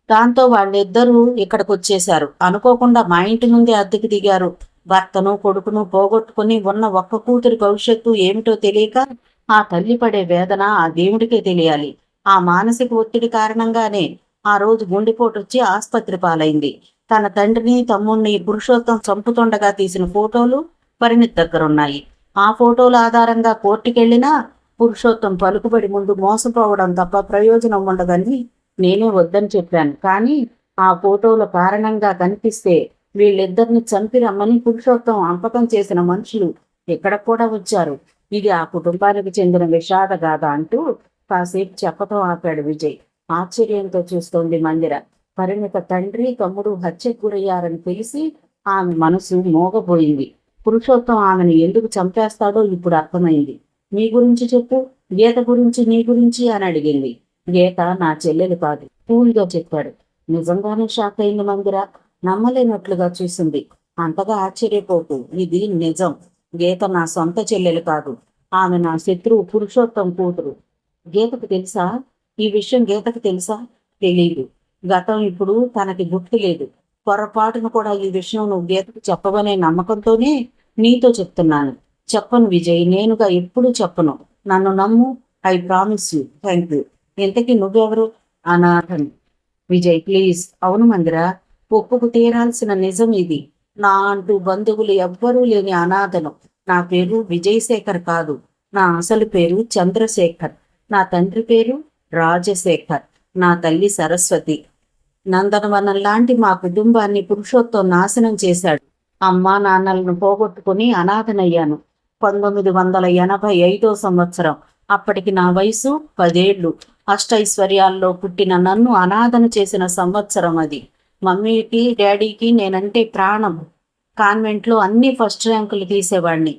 దాంతో వాళ్ళిద్దరూ ఇక్కడికి వచ్చేశారు. అనుకోకుండా మా ఇంటి ముందే అద్దెకి దిగారు. భర్తను కొడుకును పోగొట్టుకుని ఉన్న ఒక్క కూతురి భవిష్యత్తు ఏమిటో తెలియక ఆ తల్లి పడే వేదన ఆ దేవుడికే తెలియాలి. ఆ మానసిక ఒత్తిడి కారణంగానే ఆ రోజు గుండెపోటు వచ్చి ఆసుపత్రి పాలైంది. తన తండ్రిని తమ్ముణ్ణి పురుషోత్తం చంపుతుండగా తీసిన ఫోటోలు పరిణిత్ దగ్గరున్నాయి. ఆ ఫోటోల ఆధారంగా కోర్టుకెళ్లినా పురుషోత్తం పలుకుబడి ముందు మోసపోవడం తప్ప ప్రయోజనం ఉండదని నేనే వద్దని చెప్పాను. కానీ ఆ ఫోటోల కారణంగా కనిపిస్తే వీళ్ళిద్దరిని చంపి రమ్మని పురుషోత్తం అంపకం చేసిన మనుషులు ఇక్కడ కూడా వచ్చారు. ఇది ఆ కుటుంబానికి చెందిన విషాద గాథ అంటూ కాసేపు చెప్పటం ఆపాడు విజయ్. ఆశ్చర్యంతో చూస్తోంది మందిర. పరిణిత తండ్రి తమ్ముడు హత్యకు గురయ్యారని తెలిసి ఆమె మనసు మోగపోయింది. పురుషోత్తం ఆమెను ఎందుకు చంపేస్తాడో ఇప్పుడు అర్థమైంది. నీ గురించి చెప్పు, గీత గురించి నీ గురించి అని అడిగింది. గీత నా చెల్లెలు కాదు, కూల్గా చెప్పాడు. నిజంగానే షాక్ అయింది మందిర. నమ్మలేనట్లుగా చూసింది. అంతగా ఆశ్చర్యపోకు, ఇది నిజం. గీత నా సొంత చెల్లెలు కాదు. ఆమె నా శత్రువు పురుషోత్తం కూతురు. గీతకు తెలుసా ఈ విషయం? గీతకు తెలుసా? తెలీదు. గతం ఇప్పుడు తనకి గుర్తు లేదు. పొరపాటును కూడా ఈ విషయం నువ్వు గీతకు చెప్పవనే నమ్మకంతోనే నీతో చెప్తున్నాను. చెప్పను విజయ్, నేనుగా ఎప్పుడూ చెప్పను. నన్ను నమ్ము. I promise you. Thank you. ఇంతకీ నువ్వెవరు? అనాథని. విజయ్ ప్లీజ్. అవును మందిరా, ఒప్పుకు తీరాల్సిన నిజం ఇది. నా అంటూ బంధువులు ఎవ్వరూ లేని అనాథను. నా పేరు విజయశేఖర్ కాదు. నా అసలు పేరు చంద్రశేఖర్. నా తండ్రి పేరు రాజశేఖర్. నా తల్లి సరస్వతి. నందనవనం లాంటి మా కుటుంబాన్ని పురుషోత్తం నాశనం చేశాడు. అమ్మా నాన్నలను పోగొట్టుకుని అనాథనయ్యాను. 1985 సంవత్సరం. అప్పటికి నా వయసు 10 ఏళ్ళు. అష్టైశ్వర్యాల్లో పుట్టిన నన్ను అనాథన చేసిన సంవత్సరం అది. మమ్మీకి డాడీకి నేనంటే ప్రాణం. కాన్వెంట్లో అన్ని ఫస్ట్ ర్యాంకులు తీసేవాడిని.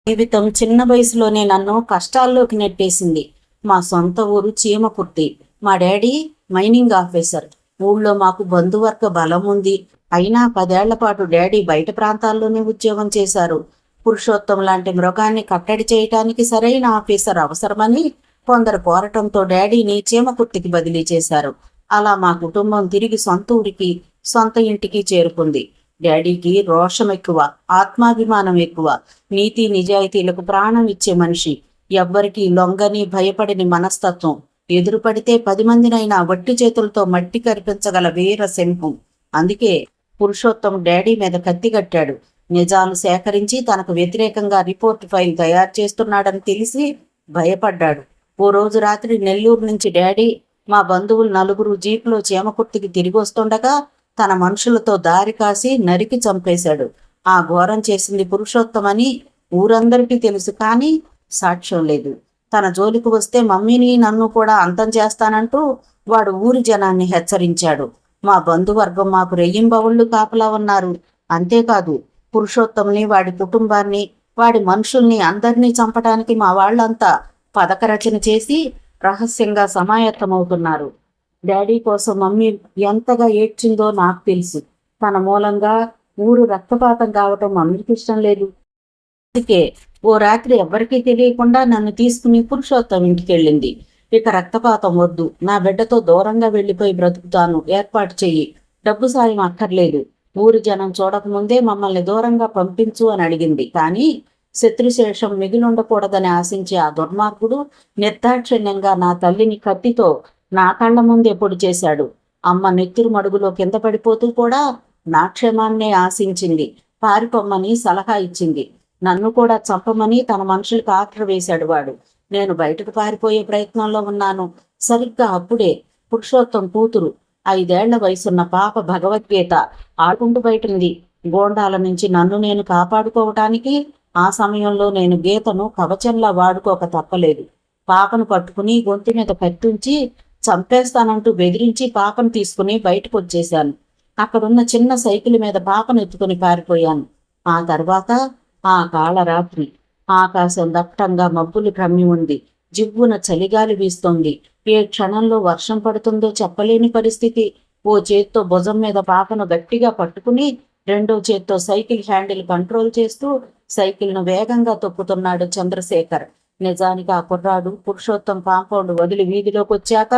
జీవితం చిన్న వయసులోనే నన్ను కష్టాల్లోకి నెట్టేసింది. మా సొంత ఊరు చీమకుర్తి. మా డాడీ మైనింగ్ ఆఫీసర్. ఊళ్ళో మాకు బంధువర్గ బలం ఉంది. అయినా 10 ఏళ్ల పాటు డాడీ బయట ప్రాంతాల్లోనే ఉద్యోగం చేశారు. పురుషోత్తం లాంటి మృగాన్ని కట్టడి చేయటానికి సరైన ఆఫీసర్ అవసరమని కొందరు కోరటంతో డాడీని చీమకుర్తికి బదిలీ చేశారు. అలా మా కుటుంబం తిరిగి సొంత ఊరికి, సొంత ఇంటికి చేరుకుంది. డాడీకి రోషం ఎక్కువ, ఆత్మాభిమానం ఎక్కువ. నీతి నిజాయితీలకు ప్రాణం ఇచ్చే మనిషి. ఎవ్వరికి లొంగని భయపడని మనస్తత్వం. ఎదురుపడితే 10 మందినైనా వట్టి చేతులతో మట్టి కరిపించగల వీర సింహం. అందుకే పురుషోత్తం డాడీ మీద కత్తిగట్టాడు. నిజాలు సేకరించి తనకు వ్యతిరేకంగా రిపోర్ట్ ఫైల్ తయారు చేస్తున్నాడని తెలిసి భయపడ్డాడు. ఓ రోజు రాత్రి నెల్లూరు నుంచి డాడీ మా బంధువులు 4 జీపులో చీమకుర్తికి తిరిగి వస్తుండగా తన మనుషులతో దారి కాసి నరికి చంపేశాడు. ఆ ఘోరం చేసింది పురుషోత్తమని ఊరందరికీ తెలుసు, కానీ సాక్ష్యం లేదు. తన జోలికి వస్తే మమ్మీని నన్ను కూడా అంతం చేస్తానంటూ వాడు ఊరి జనాన్ని హెచ్చరించాడు. మా బంధువర్గం మాకు రెయ్యింబవుళ్ళు కాపలా ఉన్నారు. అంతేకాదు పురుషోత్తంని, వాడి కుటుంబాన్ని, వాడి మనుషుల్ని అందరినీ చంపడానికి మా వాళ్ళంతా పథక రచన చేసి రహస్యంగా సమాయత్తమవుతున్నారు. డాడీ కోసం మమ్మీ ఎంతగా ఏడ్చిందో నాకు తెలుసు. తన మూలంగా ఊరు రక్తపాతం కావటం మమ్మీకి ఇష్టం లేదు. అందుకే ఓ రాత్రి ఎవ్వరికీ తెలియకుండా నన్ను తీసుకుని పురుషోత్తం ఇంటికి వెళ్ళింది. ఇక రక్తపాతం వద్దు, నా బిడ్డతో దూరంగా వెళ్ళిపోయి బ్రతుకుతాను, ఏర్పాటు చెయ్యి. డబ్బు సాయం అక్కర్లేదు. ఊరి జనం చూడకముందే మమ్మల్ని దూరంగా పంపించు అని అడిగింది. కానీ శత్రుశేషం మిగిలుండకూడదని ఆశించే ఆ దుర్మార్గుడు నిర్దాక్షిణ్యంగా నా తల్లిని కత్తితో నా కళ్ళ ముందే పొడి చేశాడు. అమ్మ నెత్తురు మడుగులో కింద పడిపోతూ కూడా నా క్షేమాన్నే ఆశించింది. పారిపోమ్మని సలహా ఇచ్చింది. నన్ను కూడా చంపమని తన మనుషులకు ఆర్డర్ వేశాడు వాడు. నేను బయటకు పారిపోయే ప్రయత్నంలో ఉన్నాను. సరిగ్గా అప్పుడే పురుషోత్తం కూతురు 5 ఏళ్ల వయసున్న పాప భగవద్గీత ఆడుకుంటూ బయటుంది. గోండాల నుంచి నన్ను నేను కాపాడుకోవటానికి ఆ సమయంలో నేను గీతను కవచంలా వాడుకోక తప్పలేదు. పాపను పట్టుకుని గొంతు మీద కత్తుంచి చంపేస్తానంటూ బెదిరించి పాపను తీసుకుని బయటకు వచ్చేశాను. అక్కడున్న చిన్న సైకిల్ మీద పాపను ఎత్తుకుని పారిపోయాను. ఆ తర్వాత ఆ కాళరాత్రి ఆకాశం దట్టంగా మబ్బులు కమ్మి ఉంది. జివ్వున చలిగాలి వీస్తోంది. ఏ క్షణంలో వర్షం పడుతుందో చెప్పలేని పరిస్థితి. ఓ చేత్తో భుజం మీద పాపను గట్టిగా పట్టుకుని రెండో చేత్తో సైకిల్ హ్యాండిల్ కంట్రోల్ చేస్తూ సైకిల్ను వేగంగా తొక్కుతున్నాడు చంద్రశేఖర్. నిజానికి ఆ కుర్రాడు పురుషోత్తం కాంపౌండ్ వదిలి వీధిలోకి వచ్చాక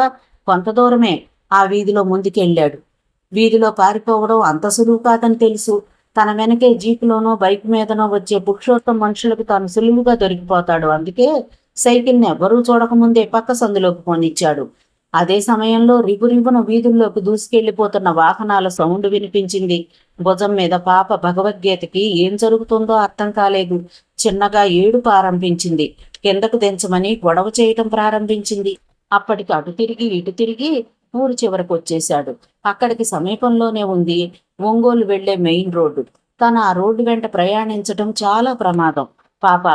కొంత దూరమే ఆ వీధిలో ముందుకెళ్ళాడు. వీధిలో పారిపోవడం అంత సులువు కాదని తెలుసు. తన వెనకే జీపులోనో బైక్ మీదనో వచ్చే పురుషోత్తం మనుషులకు తాను సులువుగా దొరికిపోతాడు. అందుకే సైకిల్ని ఎవ్వరూ చూడకముందే పక్క సందులోకి పోనిచ్చాడు. అదే సమయంలో రిబురిబున వీధుల్లోకి దూసుకెళ్లిపోతున్న వాహనాల సౌండ్ వినిపించింది. భుజం మీద పాప భగవద్గీతకి ఏం జరుగుతుందో అర్థం కాలేదు. చిన్నగా ఏడుపు ఆరంభించింది. కిందకు దించమని గొడవ చేయటం ప్రారంభించింది. అప్పటికి అటు తిరిగి ఇటు తిరిగి ఊరు చివరకు వచ్చేశాడు. అక్కడికి సమీపంలోనే ఉంది ఒంగోలు వెళ్లే మెయిన్ రోడ్డు. తను ఆ రోడ్డు వెంట ప్రయాణించడం చాలా ప్రమాదం. పాప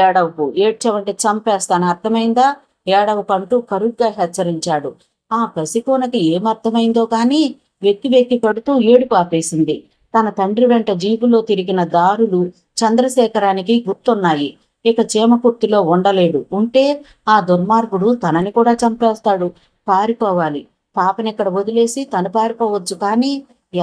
ఏడవకు, ఏడ్చవంటే చంపేస్తాను, అర్థమైందా? ఏడవకంటూ కరుగ్గా హెచ్చరించాడు. ఆ పసికోనకి ఏమర్థమైందో కాని వెక్కి వెక్కి పడుతూ ఏడుపు ఆపేసింది. తన తండ్రి వెంట జీబులో తిరిగిన దారులు చంద్రశేఖరానికి గుర్తున్నాయి. ఇక చీమకుర్తిలో ఉండలేడు. ఉంటే ఆ దుర్మార్గుడు తనని కూడా చంపేస్తాడు. పారిపోవాలి. పాపనిక్కడ వదిలేసి తను పారిపోవచ్చు. కానీ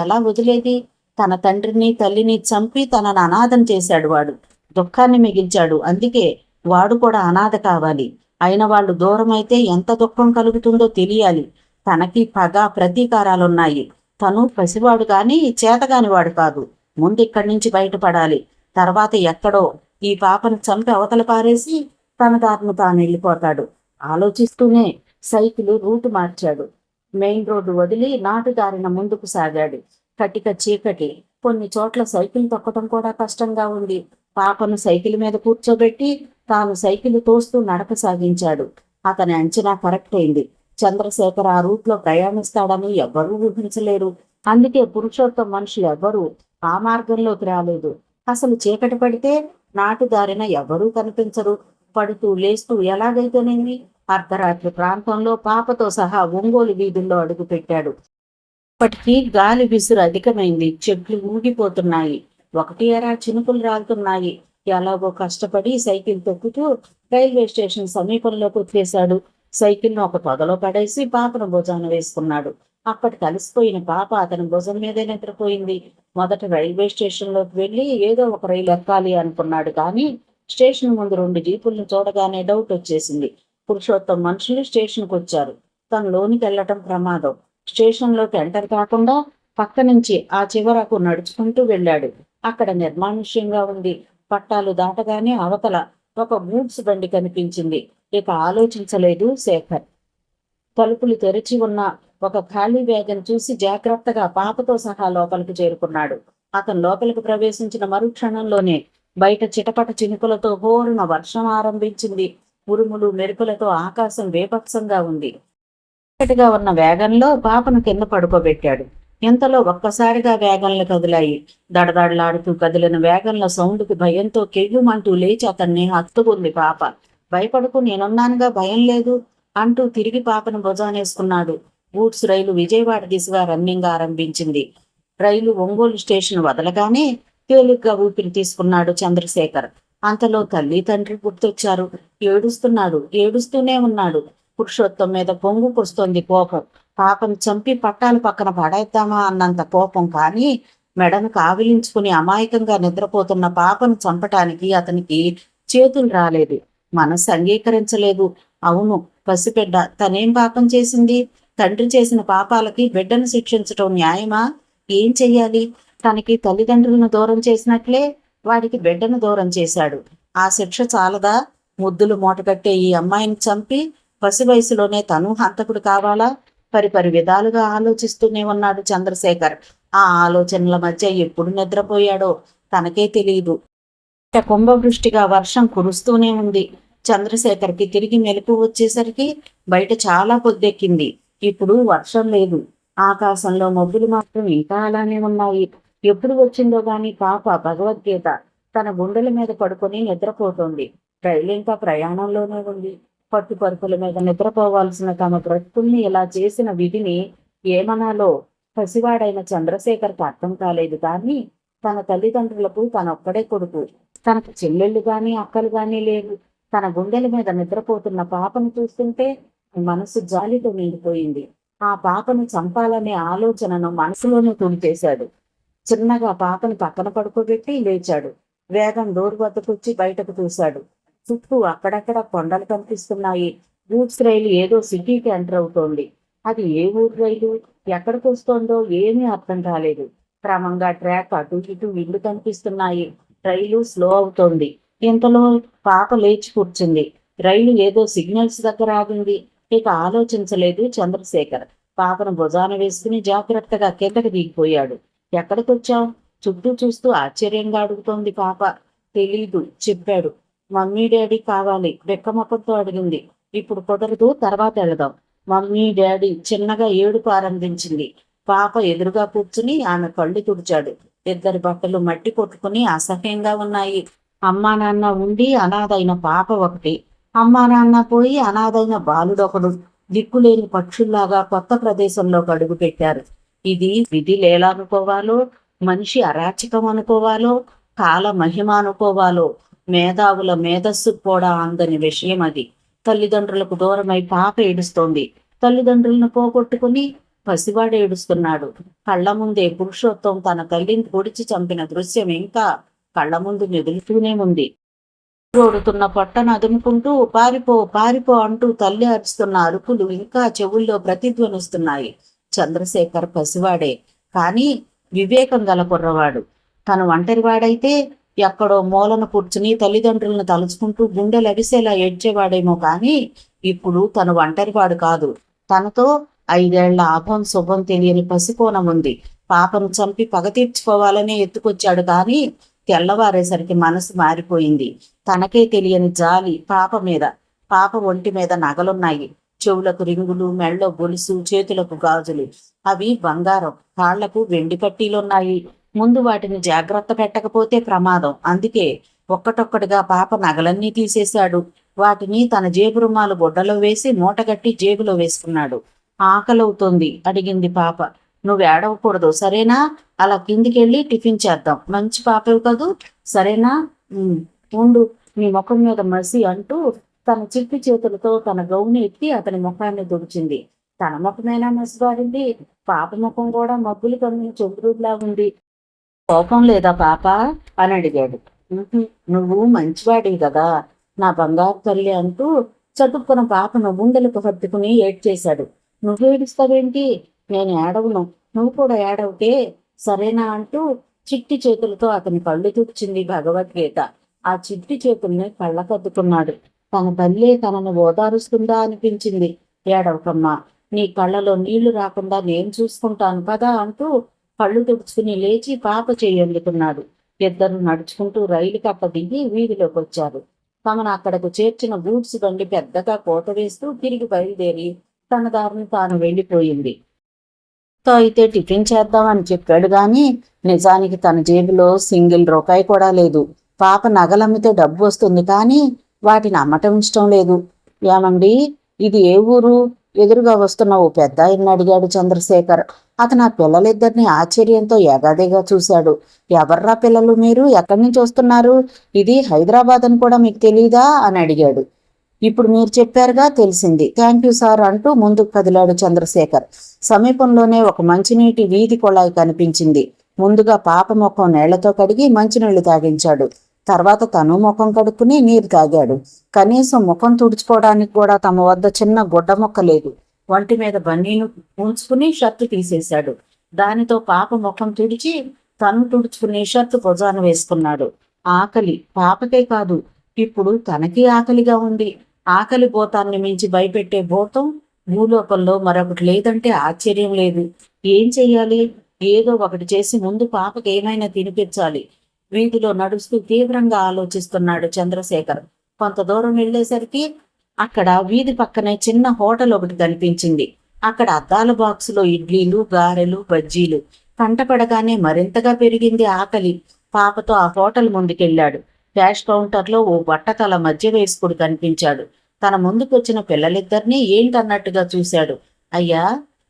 ఎలా వదిలేది? తన తండ్రిని తల్లిని చంపి తనను అనాథం చేశాడు వాడు. దుఃఖాన్ని మిగిల్చాడు. అందుకే వాడు కూడా అనాథ కావాలి. అయిన వాళ్ళు దూరం అయితే ఎంత దుఃఖం కలుగుతుందో తెలియాలి. తనకి పగ ప్రతీకారాలున్నాయి. తను పసివాడు కానీ చేతగాని వాడు కాదు. ముందు ఇక్కడి నుంచి బయటపడాలి. తర్వాత ఎక్కడో ఈ పాపను చంపి అవతల పారేసి తన దారిని తాను వెళ్ళిపోతాడు. ఆలోచిస్తూనే సైకిలు రూటు మార్చాడు. మెయిన్ రోడ్డు వదిలి నాటుదారిన ముందుకు సాగాడు. కటిక చీకటి. కొన్ని చోట్ల సైకిల్ తొక్కడం కూడా కష్టంగా ఉంది. పాపను సైకిల్ మీద కూర్చోబెట్టి తాను సైకిల్ తోస్తూ నడక సాగించాడు. అతని అంచనా కరెక్ట్ అయింది. చంద్రశేఖర్ ఆ రూట్లో ప్రయాణిస్తాడని ఎవ్వరూ ఊహించలేరు. అందుకే పురుషోత్తం మనుషులు ఎవ్వరూ ఆ మార్గంలోకి రాలేదు. అసలు చీకటి పడితే నాటుదారిన ఎవరూ కనిపించరు. పడుతూ లేస్తూ ఎలాగైతేనేమి అర్ధరాత్రి ప్రాంతంలో పాపతో సహా ఒంగోలు వీధుల్లో అడుగుపెట్టాడు. అప్పటికి గాలి విసురు అధికమైంది. చెట్లు ఊగిపోతున్నాయి. ఒకటి ఎరా చినుకులు రాలుతున్నాయి. ఎలాగో కష్టపడి సైకిల్ తొక్కుతూ రైల్వే స్టేషన్ సమీపంలోకి వచ్చేశాడు. సైకిల్ను ఒక పొదలో పడేసి పాపను భుజాన వేసుకున్నాడు. అప్పటికి అలసిపోయిన పాప అతని భుజం మీదే నిద్రపోయింది. మొదట రైల్వే స్టేషన్లోకి వెళ్ళి ఏదో ఒక రైలు ఎక్కాలి అనుకున్నాడు. కానీ స్టేషన్ ముందు 2 జీపులను చూడగానే డౌట్ వచ్చేసింది. పురుషోత్తం మనుషులు స్టేషన్కి వచ్చారు. తను లోనికి వెళ్లటం ప్రమాదం. స్టేషన్లోకి ఎంటర్ కాకుండా పక్క నుంచి ఆ చివరకు నడుచుకుంటూ వెళ్ళాడు. అక్కడ నిర్మానుష్యంగా ఉంది. పట్టాలు దాటగానే అవతల ఒక గూడ్స్ బండి కనిపించింది. ఇక ఆలోచించలేదు శేఖర్. తలుపులు తెరిచి ఉన్న ఒక ఖాళీ వ్యాగన్ చూసి జాగ్రత్తగా పాపతో సహా లోపలికి చేరుకున్నాడు. అతను లోపలికి ప్రవేశించిన మరుక్షణంలోనే బయట చిటపట చినుకులతో హోరున వర్షం ఆరంభించింది. ఉరుములు మెరుపులతో ఆకాశం వేపక్షంగా ఉంది. చీకటిగా ఉన్న వేగంలో పాపను కింద పడుకోబెట్టాడు. ఇంతలో ఒక్కసారిగా వేగంలు కదిలాయి. దడదడలాడుతూ కదిలిన వేగంల సౌండ్కి భయంతో కెవ్వుమంటూ లేచి అతన్ని హత్తుకుంది పాప. భయపడుకు, నేనున్నానుగా, భయం లేదు అంటూ తిరిగి పాపను భుజానేసుకున్నాడు. గూడ్స్ రైలు విజయవాడ దిశగా రన్నింగ్ ఆరంభించింది. రైలు ఒంగోలు స్టేషన్ వదలగానే తేలిగ్గా ఊపిరి తీసుకున్నాడు చంద్రశేఖర్. అంతలో తల్లి తండ్రి గుర్తొచ్చారు. ఏడుస్తున్నాడు. ఏడుస్తూనే ఉన్నాడు. పురుషోత్తం మీద పొంగుకొస్తోంది కోపం. పాపను చంపి పట్టాలు పక్కన పడేద్దామా అన్నంత కోపం. కానీ మెడను కావిలించుకుని అమాయకంగా నిద్రపోతున్న పాపను చంపటానికి అతనికి చేతులు రాలేదు. మనసు అంగీకరించలేదు. అవును, పసిబిడ్డ తనేం పాపం చేసింది? తండ్రి చేసిన పాపాలకి బిడ్డను శిక్షించటం న్యాయమా? ఏం చెయ్యాలి? తనకి తల్లిదండ్రులను దూరం చేసినట్లే వాడికి బిడ్డను దూరం చేశాడు. ఆ శిక్ష చాలదా? ముద్దులు మూటకట్టే ఈ అమ్మాయిని చంపి పసి వయసులోనే తను హంతకుడు కావాలా? పరిపరి విధాలుగా ఆలోచిస్తూనే ఉన్నాడు చంద్రశేఖర్. ఆ ఆలోచనల మధ్య ఎప్పుడు నిద్రపోయాడో తనకే తెలియదు. కుంభవృష్టిగా వర్షం కురుస్తూనే ఉంది. చంద్రశేఖర్కి తిరిగి మెలకు వచ్చేసరికి బయట చాలా పొద్దెక్కింది. ఇప్పుడు వర్షం లేదు. ఆకాశంలో మబ్బులు మాత్రం ఇంకా అలానే ఉన్నాయి. ఎప్పుడు వచ్చిందో గాని పాప భగవద్గీత తన గుండెల మీద పడుకొని నిద్రపోతోంది. రైలు ఇంకా ప్రయాణంలోనే ఉంది. పట్టుపరుపుల మీద నిద్రపోవాల్సిన తమ బ్రతుకుల్ని ఇలా చేసిన విధిని ఏమనాలో పసివాడైన చంద్రశేఖర్కి అర్థం కాలేదు. కానీ తన తల్లిదండ్రులకు తనొక్కడే కొడుకు. తనకు చెల్లెళ్ళు గాని అక్కలు గాని లేవు. తన గుండెల మీద నిద్రపోతున్న పాపను చూస్తుంటే మనసు జాలితో నిండిపోయింది. ఆ పాపను చంపాలనే ఆలోచనను మనసులోనే తుడిచేశాడు. చిన్నగా పాపను పక్కన పడుకోబెట్టి లేచాడు. వేగం డోర్ వద్దకొచ్చి బయటకు చూశాడు. చుట్టూ అక్కడక్కడ కొండలు కనిపిస్తున్నాయి. గూడ్స్ రైలు ఏదో సిటీకి ఎంటర్ అవుతోంది. అది ఏ ఊరు రైలు, ఎక్కడికి వస్తోందో ఏమీ అర్థం కాలేదు. క్రమంగా ట్రాక్ అటు ఇటు ఇల్లు కనిపిస్తున్నాయి. రైలు స్లో అవుతోంది. ఇంతలో పాప లేచి కూర్చుంది. రైలు ఏదో సిగ్నల్స్ దగ్గర ఆగింది. ఇక ఆలోచించలేదు చంద్రశేఖర్. పాపను భుజాన వేసుకుని జాగ్రత్తగా కిందకి దిగిపోయాడు. ఎక్కడికి వచ్చావు? చుట్టూ చూస్తూ ఆశ్చర్యంగా అడుగుతోంది పాప. తెలీదు చెప్పాడు. మమ్మీ డాడీ కావాలి వెక్కమొక్కతో అడిగింది. ఇప్పుడు కుదరదు, తర్వాత వెళదాం. మమ్మీ డాడీ చిన్నగా ఏడుపు ఆరంభించింది. పాప ఎదురుగా కూర్చుని ఆమె కళ్ళు తుడిచాడు. ఇద్దరి బట్టలు మట్టి కొట్టుకుని అసహ్యంగా ఉన్నాయి. అమ్మా నాన్న ఉండి అనాథైన పాప ఒకటి, అమ్మా నాన్న పోయి అనాథైన బాలుడొకడు దిక్కులేని పక్షుల్లాగా కొత్త ప్రదేశంలోకి అడుగు పెట్టారు. ఇది విధి లేలానుకోవాలో, మనిషి అరాచకం అనుకోవాలో, కాల మహిమ అనుకోవాలో, మేధావుల మేధస్సు కూడా అందని విషయం అది. తల్లిదండ్రులకు దూరమై పాప ఏడుస్తోంది. తల్లిదండ్రులను పోగొట్టుకుని పసివాడు ఏడుస్తున్నాడు. కళ్ళ ముందే పురుషోత్తం తన తల్లిని పొడిచి చంపిన దృశ్యం ఇంకా కళ్ళ ముందు మెదులుతూనే ఉంది. రోడుతున్న పొట్టను అదుముకుంటూ పారిపో పారిపో అంటూ తల్లి అరుస్తున్న అరుపులు ఇంకా చెవుల్లో ప్రతిధ్వనిస్తున్నాయి. చంద్రశేఖర్ పసివాడే, కానీ వివేకం గల కుర్రవాడు. తను ఒంటరివాడైతే ఎక్కడో మూలను కూర్చుని తల్లిదండ్రులను తలుచుకుంటూ గుండెలు అవిసేలా ఏడ్చేవాడేమో. కానీ ఇప్పుడు తను ఒంటరివాడు కాదు. తనతో 5 ఏళ్ల అభం శుభం తెలియని పసికోణం ఉంది. పాపను చంపి పగ తీర్చుకోవాలనే ఎత్తుకొచ్చాడు. కానీ తెల్లవారేసరికి మనసు మారిపోయింది. తనకే తెలియని జాలి పాప మీద. పాప ఒంటి మీద నగలున్నాయి. చెవులకు రింగులు, మెళ్ళో గొలుసు, చేతులకు గాజులు. అవి బంగారం. కాళ్లకు వెండి పట్టీలున్నాయి. ముందు వాటిని జాగ్రత్త పెట్టకపోతే ప్రమాదం. అందుకే ఒక్కటొక్కటిగా పాప నగలన్నీ తీసేశాడు. వాటిని తన జేబు రుమాలు బుడ్డలో వేసి మూటగట్టి జేబులో వేసుకున్నాడు. ఆకలవుతోంది అడిగింది పాప. నువ్వు ఏడవకూడదు సరేనా? అలా కిందికెళ్ళి టిఫిన్ చేద్దాం. మంచి పాపవి కదూ, సరేనా? ఉండు, నీ ముఖం మీద మసి అంటూ తన చిట్టి చేతులతో తన గౌని ఎత్తి అతని ముఖాన్ని తుడిచింది. తన ముఖమైనా మసిబారింది. పాప ముఖం కూడా మబ్బులు కమ్మిన చంద్రుడిలా ఉంది. కోపం లేదా పాప అని అడిగాడు. నువ్వు మంచివాడివి కదా నా బంగారు తల్లి అంటూ చదువుకున్న పాపను గుండెలకు హత్తుకుని ఏడ్చేశాడు. నువ్వు ఏడుస్తావేంటి? నేను ఏడవను, నువ్వు కూడా ఏడవటే సరేనా అంటూ చిట్టి చేతులతో అతని కళ్ళు తుడిచింది భగవద్గీత. ఆ చిట్టి చేతుల్ని కళ్ళకద్దుకున్నాడు. తన తల్లే తనను ఓదారుస్తుందా అనిపించింది. ఏడవకమ్మా, నీ కళ్ళలో నీళ్లు రాకుండా నేను చూసుకుంటాను కదా అంటూ కళ్ళు తుడుచుకుని లేచి పాప చేయందుకున్నాడు. ఇద్దరు నడుచుకుంటూ రైలు కప్ప దిగి వీధిలోకి వచ్చారు. తమను అక్కడకు చేర్చిన గూడ్స్ బండి పెద్దగా కోత వేస్తూ తిరిగి బయలుదేరి తన దారిని తాను వెళ్ళిపోయింది. అయితే టిఫిన్ చేద్దామని చెప్పాడు గాని నిజానికి తన జేబులో సింగిల్ రూపాయి కూడా లేదు. పాప నగలమ్మితే డబ్బు వస్తుంది, కానీ వాటిని అమ్మటం ఇష్టం లేదు. ఏమండి, ఇది ఏ ఊరు? ఎదురుగా వస్తున్న ఓ పెద్ద ఆయన్ని అడిగాడు చంద్రశేఖర్. అతను ఆ పిల్లలిద్దరిని ఆశ్చర్యంతో ఎగాదిగా చూశాడు. ఎవర్రా పిల్లలు మీరు? ఎక్కడి నుంచి వస్తున్నారు? ఇది హైదరాబాద్ అని కూడా మీకు తెలీదా అని అడిగాడు. ఇప్పుడు మీరు చెప్పారుగా, తెలిసింది. థ్యాంక్ యూ సార్ అంటూ ముందుకు కదిలాడు చంద్రశేఖర్. సమీపంలోనే ఒక మంచినీటి వీధి కొళాయి కనిపించింది. ముందుగా పాప ముఖం నీళ్లతో కడిగి మంచినీళ్లు తాగించాడు. తర్వాత తను ముఖం కడుక్కుని నీరు తాగాడు. కనీసం ముఖం తుడుచుకోవడానికి కూడా తమ వద్ద చిన్న గుడ్డ మొక్క లేదు. ఒంటి మీద బన్నీను ఉంచుకుని షర్టు తీసేశాడు. దానితో పాప ముఖం తుడిచి తను తుడుచుకుని షర్టు భుజాన వేసుకున్నాడు. ఆకలి పాపకే కాదు, ఇప్పుడు తనకి ఆకలిగా ఉంది. ఆకలి భూతాన్ని మించి భయపెట్టే భూతం భూలోకంలో మరొకటి లేదంటే ఆశ్చర్యం లేదు. ఏం చెయ్యాలి? ఏదో ఒకటి చేసి ముందు పాపకి ఏమైనా తినిపించాలి. వీధిలో నడుస్తూ తీవ్రంగా ఆలోచిస్తున్నాడు చంద్రశేఖర్. కొంత దూరం వెళ్ళేసరికి అక్కడ వీధి పక్కనే చిన్న హోటల్ ఒకటి కనిపించింది. అక్కడ అద్దాల బాక్సులో ఇడ్లీలు, గారెలు, బజ్జీలు. కంటపడగానే మరింతగా పెరిగింది ఆకలి. పాపతో ఆ హోటల్ ముందుకెళ్ళాడు. క్యాష్ కౌంటర్లో ఓ బట్టతల మధ్య వయస్కుడు కనిపించాడు. తన ముందుకొచ్చిన పిల్లలిద్దరినీ ఏంటన్నట్టుగా చూశాడు. అయ్యా,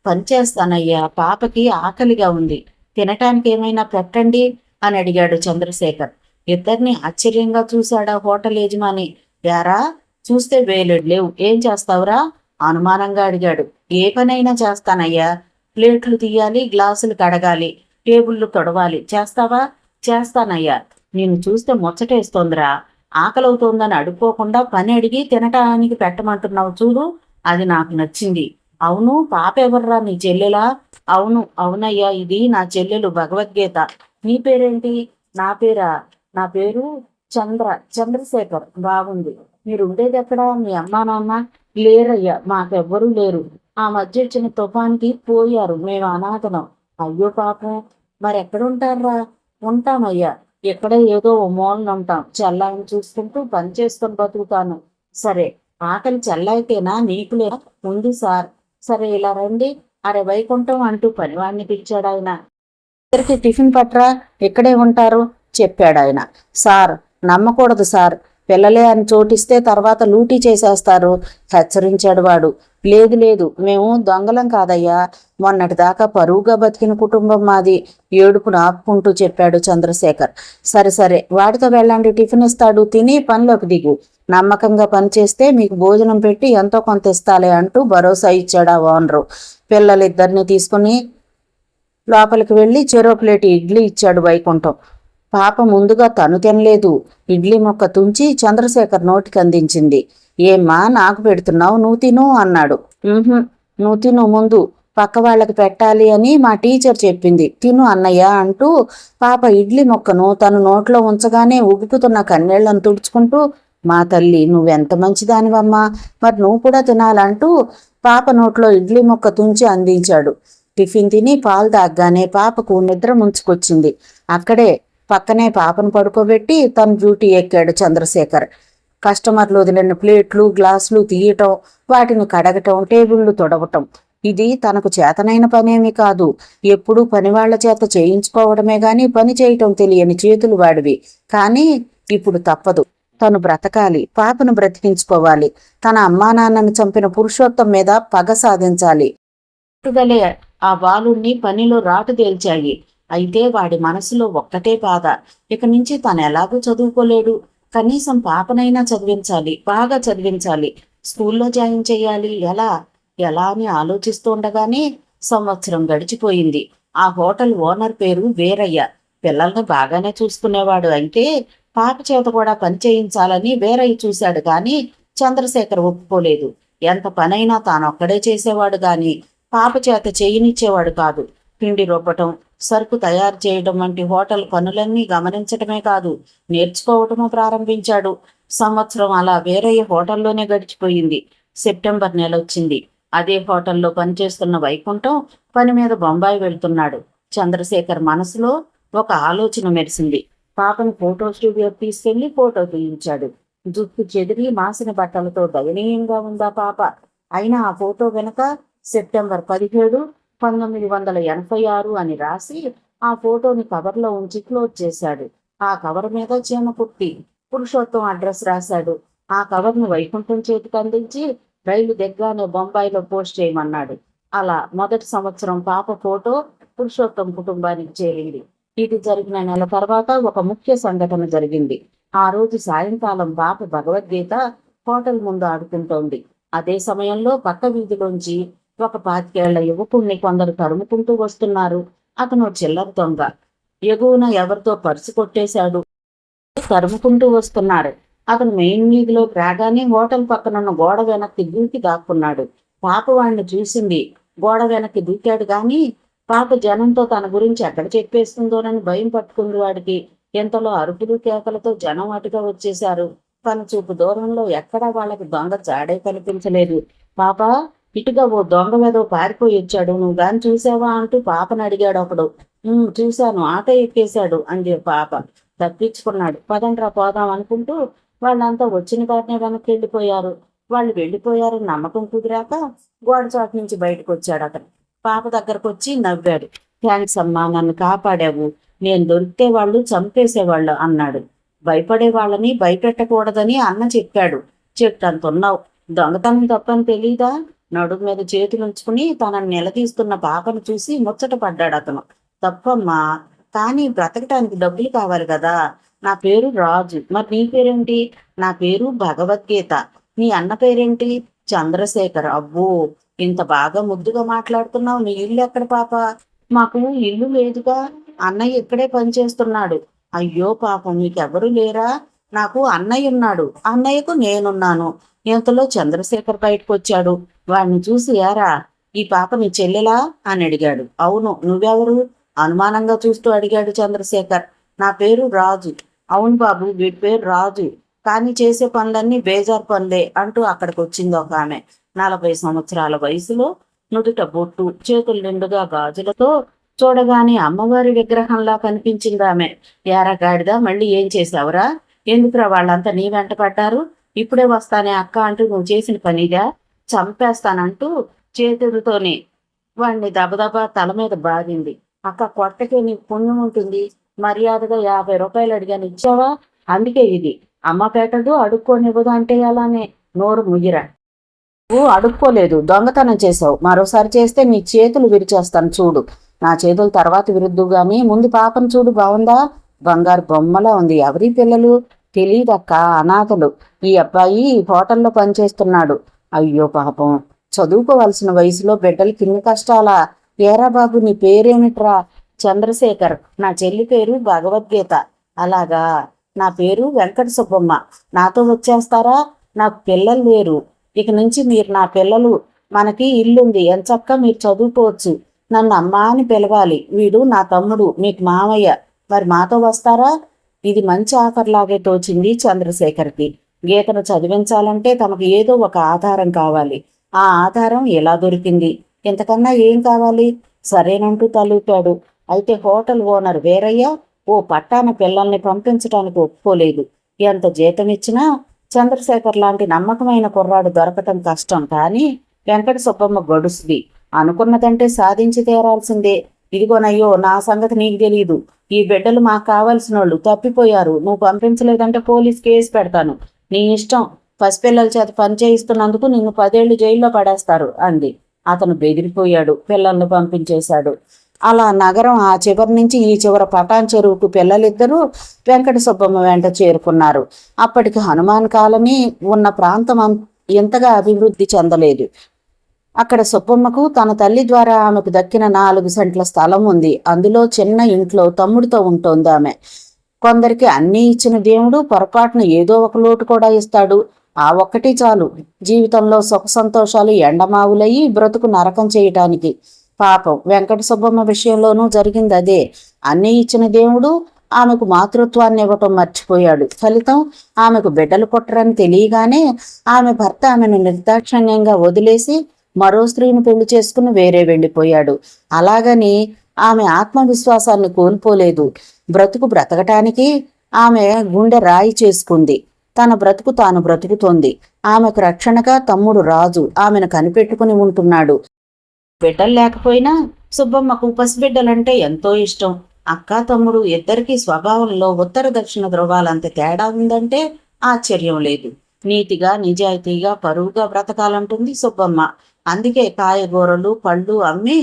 పనిచేస్తానయ్యా, పాపకి ఆకలిగా ఉంది, తినటానికి ఏమైనా పెట్టండి అని అడిగాడు చంద్రశేఖర్. ఇద్దరిని ఆశ్చర్యంగా చూశాడా హోటల్ యజమాని. యారా, చూస్తే వేలేడు లేవు, ఏం చేస్తావురా అనుమానంగా అడిగాడు. ఏ పనైనా చేస్తానయ్యా, ప్లేట్లు తీయాలి, గ్లాసులు కడగాలి, టేబుళ్లు తొడవాలి, చేస్తావా? చేస్తానయ్యా. నేను చూస్తే ముచ్చటేస్తోందిరా, ఆకలవుతోందని అడుక్కోకుండా పని అడిగి తినటానికి పెట్టమంటున్నావు చూడు, అది నాకు నచ్చింది. అవును, పాప ఎవర్రా, నీ చెల్లెలా? అవును అవునయ్యా, ఇది నా చెల్లెలు భగవద్గీత. నీ పేరేంటి? నా పేరు చంద్రశేఖర్. బాగుంది. మీరు ఉండేది ఎక్కడా? మీ అమ్మా నాన్న లేరయ్యా, మాకెవ్వరూ లేరు. ఆ మధ్య వచ్చిన తుఫాన్కి పోయారు, మేము అనాథనం. అయ్యో పాపం, మరెక్కడుంటారా? ఉంటామయ్యా, ఎక్కడ ఏదో ఓ మూలన ఉంటాం. చెల్లాయిని చూసుకుంటూ పని చేసుకొని బతుకుతాను. సరే, ఆకలి చెల్లాయితేనా, నీకులేనా? ఉంది సార్. సరే, ఇలా రండి. అరే వైకుంఠం అంటూ పనివాడిని పిలిచాడు ఆయన. ఇద్దరికి టిఫిన్ పట్రా, ఇక్కడే ఉంటారు చెప్పాడు ఆయన. సార్, నమ్మకూడదు సార్, పిల్లలే అని చోటిస్తే తర్వాత లూటీ చేసేస్తారు హెచ్చరించాడు వాడు. లేదు లేదు, మేము దొంగలం కాదయ్యా, మొన్నటి దాకా పరువుగా బతికిన కుటుంబం మాది, ఏడుపును ఆపుకుంటూ చెప్పాడు చంద్రశేఖర్. సరే సరే, వాడితో వెళ్ళండి, టిఫిన్ ఇస్తాడు, తిని పనిలోకి దిగు. నమ్మకంగా పనిచేస్తే మీకు భోజనం పెట్టి ఎంతో కొంత ఇస్తాలే అంటూ భరోసా ఇచ్చాడు ఆ ఓనరు. పిల్లలిద్దరిని తీసుకుని లోపలికి వెళ్ళి చెరో ప్లేట్ ఇడ్లీ ఇచ్చాడు వైకుంఠం. పాప ముందుగా తను తినలేదు. ఇడ్లీ మొక్క తుంచి చంద్రశేఖర్ నోటికి అందించింది. ఏమ్మా, నాకు పెడుతున్నావు, నువ్వు తిను అన్నాడు. నువ్వు తిను ముందు, పక్క వాళ్ళకి పెట్టాలి అని మా టీచర్ చెప్పింది, తిను అన్నయ్య అంటూ పాప ఇడ్లీ మొక్కను తను నోట్లో ఉంచగానే ఉగుకుతున్న కన్నీళ్లను తుడుచుకుంటూ, మా తల్లి, నువ్వెంత మంచిదానివమ్మా, మరి నువ్వు కూడా తినాలంటూ పాప నోట్లో ఇడ్లీ మొక్క తుంచి అందించాడు. టిఫిన్ తిని పాలు తాగ్గానే పాపకు నిద్ర ముంచుకొచ్చింది. అక్కడే పక్కనే పాపను పడుకోబెట్టి తన డ్యూటీ ఎక్కాడు చంద్రశేఖర్. కస్టమర్లు వదిలిన ప్లేట్లు, గ్లాసులు తీయటం, వాటిని కడగటం, టేబుళ్లు తొడవటం, ఇది తనకు చేతనైన పనేమీ కాదు. ఎప్పుడూ పనివాళ్ల చేత చేయించుకోవడమే గాని పని చేయటం తెలియని చేతులు వాడివి. కానీ ఇప్పుడు తప్పదు, తను బ్రతకాలి, పాపను బ్రతికించుకోవాలి, తన అమ్మా నాన్నను చంపిన పురుషోత్తం మీద పగ సాధించాలి. పట్టుదలే ఆ బాలుణ్ణి పనిలో రాటు తేల్చాయి. అయితే వాడి మనసులో ఒక్కటే బాధ, ఇక నుంచి తను ఎలాగూ చదువుకోలేడు, కనీసం పాపనైనా చదివించాలి, బాగా చదివించాలి, స్కూల్లో జాయిన్ చేయాలి, ఎలా ఎలా అని ఆలోచిస్తుండగానే సంవత్సరం గడిచిపోయింది. ఆ హోటల్ ఓనర్ పేరు వీరయ్య. పిల్లల్ని బాగానే చూసుకునేవాడు. అయితే పాప చేత కూడా పని చేయించాలని వీరయ్య చూశాడు, కానీ చంద్రశేఖర్ ఒప్పుకోలేదు. ఎంత పనైనా తానొక్కడే చేసేవాడు గాని పాప చేత చేయనిచ్చేవాడు కాదు. పిండి రుబ్బటం, సరుకు తయారు చేయడం వంటి హోటల్ పనులన్నీ గమనించటమే కాదు, నేర్చుకోవటము ప్రారంభించాడు. సంవత్సరం అలా వీరయ్య హోటల్లోనే గడిచిపోయింది. సెప్టెంబర్ నెల వచ్చింది. అదే హోటల్లో పనిచేస్తున్న వైకుంఠం పని మీద బొంబాయి వెళ్తున్నాడు. చంద్రశేఖర్ మనసులో ఒక ఆలోచన మెరిసింది. పాపను ఫోటో స్టూడియోకి తీసుకెళ్లి ఫోటో తీయించాడు. జుట్టు చెదిరి మాసిన బట్టలతో దయనీయంగా ఉందా పాప. అయినా ఆ ఫోటో వెనక సెప్టెంబర్ 17, 1986 అని రాసి ఆ ఫోటోని కవర్లో ఉంచి క్లోజ్ చేశాడు. ఆ కవర్ మీద చీమ పుట్టి పురుషోత్తం అడ్రస్ రాశాడు. ఆ కవర్ను వైకుంఠం చేతికి అందించి రైలు దిగ్గానే బొంబాయిలో పోస్ట్ చేయమన్నాడు. అలా మొదటి సంవత్సరం పాప ఫోటో పురుషోత్తం కుటుంబానికి చేరింది. ఇది జరిగిన నెల తర్వాత ఒక ముఖ్య సంఘటన జరిగింది. ఆ రోజు సాయంకాలం పాప భగవద్గీత హోటల్ ముందు ఆడుకుంటోంది. అదే సమయంలో పక్క వీధిలోంచి ఒక 25 ఏళ్ల యువకుణ్ణి కొందరు తరుముకుంటూ వస్తున్నారు. అతను చిల్లర దొంగ. ఎగువన ఎవరితో పర్సు కొట్టేశాడు. తరుముకుంటూ వస్తున్నారు. అతను మెయిన్ వీధిలోకి రాగానే హోటల్ పక్కనున్న గోడ వెనక్కి దూకి దాక్కున్నాడు. పాప వాడిని చూసింది. గోడ వెనక్కి దూకాడు గాని పాప జనంతో తన గురించి ఎక్కడ చెప్పేస్తుందోనని భయం పట్టుకుంది వాడికి. ఎంతలో అరుపులు కేకలతో జనం అటుగా వచ్చేశారు. తన చూపు దూరంలో ఎక్కడా వాళ్ళకి దొంగ జాడే కనిపించలేదు. పాప, ఇటుగా ఓ దొంగ మీద పారిపోయి వచ్చాడు, నువ్వు గాని చూసావా అంటూ పాపను అడిగాడు ఒకడు. చూశాను, ఆటో ఎక్కేశాడు అంది పాప. తప్పించుకున్నాడు. పదండ్రా పోదాం అనుకుంటూ వాళ్ళంతా వచ్చిన దారినే వెనక్కి వెళ్ళిపోయారు. వాళ్ళు వెళ్ళిపోయారని నమ్మకం కుదిరాక గోడ చాటు నుంచి బయటకు వచ్చాడు అతను. పాప దగ్గరకు వచ్చి నవ్వాడు. థ్యాంక్స్ అమ్మా, నన్ను కాపాడావు. నేను దొరికితే వాళ్ళు చంపేసేవాళ్ళు అన్నాడు. భయపడే వాళ్ళని భయపెట్టకూడదని అన్న చెప్పాడు. చెట్టంతున్నావు. దొంగతనం తప్పని తెలీదా? నడుము మీద చేతులు ఉంచుకుని తనని నిలదీస్తున్న పాపను చూసి ముచ్చట పడ్డాడు అతను. తప్పమ్మా, కానీ బ్రతకటానికి డబ్బులు కావాలి కదా. నా పేరు రాజు. మరి నీ పేరేంటి? నా పేరు భగవద్గీత. నీ అన్న పేరేంటి? చంద్రశేఖర్. అబ్బో, ఇంత బాగా ముద్దుగా మాట్లాడుతున్నావు. నీ ఇల్లు ఎక్కడ పాప? మాకు ఇల్లు లేదుగా, అన్నయ్య ఇక్కడే పనిచేస్తున్నాడు. అయ్యో పాపం, మీకెవరు లేరా? నాకు అన్నయ్య ఉన్నాడు, అన్నయ్యకు నేనున్నాను. ఇంతలో చంద్రశేఖర్ బయటకు వచ్చాడు. వాడిని చూసి, ఏరా, ఈ పాప నీ చెల్లెలా అని అడిగాడు. అవును, నువ్వెవరు? అనుమానంగా చూస్తూ అడిగాడు చంద్రశేఖర్. నా పేరు రాజు. అవును బాబు, వీడి పేరు రాజు, కానీ చేసే పనులన్నీ బేజార్ పనులే అంటూ అక్కడికి వచ్చింది ఒక ఆమె. 40 సంవత్సరాల వయసులో, నుదుట బొట్టు, చేతులు నిండుగా గాజులతో, చూడగానే అమ్మవారి విగ్రహంలా కనిపించింది ఆమె. ఏరా గాడిద, మళ్ళీ ఏం చేశావురా? ఎందుకురా వాళ్ళంతా నీ వెంట పడ్డారు? ఇప్పుడే వస్తానే అక్క అంటూ నువ్వు చేసిన పనిదా? చంపేస్తానంటూ చేతులతోనే వాణ్ణి దబదబా తల మీద బాగింది. అక్క, కొట్టకే నీకు పుణ్యం ఉంటుంది. మర్యాదగా 50 రూపాయలు అడిగాను, ఇచ్చావా? అందుకే ఇది అమ్మ పెట్టదు, అడుక్కోనివ్వదు అంటే అలానే. నోరు ముయ్యిరా. నువ్వు అడుక్కోలేదు, దొంగతనం చేసావు. మరోసారి చేస్తే నీ చేతులు విరిచేస్తాను చూడు. నా చేతులు తర్వాత విరుద్దు గాని ముందు పాపను చూడు, బాగుందా? బంగారు బొమ్మలా ఉంది. ఎవరి పిల్లలు? తెలీదక్క, అనాథలు. ఈ అబ్బాయి హోటల్లో పనిచేస్తున్నాడు. అయ్యో పాపం, చదువుకోవలసిన వయసులో బిడ్డలకి ఇన్ని కష్టాలా? ఏరా బాబు, నీ పేరేమిట్రా? చంద్రశేఖర్. నా చెల్లి పేరు భగవద్గీత. అలాగా, నా పేరు వెంకట సుబ్బమ్మ. నాతో వచ్చేస్తారా? నాకు పిల్లలు లేరు. ఇక నుంచి మీరు నా పిల్లలు. మనకి ఇల్లుంది, ఎంచక్కా మీరు చదువుకోవచ్చు. నన్ను అమ్మా అని పిలవాలి. వీడు నా తమ్ముడు, మీకు మామయ్య. మరి మాతో వస్తారా? ఇది మంచి ఆఫర్లాగే తోచింది చంద్రశేఖర్కి. గీతను చదివించాలంటే తమకు ఏదో ఒక ఆధారం కావాలి. ఆ ఆధారం ఎలా దొరికింది? ఇంతకన్నా ఏం కావాలి? సరేనంటూ తలూపాడు. అయితే హోటల్ ఓనర్ వీరయ్య ఓ పట్టాన పిల్లల్ని పంపించడానికి ఒప్పుకోలేదు. ఎంత జీతం ఇచ్చినా చంద్రశేఖర్ లాంటి నమ్మకమైన కుర్రాడు దొరకటం కష్టం. కానీ వెంకట సుబ్బమ్మ గడుసుది. అనుకున్నదంటే సాధించి తీరాల్సిందే. ఇదిగోనయ్యో, నా సంగతి నీకు తెలీదు. ఈ బిడ్డలు మాకు కావాల్సిన వాళ్ళు తప్పిపోయారు. నువ్వు పంపించలేదంటే పోలీస్ కేసు పెడతాను. నీ ఇష్టం. పసిపిల్లల చేత పని చేయిస్తున్నందుకు నిన్ను 10 ఏళ్ళు జైల్లో పడేస్తారు అంది. అతను బెదిరిపోయాడు. పిల్లల్ని పంపించేశాడు. అలా నగరం ఆ చివరి నుంచి ఈ చివర పటాన్ చెరువుకు పిల్లలిద్దరూ వెంకట సుబ్బమ్మ వెంట చేరుకున్నారు. అప్పటికి హనుమాన్ కాలనీ ఉన్న ప్రాంతం ఎంతగా అభివృద్ధి చెందలేదు. అక్కడ సుబ్బమ్మకు తన తల్లి ద్వారా ఆమెకు దక్కిన 4 సెంట్ల స్థలం ఉంది. అందులో చిన్న ఇంట్లో తమ్ముడితో ఉంటోంది ఆమె. కొందరికి అన్నీ ఇచ్చిన దేవుడు పొరపాటున ఏదో ఒక లోటు కూడా ఇస్తాడు. ఆ ఒక్కటి చాలు జీవితంలో సుఖ సంతోషాలు ఎండమావులయ్యి బ్రతుకు నరకం చేయటానికి. పాపం వెంకట సుబ్బమ్మ విషయంలోనూ జరిగింది అదే. అన్నీ ఇచ్చిన దేవుడు ఆమెకు మాతృత్వాన్ని ఇవ్వటం మర్చిపోయాడు. ఫలితం ఆమెకు బిడ్డలు పుట్టరని తెలియగానే ఆమె భర్త ఆమెను నిర్దాక్షిణ్యంగా వదిలేసి మరో స్త్రీని పెళ్లి చేసుకుని వేరే వెళ్ళిపోయాడు. అలాగని ఆమె ఆత్మవిశ్వాసాన్ని కోల్పోలేదు. బ్రతకటానికి ఆమె గుండె రాయి చేసుకుంది. తన బ్రతుకు తాను బ్రతుకుతోంది. ఆమెకు రక్షణగా తమ్ముడు రాజు ఆమెను కనిపెట్టుకుని ఉంటున్నాడు. బిడ్డలు లేకపోయినా సుబ్బమ్మకు పసిబిడ్డలంటే ఎంతో ఇష్టం. అక్క తమ్ముడు ఇద్దరికీ స్వభావంలో ఉత్తర దక్షిణ ధృవాలంత తేడా ఉందంటే ఆశ్చర్యం లేదు. నీతిగా నిజాయితీగా పరువుగా బ్రతకాలంటుంది సుబ్బమ్మ. అందుకే కాయగూరలు పళ్ళు అమ్మి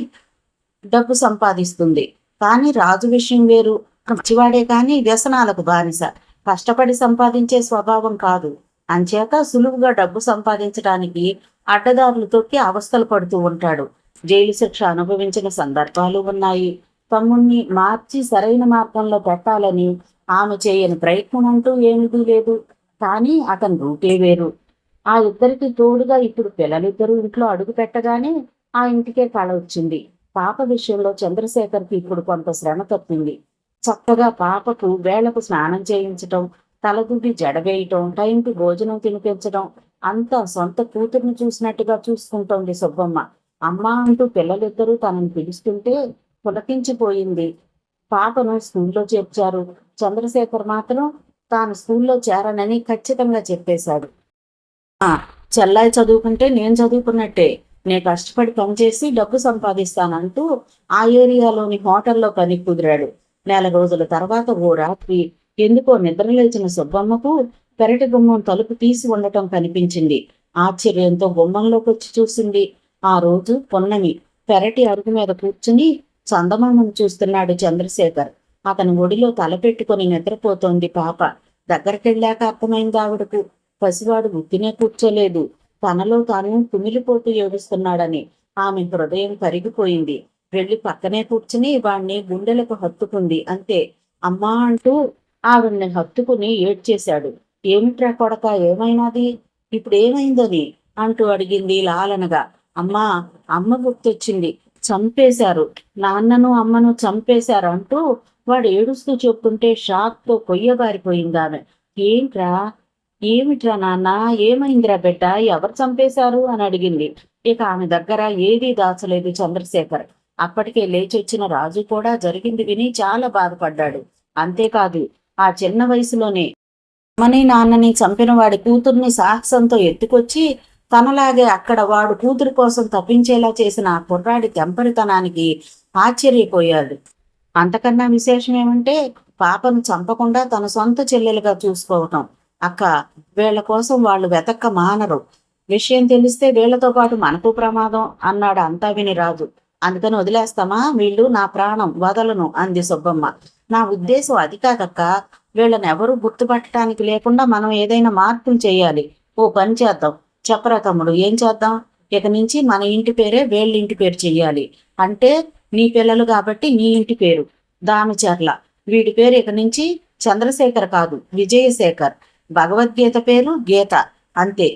డబ్బు సంపాదిస్తుంది. కానీ రాజు విషయం వేరు. మంచివాడే కానీ వ్యసనాలకు బానిస. కష్టపడి సంపాదించే స్వభావం కాదు. అంచేత సులువుగా డబ్బు సంపాదించడానికి అడ్డదారులు తొక్కి అవస్థలు పడుతూ ఉంటాడు. జైలు శిక్ష అనుభవించిన సందర్భాలు ఉన్నాయి. తమ్ముణ్ణి మార్చి సరైన మార్గంలో పెట్టాలని ఆమె చేయని ప్రయత్నం అంటూ ఏమిటూ లేదు. కానీ అతని రూటే వేరు. ఆ ఇద్దరికి తోడుగా ఇప్పుడు పిల్లలిద్దరూ ఇంట్లో అడుగు పెట్టగానే ఆ ఇంటికే కళ వచ్చింది. పాప విషయంలో చంద్రశేఖర్కి ఇప్పుడు కొంత శ్రమ తప్పింది. చక్కగా పాపకు వేళకు స్నానం చేయించటం, తలదువ్వి జడవేయటం, టైంకి భోజనం తినిపించడం అంతా సొంత కూతుర్ని చూసినట్టుగా చూసుకుంటోంది సుబ్బమ్మ. అమ్మా అంటూ పిల్లలిద్దరూ తనని పిలుస్తుంటే పులకించిపోయింది. పాపను స్కూల్లో చేర్చారు. చంద్రశేఖర్ మాత్రం తాను స్కూల్లో చేరనని ఖచ్చితంగా చెప్పేశాడు. చెల్లాయి చదువుకుంటే నేను చదువుకున్నట్టే, నేను కష్టపడి పనిచేసి డబ్బు సంపాదిస్తానంటూ ఆ ఏరియాలోని హోటల్లో పని కుదిరాడు. నెల రోజుల తర్వాత ఓ రాత్రి ఎందుకో నిద్రలేచిన సుబ్బమ్మకు పెరటి గుమ్మం తలుపు తీసి ఉండటం కనిపించింది. ఆశ్చర్యంతో గుమ్మంలోకి వచ్చి చూసింది. ఆ రోజు పొన్నమి. పెరటి అరుగు మీద కూర్చుని చందమామను చూస్తున్నాడు చంద్రశేఖర్. అతని ఒడిలో తలపెట్టుకుని నిద్రపోతోంది పాప. దగ్గరకెళ్ళాక అర్థమైంది ఆవిడకు. పసివాడు ఉత్తినే కూర్చోలేదు, తనలో తాను కుమిలిపోతూ ఏడుస్తున్నాడని. ఆమె హృదయం కరిగిపోయింది. వెళ్లి పక్కనే కూర్చుని వాణ్ణి గుండెలకు హత్తుకుంది. అంతే. అమ్మా అంటూ ఆవిడ్ని హత్తుకుని ఏడ్చేశాడు. ఏమిట్రా కొడక, ఏమైనాది? ఇప్పుడేమైందని అంటూ అడిగింది లాలనగా. అమ్మా, అమ్మ గుర్తొచ్చింది. చంపేశారు, నాన్నను అమ్మను చంపేశారు అంటూ వాడు ఏడుస్తూ చెప్తుంటే షాక్తో కొయ్యబారిపోయిందామె. ఏంట్రా, ఏమిట్రా నాన్న, ఏమైందిరా బిడ్డ, ఎవరు చంపేశారు అని అడిగింది. ఇక ఆమె దగ్గర ఏదీ దాచలేదు చంద్రశేఖర్. అప్పటికే లేచొచ్చిన రాజు కూడా జరిగింది విని చాలా బాధపడ్డాడు. అంతేకాదు, ఆ చిన్న వయసులోనే అమ్మని నాన్నని చంపిన వాడి కూతుర్ని సాహసంతో ఎత్తుకొచ్చి తనలాగే అక్కడ వాడు కూతురు కోసం తప్పించేలా చేసిన ఆ కుర్రాడి తెంపరితనానికి ఆశ్చర్యపోయాడు. అంతకన్నా విశేషం ఏమంటే పాపను చంపకుండా తన సొంత చెల్లెలుగా చూసుకోవటం. అక్క, వీళ్ల కోసం వాళ్ళు వెతక్క మానరు. విషయం తెలిస్తే వీళ్లతో పాటు మనకు ప్రమాదం అన్నాడు అంతా విని రాజు. అందుకని వదిలేస్తామా? వీళ్ళు నా ప్రాణం వదలను అంది సుబ్బమ్మ. నా ఉద్దేశం అది కాదక్క, వీళ్ళని ఎవరు గుర్తుపట్టడానికి లేకుండా మనం ఏదైనా మార్పులు చేయాలి. ఓ పని చేద్దాం. చెప్పరా తమ్ముడు, ఏం చేద్దాం? ఇక నుంచి మన ఇంటి పేరే వీళ్ళ ఇంటి పేరు చెయ్యాలి. అంటే నీ పిల్లలు కాబట్టి నీ ఇంటి పేరు దామిచర్ల, వీడి పేరు ఇక నుంచి చంద్రశేఖర్ కాదు, విజయశేఖర్. భగవద్గీత పేరు గీత. అంతే.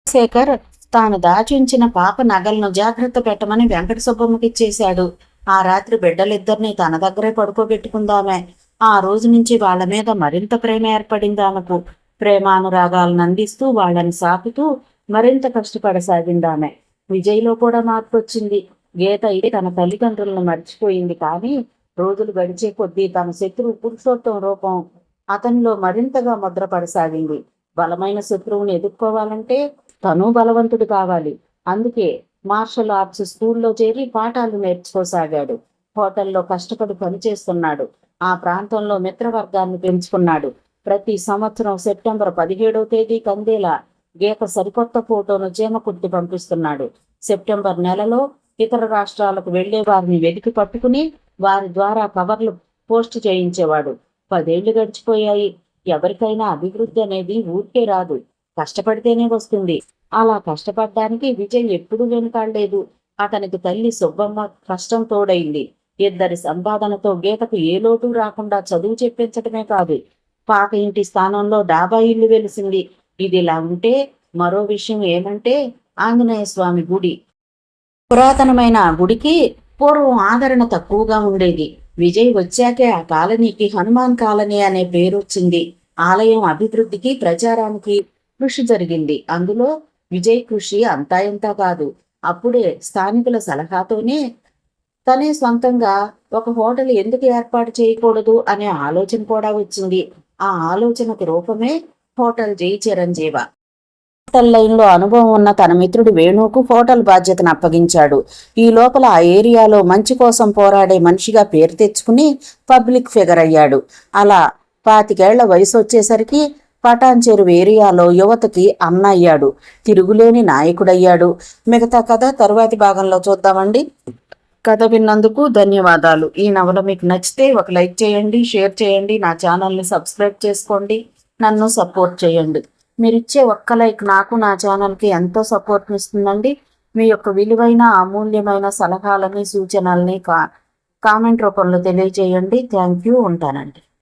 శేఖర్ తాను దాచుంచిన పాప నగలను జాగ్రత్త పెట్టమని వెంకట సుబ్బమ్మకిచ్చేశాడు. ఆ రాత్రి బిడ్డలిద్దరినీ తన దగ్గరే పడుకోబెట్టుకుందామే. ఆ రోజు నుంచి వాళ్ల మీద మరింత ప్రేమ ఏర్పడింది ఆమెకు. ప్రేమానురాగాలను అందిస్తూ వాళ్ళని సాకుతూ మరింత కష్టపడసాగిందామె. విజయ్లో కూడా మార్పు వచ్చింది. గీత ఇది తన తల్లిదండ్రులను మర్చిపోయింది. కానీ రోజులు గడిచే కొద్దీ తన శత్రువు పురుషోత్తం రూపం అతనిలో మరింతగా ముద్రపడసాగింది. బలమైన శత్రువుని ఎదుర్కోవాలంటే తను బలవంతుడు కావాలి. అందుకే మార్షల్ ఆర్ట్స్ స్కూల్లో చేరి పాఠాలు నేర్చుకోసాగాడు. హోటల్లో కష్టపడి పనిచేస్తున్నాడు. ఆ ప్రాంతంలో మిత్రవర్గాన్ని పెంచుకున్నాడు. ప్రతి సంవత్సరం సెప్టెంబర్ 17వ తేదీ కందేలా గీత సరికొత్త ఫోటోను చీమ కుట్టి పంపిస్తున్నాడు. సెప్టెంబర్ నెలలో ఇతర రాష్ట్రాలకు వెళ్లే వారిని వెతికి పట్టుకుని వారి ద్వారా కవర్లు పోస్ట్ చేయించేవాడు. 10 ఏళ్లు గడిచిపోయాయి. ఎవరికైనా అభివృద్ధి అనేది ఊరికే రాదు, కష్టపడితేనే వస్తుంది. అలా కష్టపడ్డానికి విజయ్ ఎప్పుడూ వెనుకాడలేదు. అతనికి తల్లి సుబ్బమ్మ కష్టం తోడైంది. ఇద్దరి సంపాదనతో గీతకు ఏ లోటు రాకుండా చదువు చెప్పించటమే కాదు, పాక ఇంటి స్థానంలో డాబా ఇల్లు వెలిసింది. ఇదిలా ఉంటే మరో విషయం ఏమంటే ఆంజనేయ స్వామి గుడి. పురాతనమైన ఆ గుడికి పూర్వం ఆదరణ తక్కువగా ఉండేది. విజయ్ వచ్చాకే ఆ కాలనీకి హనుమాన్ కాలనీ అనే పేరు వచ్చింది. ఆలయం అభివృద్ధికి ప్రచారానికి కృషి జరిగింది. అందులో విజయ్ కృషి అంతా ఇంతా కాదు. అప్పుడే స్థానికుల సలహాతోనే తనే సొంతంగా ఒక హోటల్ ఎందుకు ఏర్పాటు చేయకూడదు అనే ఆలోచన కూడా వచ్చింది. ఆ ఆలోచనకు రూపమే హోటల్ జై చిరంజీవ. హోటల్ లైన్లో అనుభవం ఉన్న తన మిత్రుడు వేణుకు హోటల్ బాధ్యతను అప్పగించాడు. ఈ లోపల ఆ ఏరియాలో మంచి కోసం పోరాడే మనిషిగా పేరు తెచ్చుకుని పబ్లిక్ ఫిగర్ అయ్యాడు. అలా 25 ఏళ్ల వయసు వచ్చేసరికి పటాన్ చెరువు ఏరియాలో యువతకి అన్న అయ్యాడు. తిరుగులేని నాయకుడయ్యాడు. మిగతా కథ తరువాతి భాగంలో చూద్దామండి. కథ విన్నందుకు ధన్యవాదాలు. ఈ నవల మీకు నచ్చితే ఒక లైక్ చేయండి, షేర్ చేయండి, నా ఛానల్ని సబ్స్క్రైబ్ చేసుకోండి, నన్ను సపోర్ట్ చేయండి. మీరిచ్చే ఒక్క లైక్ నాకు నా ఛానల్కి ఎంతో సపోర్ట్ని ఇస్తుందండి. మీ యొక్క విలువైన అమూల్యమైన సలహాలని సూచనల్ని కామెంట్ రూపంలో తెలియజేయండి. Thank you. ఉంటానండి.